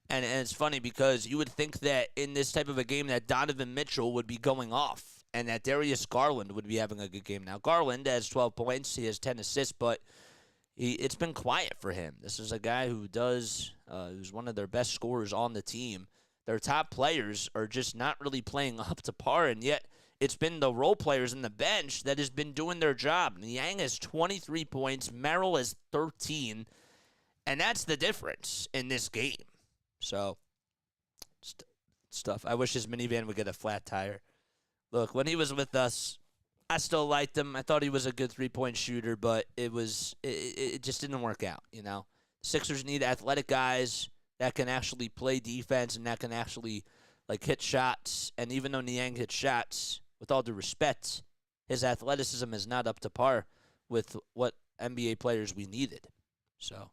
And it's funny because you would think that in this type of a game that Donovan Mitchell would be going off and that Darius Garland would be having a good game. Now, Garland has 12 points. He has 10 assists, but it's been quiet for him. This is a guy who's one of their best scorers on the team. Their top players are just not really playing up to par, and yet it's been the role players in the bench that has been doing their job. Niang has 23 points. Merrill has 13, and that's the difference in this game. So, stuff. I wish his minivan would get a flat tire. Look, when he was with us, I still liked him. I thought he was a good three-point shooter, but it just didn't work out, you know. Sixers need athletic guys that can actually play defense and that can actually, like, hit shots. And even though Niang hits shots, with all due respect, his athleticism is not up to par with what NBA players we needed. So,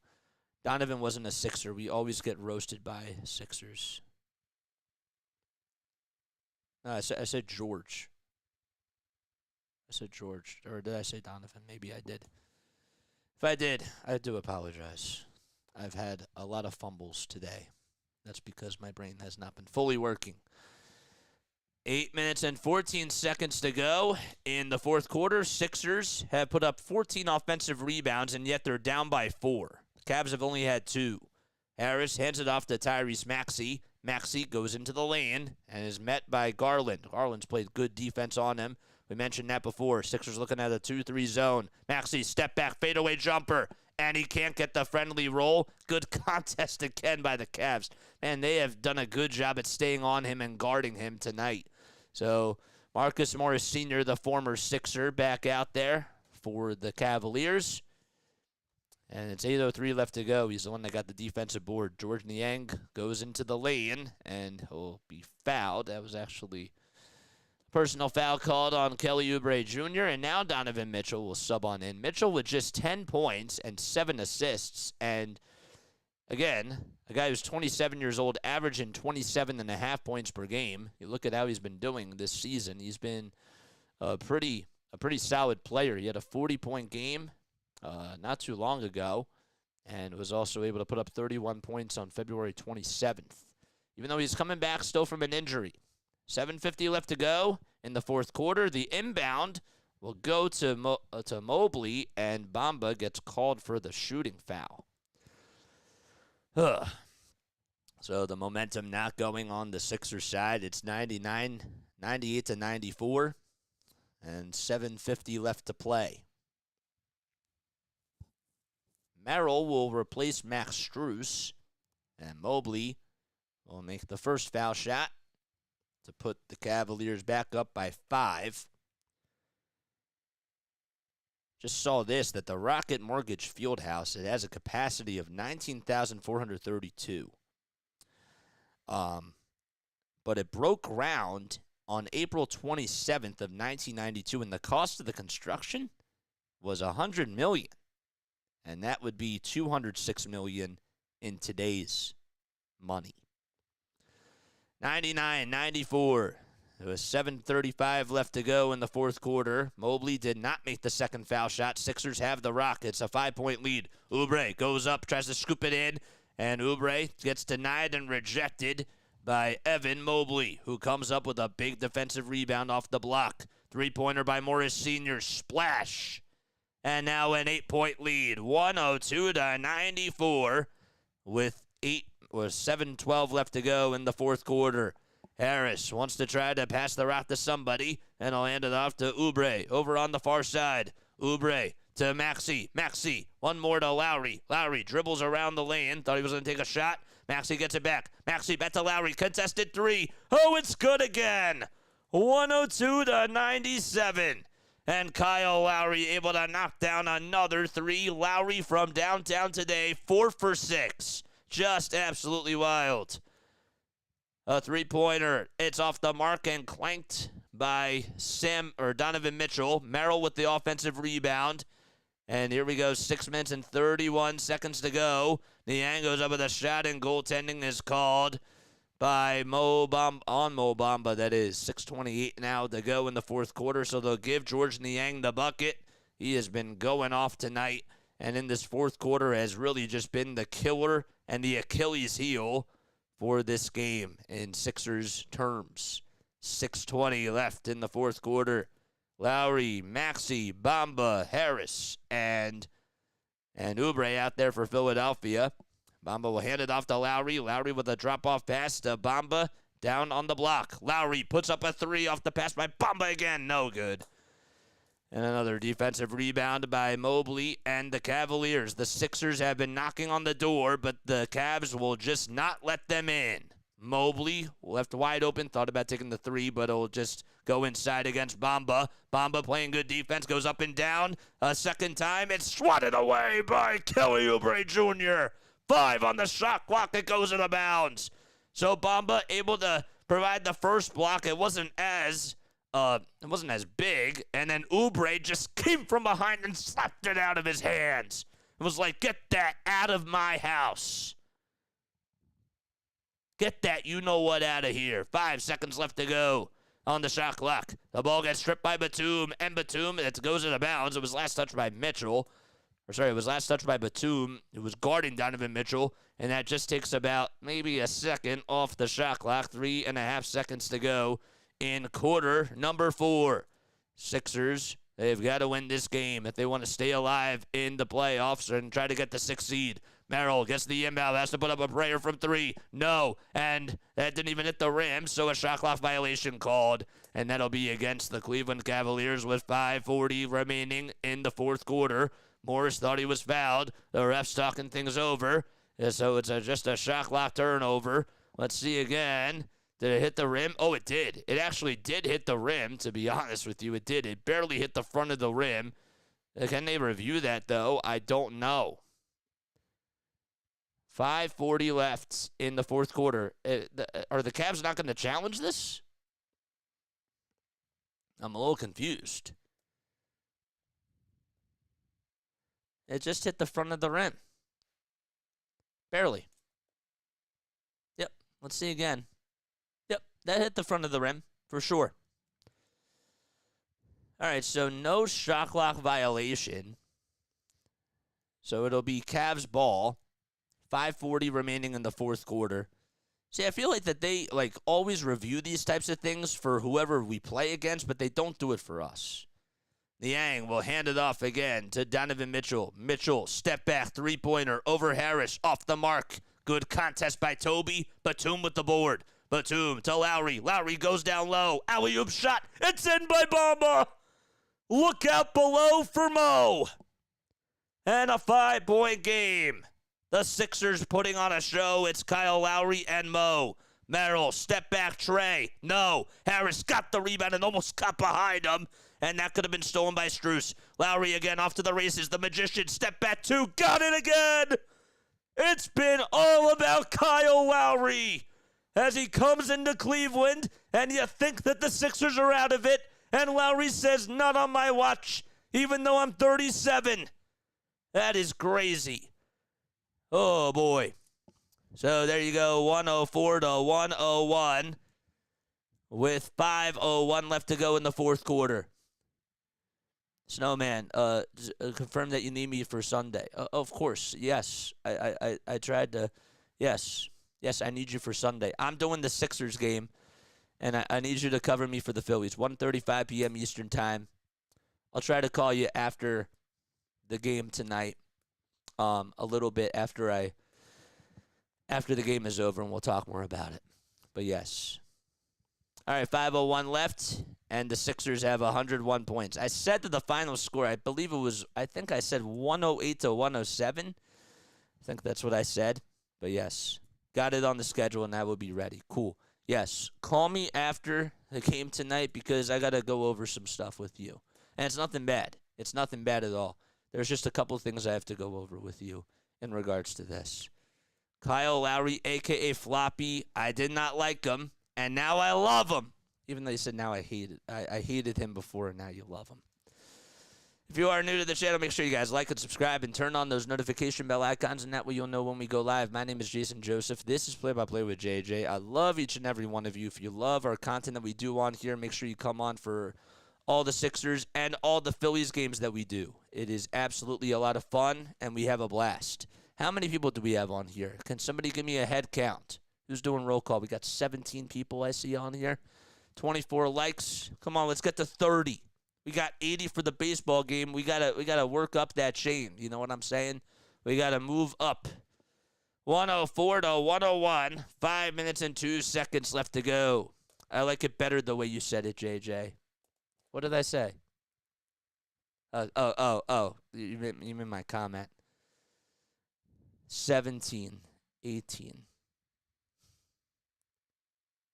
Donovan wasn't a Sixer. We always get roasted by Sixers. No, I said George. I said George, or did I say Donovan? Maybe I did. If I did, I do apologize. I've had a lot of fumbles today. That's because my brain has not been fully working. 8 minutes and 14 seconds to go in the fourth quarter. Sixers have put up 14 offensive rebounds, and yet they're down by 4. The Cavs have only had 2. Harris hands it off to Tyrese Maxey. Maxey goes into the lane and is met by Garland. Garland's played good defense on him. We mentioned that before. Sixers looking at a 2-3 zone. Maxey, step back, fadeaway jumper, and he can't get the friendly roll. Good contest again by the Cavs. Man, they have done a good job at staying on him and guarding him tonight. So Marcus Morris Sr., the former Sixer, back out there for the Cavaliers. And it's 8:03 left to go. He's the one that got the defensive board. George Niang goes into the lane, and he'll be fouled. That was actually a personal foul called on Kelly Oubre Jr., and now Donovan Mitchell will sub on in. Mitchell with just 10 points and 7 assists, and again, a guy who's 27 years old, averaging 27.5 points per game. You look at how he's been doing this season. He's been a pretty solid player. He had a 40-point game not too long ago, and was also able to put up 31 points on February 27th. Even though he's coming back still from an injury. 7:50 left to go in the fourth quarter. The inbound will go to Mobley, and Bamba gets called for the shooting foul. So the momentum not going on the Sixers side. It's 98 to 94, and 7:50 left to play. Merrill will replace Max Strus, and Mobley will make the first foul shot to put the Cavaliers back up by 5. Just saw this, that the Rocket Mortgage Fieldhouse, it has a capacity of 19,432. But it broke ground on April 27th of 1992, and the cost of the construction was $100 million. And that would be $206 million in today's money. 99-94. There was 7:35 left to go in the fourth quarter. Mobley did not make the second foul shot. Sixers have the Rockets, a 5-point lead. Oubre goes up, tries to scoop it in, and Oubre gets denied and rejected by Evan Mobley, who comes up with a big defensive rebound off the block. Three-pointer by Morris Sr. Splash. And now an 8-point lead, 102 to 94, with 7:12 left to go in the fourth quarter. Harris wants to try to pass the rock to somebody, and I'll hand it off to Oubre over on the far side. Oubre to Maxey. Maxey, one more to Lowry. Lowry dribbles around the lane, thought he was going to take a shot. Maxey gets it back. Maxey back to Lowry, contested 3. Oh, it's good again. 102 to 97. And Kyle Lowry able to knock down another 3. Lowry from downtown today, 4 for 6. Just absolutely wild. A three-pointer. It's off the mark and clanked by Donovan Mitchell. Merrill with the offensive rebound. And here we go, 6 minutes and 31 seconds to go. Niang goes up with a shot, and goaltending is called by Mo Bamba, that is. 6:28 now to go in the fourth quarter, so they'll give George Niang the bucket. He has been going off tonight, and in this fourth quarter has really just been the killer and the Achilles heel for this game in Sixers terms. 6:20 left in the fourth quarter. Lowry, Maxey, Bamba, Harris, and Oubre out there for Philadelphia. Bamba will hand it off to Lowry. Lowry with a drop-off pass to Bamba down on the block. Lowry puts up a 3 off the pass by Bamba again. No good. And another defensive rebound by Mobley and the Cavaliers. The Sixers have been knocking on the door, but the Cavs will just not let them in. Mobley left wide open, thought about taking the 3, but it'll just go inside against Bamba. Bamba playing good defense, goes up and down a second time. It's swatted away by Kelly Oubre Jr. 5 on the shot clock. It goes out of bounds. So Bamba able to provide the first block. It wasn't as big, and then Oubre just came from behind and slapped it out of his hands. It was like, get that out of my house. Get that you-know-what out of here. 5 seconds left to go on the shot clock. The ball gets stripped by Batum, and Batum, it goes out of bounds. It was last touched by Mitchell. It was last touched by Batum, who was guarding Donovan Mitchell, and that just takes about maybe a second off the shot clock. 3.5 seconds to go in quarter number 4. Sixers, they've got to win this game if they want to stay alive in the playoffs and try to get the 6th seed. Merrill gets the inbound, has to put up a prayer from 3. No, and that didn't even hit the rim, so a shot clock violation called, and that'll be against the Cleveland Cavaliers with 5:40 remaining in the 4th quarter. Morris thought he was fouled. The ref's talking things over, so it's just a shot clock turnover. Let's see again. Did it hit the rim? Oh, it did. It actually did hit the rim, to be honest with you. It did. It barely hit the front of the rim. Can they review that, though? I don't know. 5:40 left in the 4th quarter. Are the Cavs not going to challenge this? I'm a little confused. It just hit the front of the rim. Barely. Yep. Let's see again. Yep. That hit the front of the rim for sure. All right. So no shot clock violation. So it'll be Cavs ball. 5:40 remaining in the 4th quarter. See, I feel like that they always review these types of things for whoever we play against, but they don't do it for us. Niang will hand it off again to Donovan Mitchell. Mitchell, step back, 3-pointer over Harris, off the mark. Good contest by Toby. Batum with the board. Batum to Lowry. Lowry goes down low. Alley-oop shot. It's in by Bamba. Look out below for Mo. And a 5-point game. The Sixers putting on a show. It's Kyle Lowry and Mo. Merrill, step back, Trey. No. Harris got the rebound and almost got behind him. And that could have been stolen by Strus. Lowry again off to the races. The Magician, step back 2. Got it again. It's been all about Kyle Lowry as he comes into Cleveland. And you think that the Sixers are out of it. And Lowry says, not on my watch, even though I'm 37. That is crazy. Oh, boy. So there you go, 104 to 101 with 5:01 left to go in the 4th quarter. Snowman, confirm that you need me for Sunday. Of course, yes. I tried to, yes, I need you for Sunday. I'm doing the Sixers game, and I need you to cover me for the Phillies. 1:35 p.m. Eastern Time. I'll try to call you after the game tonight. A little bit after the game is over, and we'll talk more about it. But yes. All right, 5:01 left, and the Sixers have 101 points. I said to the final score, I think I said 108 to 107. I think that's what I said. But yes, got it on the schedule, and I will be ready. Cool. Yes, call me after the game tonight because I got to go over some stuff with you. And it's nothing bad. It's nothing bad at all. There's just a couple things I have to go over with you in regards to this. Kyle Lowry, a.k.a. Floppy, I did not like him, and now I love him. Even though you said now I hated him before, and now you love him. If you are new to the channel, make sure you guys like and subscribe and turn on those notification bell icons, and that way you'll know when we go live. My name is Jason Joseph. This is Play by Play with JJ. I love each and every one of you. If you love our content that we do on here, make sure you come on for all the Sixers and all the Phillies games that we do. It is absolutely a lot of fun, and we have a blast. How many people do we have on here? Can somebody give me a head count? Who's doing roll call? We got 17 people I see on here. 24 likes. Come on, let's get to 30. We got 80 for the baseball game. We gotta work up that chain. You know what I'm saying? We gotta move up. 104 to 101. 5 minutes and 2 seconds left to go. I like it better the way you said it, JJ. What did I say? You meant my comment. 17, 18.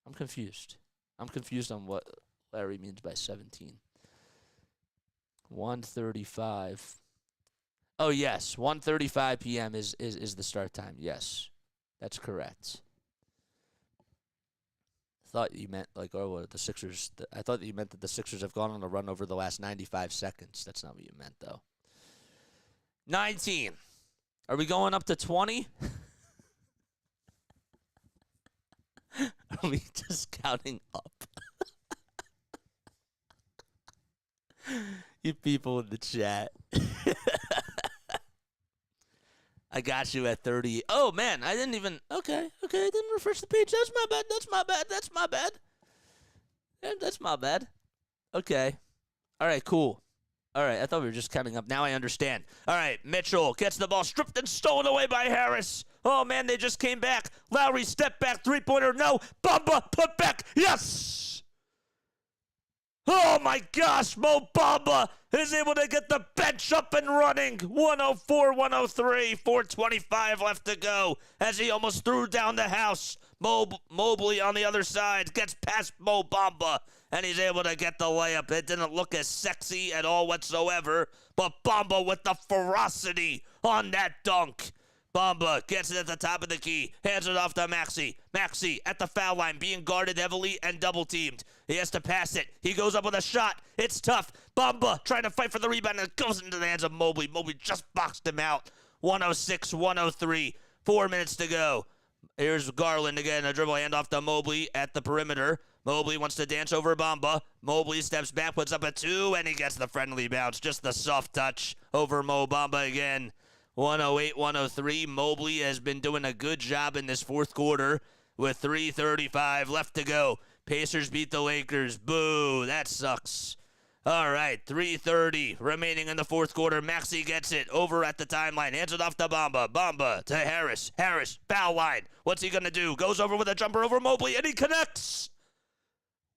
I'm confused. I'm confused on what Larry means by 17. 1:35. Oh, yes. 1:35 p.m. is the start time. Yes, that's correct. Thought you meant the Sixers. I thought that you meant that the Sixers have gone on a run over the last 95 seconds. That's not what you meant, though. 19. Are we going up to 20? Are we just counting up? You people in the chat. I got you at 30. Oh, man, I didn't even. Okay, I didn't refresh the page. That's my bad. That's my bad. Okay. All right, cool. All right, I thought we were just counting up. Now I understand. All right, Mitchell gets the ball stripped and stolen away by Harris. Oh, man, they just came back. Lowry, step back, three-pointer, no. Bamba, put back, yes! Oh, my gosh, Mo Bamba is able to get the bench up and running. 104-103, 4:25 left to go as he almost threw down the house. Mobley on the other side gets past Mo Bamba, and he's able to get the layup. It didn't look as sexy at all whatsoever, but Bamba with the ferocity on that dunk. Bamba gets it at the top of the key, hands it off to Maxey. Maxey at the foul line, being guarded heavily and double-teamed. He has to pass it. He goes up with a shot. It's tough. Bamba trying to fight for the rebound, and it goes into the hands of Mobley. Mobley just boxed him out. 106-103. 4 minutes to go. Here's Garland again, a dribble handoff to Mobley at the perimeter. Mobley wants to dance over Bamba. Mobley steps back, puts up a 2, and he gets the friendly bounce. Just the soft touch over Mo Bamba again. 108-103. Mobley has been doing a good job in this fourth quarter with 3:35 left to go. Pacers beat the Lakers. Boo, that sucks. All right, 3:30 remaining in the fourth quarter. Maxey gets it over at the timeline. Hands it off to Bamba. Bamba to Harris. Harris, foul line. What's he going to do? Goes over with a jumper over Mobley, and he connects.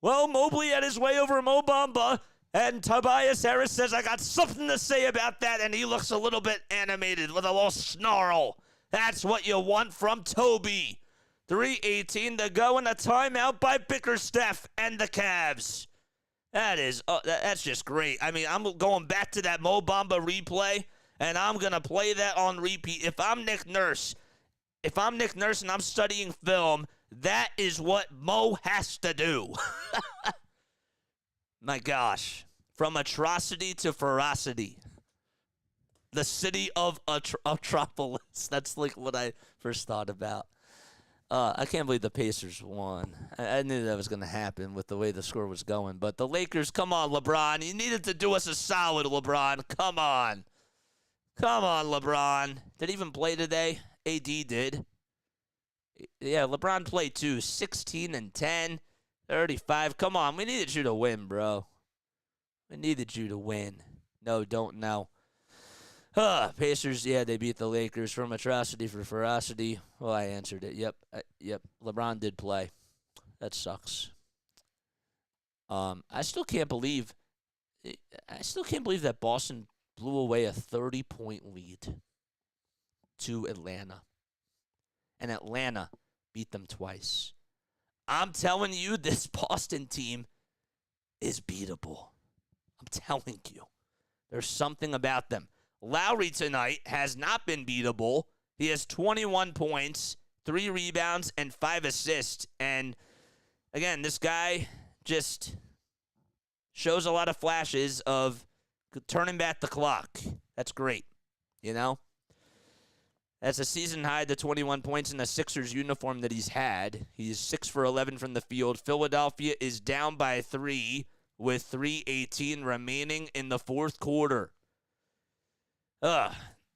Well, Mobley had his way over Mo Bamba, and Tobias Harris says, I got something to say about that, and he looks a little bit animated with a little snarl. That's what you want from Toby. 3:18 to go, and a timeout by Bickerstaff and the Cavs. That's just great. I mean, I'm going back to that Mo Bamba replay, and I'm going to play that on repeat. If I'm Nick Nurse and I'm studying film, that is what Mo has to do. My gosh. From atrocity to ferocity. The city of Atropolis. That's like what I first thought about. I can't believe the Pacers won. I knew that was going to happen with the way the score was going. But the Lakers, come on, LeBron. You needed to do us a solid, LeBron. Come on. Come on, LeBron. Did he even play today? AD did. Yeah, LeBron played too. 16 and 10, 35. Come on, we needed you to win, bro. We needed you to win. No, don't know. Pacers, yeah, they beat the Lakers from atrocity for ferocity. Well, I answered it. Yep. LeBron did play. That sucks. I still can't believe that Boston blew away a 30-point lead to Atlanta. And Atlanta beat them twice. I'm telling you, this Boston team is beatable. I'm telling you. There's something about them. Lowry tonight has not been beatable. He has 21 points, 3 rebounds, and 5 assists. And, again, this guy just shows a lot of flashes of turning back the clock. That's great, you know? That's a season high, the 21 points in the Sixers uniform that he's had. He's 6 for 11 from the field. Philadelphia is down by 3 with 3:18 remaining in the fourth quarter.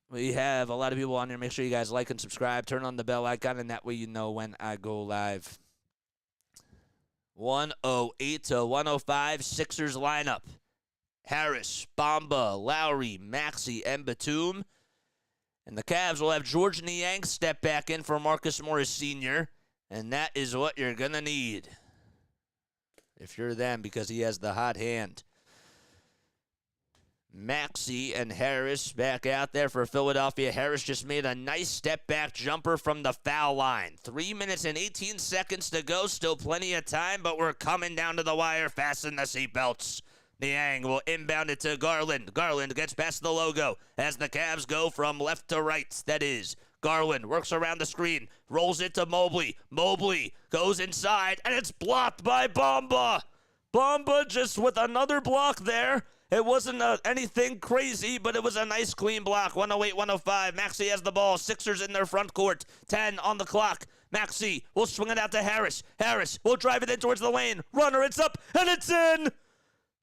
We have a lot of people on here. Make sure you guys like and subscribe. Turn on the bell icon, and that way you know when I go live. 108-105 Sixers lineup. Harris, Bamba, Lowry, Maxey, and Batum. And the Cavs will have George Niang step back in for Marcus Morris Sr., and that is what you're going to need if you're them, because he has the hot hand. Maxey and Harris back out there for Philadelphia. Harris just made a nice step-back jumper from the foul line. 3 minutes and 18 seconds to go. Still plenty of time, but we're coming down to the wire. Fasten the seatbelts. Niang will inbound it to Garland. Garland gets past the logo as the Cavs go from left to right. That is, Garland works around the screen, rolls it to Mobley. Mobley goes inside, and it's blocked by Bamba. Bamba just with another block there. It wasn't anything crazy, but it was a nice, clean block. 108-105. Maxey has the ball. Sixers in their front court. 10 on the clock. Maxey will swing it out to Harris. Harris will drive it in towards the lane. Runner, it's up, and it's in.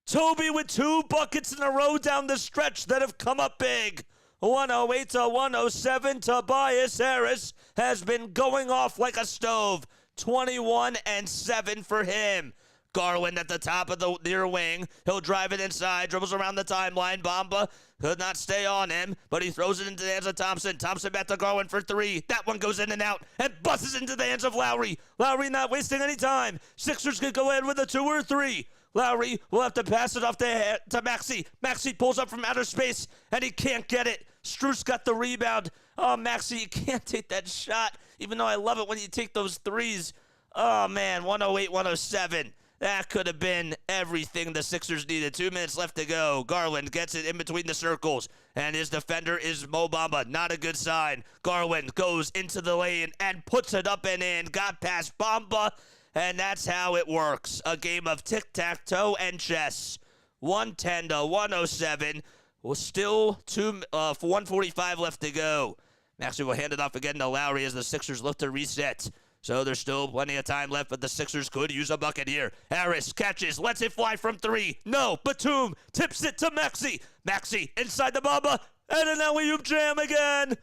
Toby with 2 buckets in a row down the stretch that have come up big. 108 to 107. Tobias Harris has been going off like a stove. 21 and 7 for him. Garland at the top of the near wing. He'll drive it inside, dribbles around the timeline. Bamba could not stay on him, but he throws it into the hands of Thompson. Thompson back to Garland for three. That one goes in and out and busts into the hands of Lowry. Lowry not wasting any time. Sixers could go ahead with a 2 or 3. Lowry will have to pass it off to Maxey. Maxey pulls up from outer space, and he can't get it. Strus got the rebound. Oh, Maxey, you can't take that shot, even though I love it when you take those threes. Oh, man, 108, 107. That could have been everything the Sixers needed. 2 minutes left to go. Garland gets it in between the circles, and his defender is Mo Bamba. Not a good sign. Garland goes into the lane and puts it up and in. Got past Bamba, and that's how it works. A game of tic-tac-toe and chess. 110 to 107. Well, still 145 left to go. Maxey will hand it off again to Lowry as the Sixers look to reset. So there's still plenty of time left, but the Sixers could use a bucket here. Harris catches, lets it fly from 3. No, Batum tips it to Maxey. Maxey inside the Bamba, and an alley-oop jam again.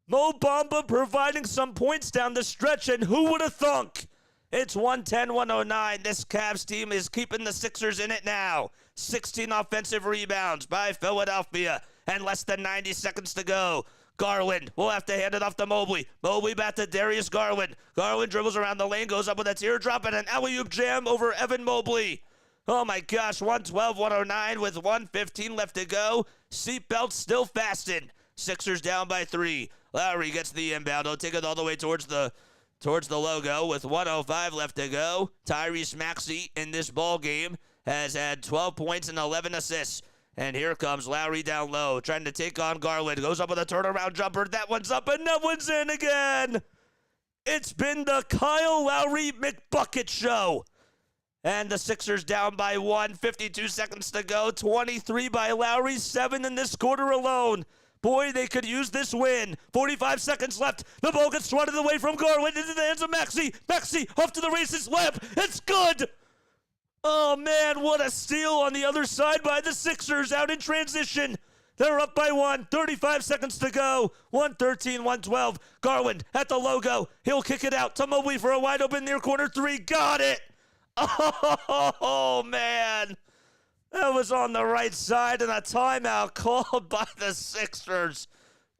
Mo Bamba providing some points down the stretch, and who would have thunk? It's 110-109. This Cavs team is keeping the Sixers in it now. 16 offensive rebounds by Philadelphia, and less than 90 seconds to go. Garland will have to hand it off to Mobley. Mobley back to Darius Garland. Garland dribbles around the lane, goes up with a teardrop and an alley-oop jam over Evan Mobley. Oh my gosh, 112-109 with 1:15 left to go. Seatbelts still fastened. Sixers down by 3. Lowry gets the inbound. He'll take it all the way towards the logo with 1:05 left to go. Tyrese Maxey in this ball game has had 12 points and 11 assists. And here comes Lowry down low, trying to take on Garland. Goes up with a turnaround jumper. That one's up, and that one's in again. It's been the Kyle Lowry McBucket show. And the Sixers down by 1. 52 seconds to go. 23 by Lowry. 7 in this quarter alone. Boy, they could use this win. 45 seconds left. The ball gets swatted away from Garland into the hands of Maxey. Maxey off to the races. Left. It's good. Oh, man, what a steal on the other side by the Sixers out in transition. They're up by 1. 35 seconds to go. 113, 112. Garland at the logo. He'll kick it out to Mobley for a wide open near corner 3. Got it. Oh, man. That was on the right side, and a timeout called by the Sixers.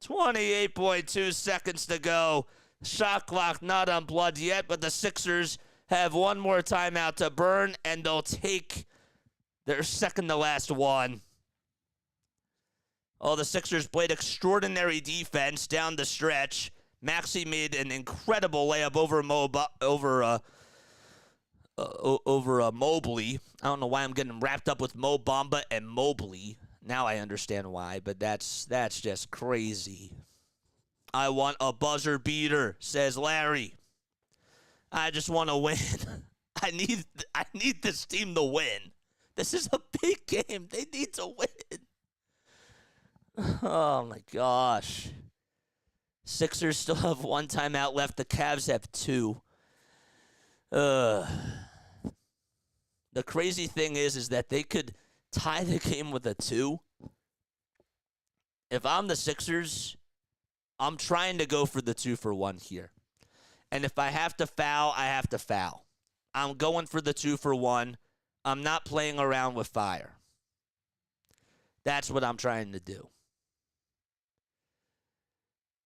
28.2 seconds to go. Shot clock not unplugged yet, but the Sixers have one more timeout to burn, and they'll take their second to last one. Oh, the Sixers played extraordinary defense down the stretch. Maxey made an incredible layup over Mobley. I don't know why I'm getting wrapped up with Mo Bamba and Mobley. Now I understand why, but that's just crazy. I want a buzzer beater, says Larry. I just want to win. I need this team to win. This is a big game. They need to win. Oh, my gosh. Sixers still have 1 timeout left. The Cavs have 2. The crazy thing is that they could tie the game with a 2. If I'm the Sixers, I'm trying to go for the 2-for-1 here. And if I have to foul, I have to foul. I'm going for the 2-for-1. I'm not playing around with fire. That's what I'm trying to do.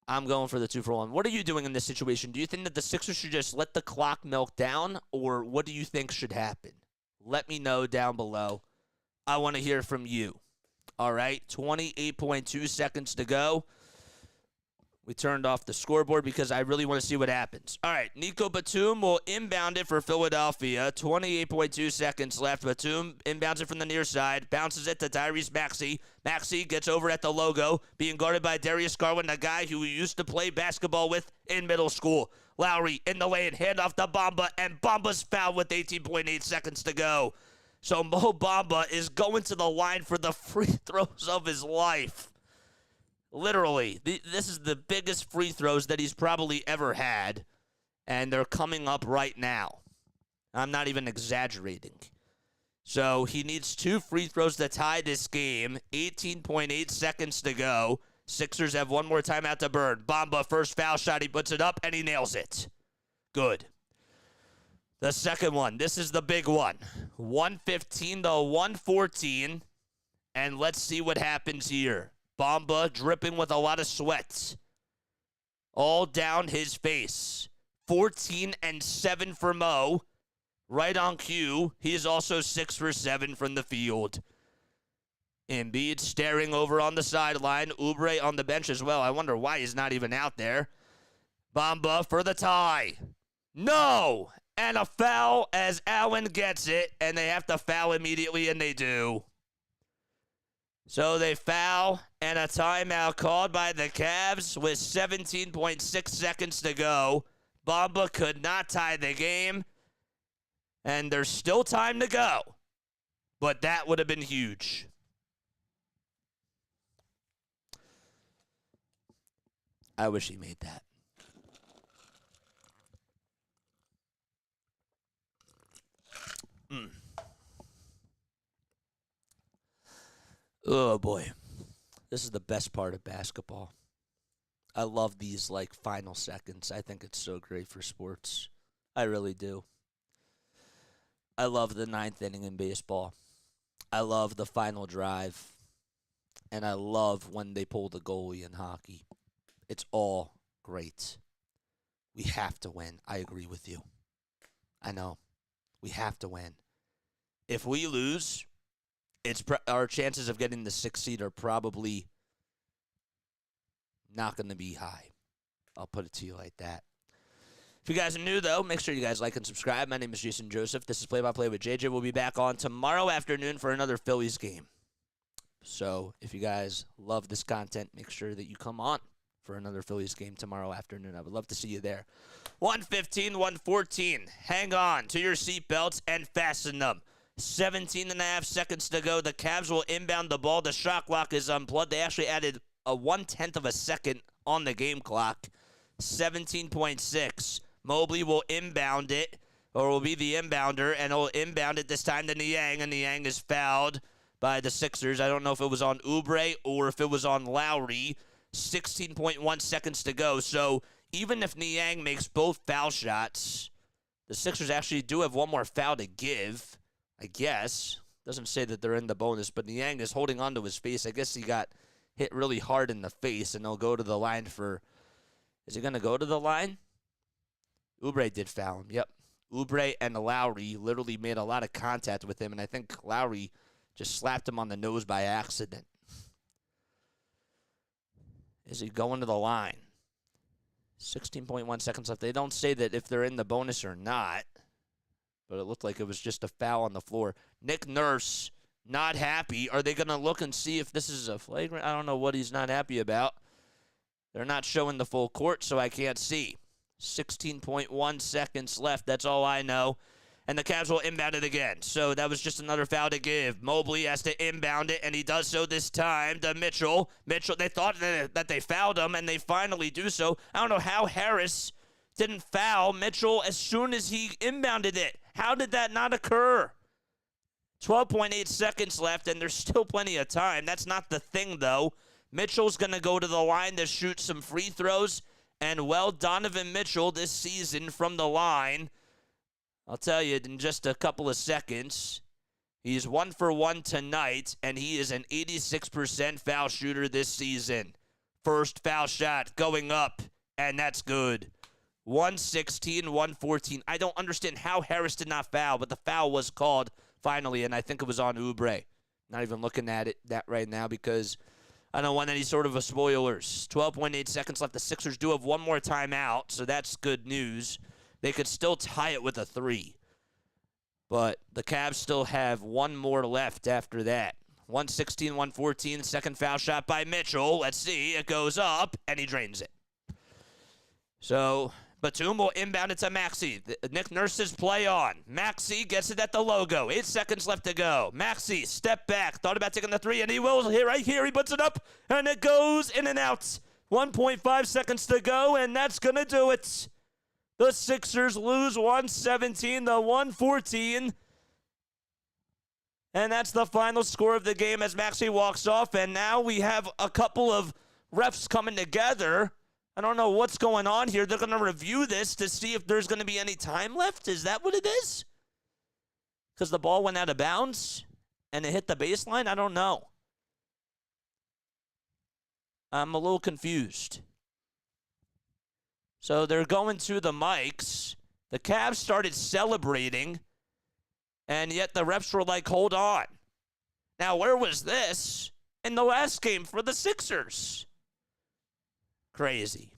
I'm going for the 2-for-1. What are you doing in this situation? Do you think that the Sixers should just let the clock melt down, or what do you think should happen? Let me know down below. I want to hear from you. All right, 28.2 seconds to go. We turned off the scoreboard because I really want to see what happens. All right, Nico Batum will inbound it for Philadelphia. 28.2 seconds left. Batum inbounds it from the near side, bounces it to Tyrese Maxey. Maxey gets over at the logo, being guarded by Darius Garland, a guy who we used to play basketball with in middle school. Lowry in the lane, handoff to Bamba, and Bamba's fouled with 18.8 seconds to go. So Mo Bamba is going to the line for the free throws of his life. Literally, this is the biggest free throws that he's probably ever had, and they're coming up right now. I'm not even exaggerating. So he needs 2 free throws to tie this game. 18.8 seconds to go. Sixers have one more timeout to burn. Bamba, first foul shot. He puts it up, and he nails it. Good. The second one. This is the big one. 115 to 114. And let's see what happens here. Bamba dripping with a lot of sweat. All down his face. 14 and 7 for Mo. Right on cue. He is also 6 for 7 from the field. Embiid staring over on the sideline. Oubre on the bench as well. I wonder why he's not even out there. Bamba for the tie. No! And a foul as Allen gets it, and they have to foul immediately, and they do. So they foul, and a timeout called by the Cavs with 17.6 seconds to go. Bamba could not tie the game, and there's still time to go. But that would have been huge. I wish he made that. Oh, boy. This is the best part of basketball. I love these, final seconds. I think it's so great for sports. I really do. I love the 9th inning in baseball. I love the final drive. And I love when they pull the goalie in hockey. It's all great. We have to win. I agree with you. I know. We have to win. If we lose, our chances of getting the 6th seed are probably not going to be high. I'll put it to you like that. If you guys are new, though, make sure you guys like and subscribe. My name is Jason Joseph. This is Play-by-Play with JJ. We'll be back on tomorrow afternoon for another Phillies game. So if you guys love this content, make sure that you come on for another Phillies game tomorrow afternoon. I would love to see you there. 115, 114. Hang on to your seatbelts and fasten them. 17 and a half seconds to go. The Cavs will inbound the ball. The shot clock is unplugged. They actually added a 1/10 of a second on the game clock. 17.6. Mobley will inbound it, or will be the inbounder, and he'll inbound it this time to Niang, and Niang is fouled by the Sixers. I don't know if it was on Oubre or if it was on Lowry. 16.1 seconds to go. So even if Niang makes both foul shots, the Sixers actually do have one more foul to give, I guess. Doesn't say that they're in the bonus, but Niang is holding onto his face. I guess he got hit really hard in the face, and he'll go to the line for... Is he going to go to the line? Oubre did foul him, yep. Oubre and Lowry literally made a lot of contact with him, and I think Lowry just slapped him on the nose by accident. Is he going to the line? 16.1 seconds left. They don't say that if they're in the bonus or not, but it looked like it was just a foul on the floor. Nick Nurse, not happy. Are they going to look and see if this is a flagrant? I don't know what he's not happy about. They're not showing the full court, so I can't see. 16.1 seconds left. That's all I know. And the Cavs will inbound it again. So that was just another foul to give. Mobley has to inbound it, and he does so this time to Mitchell. Mitchell, they thought that they fouled him, and they finally do so. I don't know how Harris didn't foul Mitchell as soon as he inbounded it. How did that not occur? 12.8 seconds left, and there's still plenty of time. That's not the thing, though. Mitchell's going to go to the line to shoot some free throws. And, well, Donovan Mitchell this season from the line, I'll tell you in just a couple of seconds, he's 1 for 1 tonight, and he is an 86% foul shooter this season. First foul shot going up, and that's good. 116, 114. I don't understand how Harris did not foul, but the foul was called finally, and I think it was on Oubre. Not even looking at that right now because I don't want any sort of a spoilers. 12.8 seconds left. The Sixers do have one more timeout, so that's good news. They could still tie it with a 3. But the Cavs still have one more left after that. 116, 114. Second foul shot by Mitchell. Let's see. It goes up, and he drains it. So Batum will inbound it to Maxey. Nick Nurse's play on. Maxey gets it at the logo. 8 seconds left to go. Maxey, step back. Thought about taking the 3, and he will. Here, right here, he puts it up, and it goes in and out. 1.5 seconds to go, and that's going to do it. The Sixers lose 117 to 114. And that's the final score of the game as Maxey walks off. And now we have a couple of refs coming together. I don't know what's going on here. They're going to review this to see if there's going to be any time left. Is that what it is? Because the ball went out of bounds and it hit the baseline? I don't know. I'm a little confused. So they're going to the mics. The Cavs started celebrating, and yet the refs were like, hold on. Now, where was this in the last game for the Sixers? Crazy.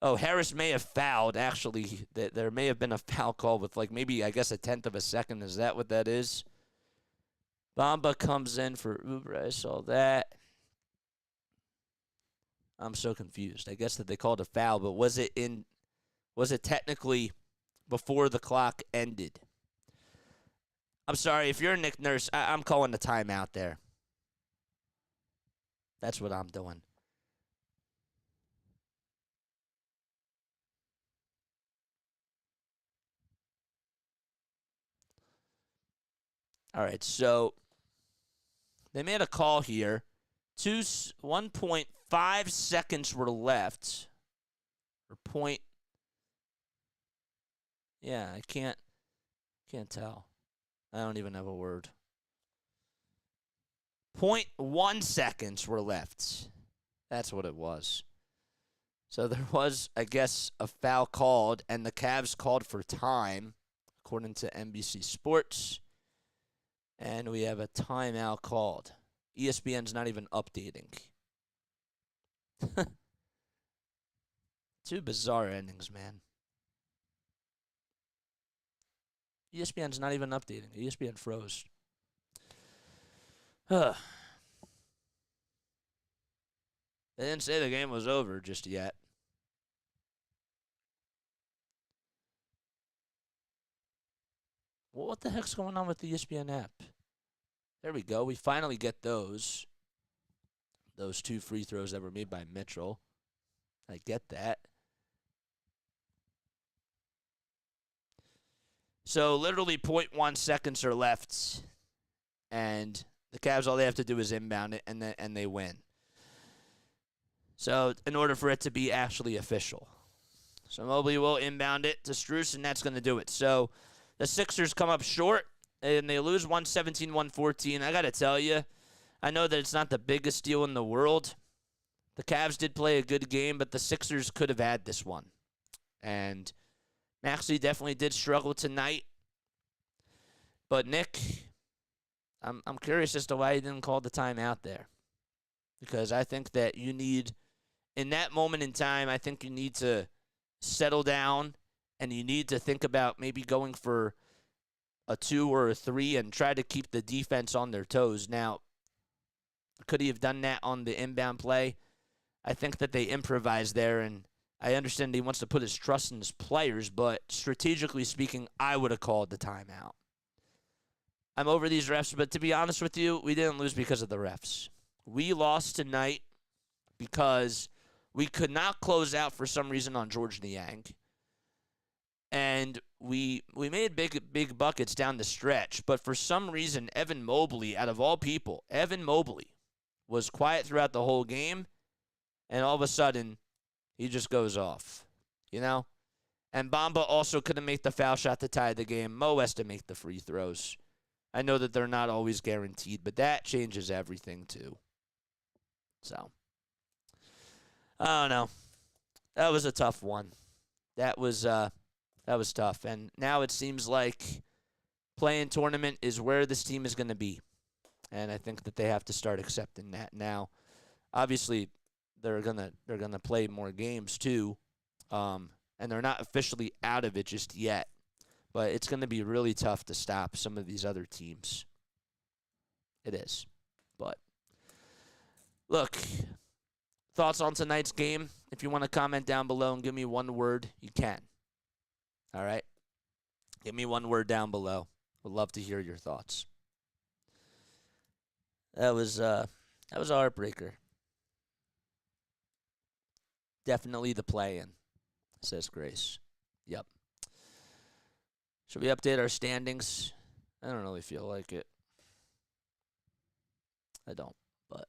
Oh, Harris may have fouled. Actually, there may have been a foul call with like maybe, I guess, a tenth of a second. Is that what that is? Bamba comes in for Oubre. I saw that. I'm so confused. I guess that they called a foul, but was it technically before the clock ended? I'm sorry, if you're Nick Nurse, I'm calling the timeout there. That's what I'm doing. All right, so they made a call here. 1.5 seconds were left. Or point. Yeah, I can't tell. I don't even have a word. 0.1 seconds were left. That's what it was. So there was, I guess, a foul called, and the Cavs called for time, according to NBC Sports. And we have a timeout called. ESPN's not even updating. Two bizarre endings, man. ESPN's not even updating. ESPN froze. They didn't say the game was over just yet. Well, what the heck's going on with the ESPN app? There we go. We finally get those. Those two free throws that were made by Mitchell. I get that. So literally 0.1 seconds are left, and the Cavs, all they have to do is inbound it, and they win. So in order for it to be actually official. So Mobley will inbound it to Strus, and that's going to do it. So the Sixers come up short, and they lose 117-114. I got to tell you, I know that it's not the biggest deal in the world. The Cavs did play a good game, but the Sixers could have had this one. And Maxey definitely did struggle tonight. But Nick, I'm curious as to why he didn't call the timeout there. Because I think that you need, in that moment in time, I think you need to settle down and you need to think about maybe going for a 2 or a 3 and try to keep the defense on their toes. Now, could he have done that on the inbound play? I think that they improvised there, and I understand he wants to put his trust in his players, but strategically speaking, I would have called the timeout. I'm over these refs, but to be honest with you, we didn't lose because of the refs. We lost tonight because we could not close out for some reason on George Niang. And we made big buckets down the stretch, but for some reason, Evan Mobley, out of all people, Evan Mobley was quiet throughout the whole game, and all of a sudden, he just goes off, you know? And Bamba also couldn't make the foul shot to tie the game. Mo has to make the free throws. I know that they're not always guaranteed, but that changes everything too. So, I don't know. That was a tough one. That was tough. And now it seems like play-in tournament is where this team is going to be. And I think that they have to start accepting that now. Obviously, they're gonna play more games too, and they're not officially out of it just yet. But it's gonna be really tough to stop some of these other teams. It is. But look, thoughts on tonight's game? If you want to comment down below and give me one word, you can. All right? Give me one word down below. Would love to hear your thoughts. That was a heartbreaker. Definitely the play-in, says Grace. Yep. Should we update our standings? I don't really feel like it. I don't, but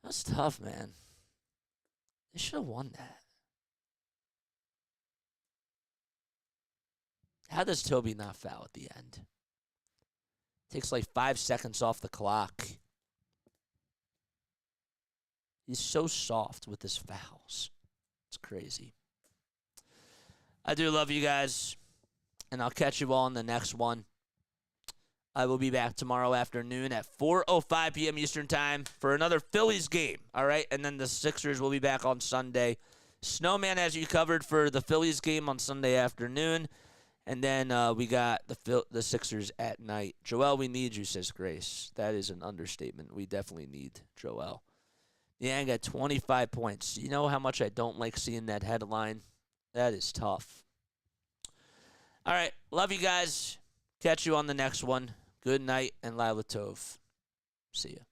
that's tough, man. They should have won that. How does Toby not foul at the end? Takes like 5 seconds off the clock. He's so soft with his fouls. It's crazy. I do love you guys, and I'll catch you all in the next one. I will be back tomorrow afternoon at 4:05 p.m. Eastern Time for another Phillies game, all right? And then the Sixers will be back on Sunday. Snowman has you covered for the Phillies game on Sunday afternoon. And then we got the Sixers at night. Joel, we need you, says Grace. That is an understatement. We definitely need Joel. Yang got 25 points. You know how much I don't like seeing that headline? That is tough. All right. Love you guys. Catch you on the next one. Good night and Lila Tov. See ya.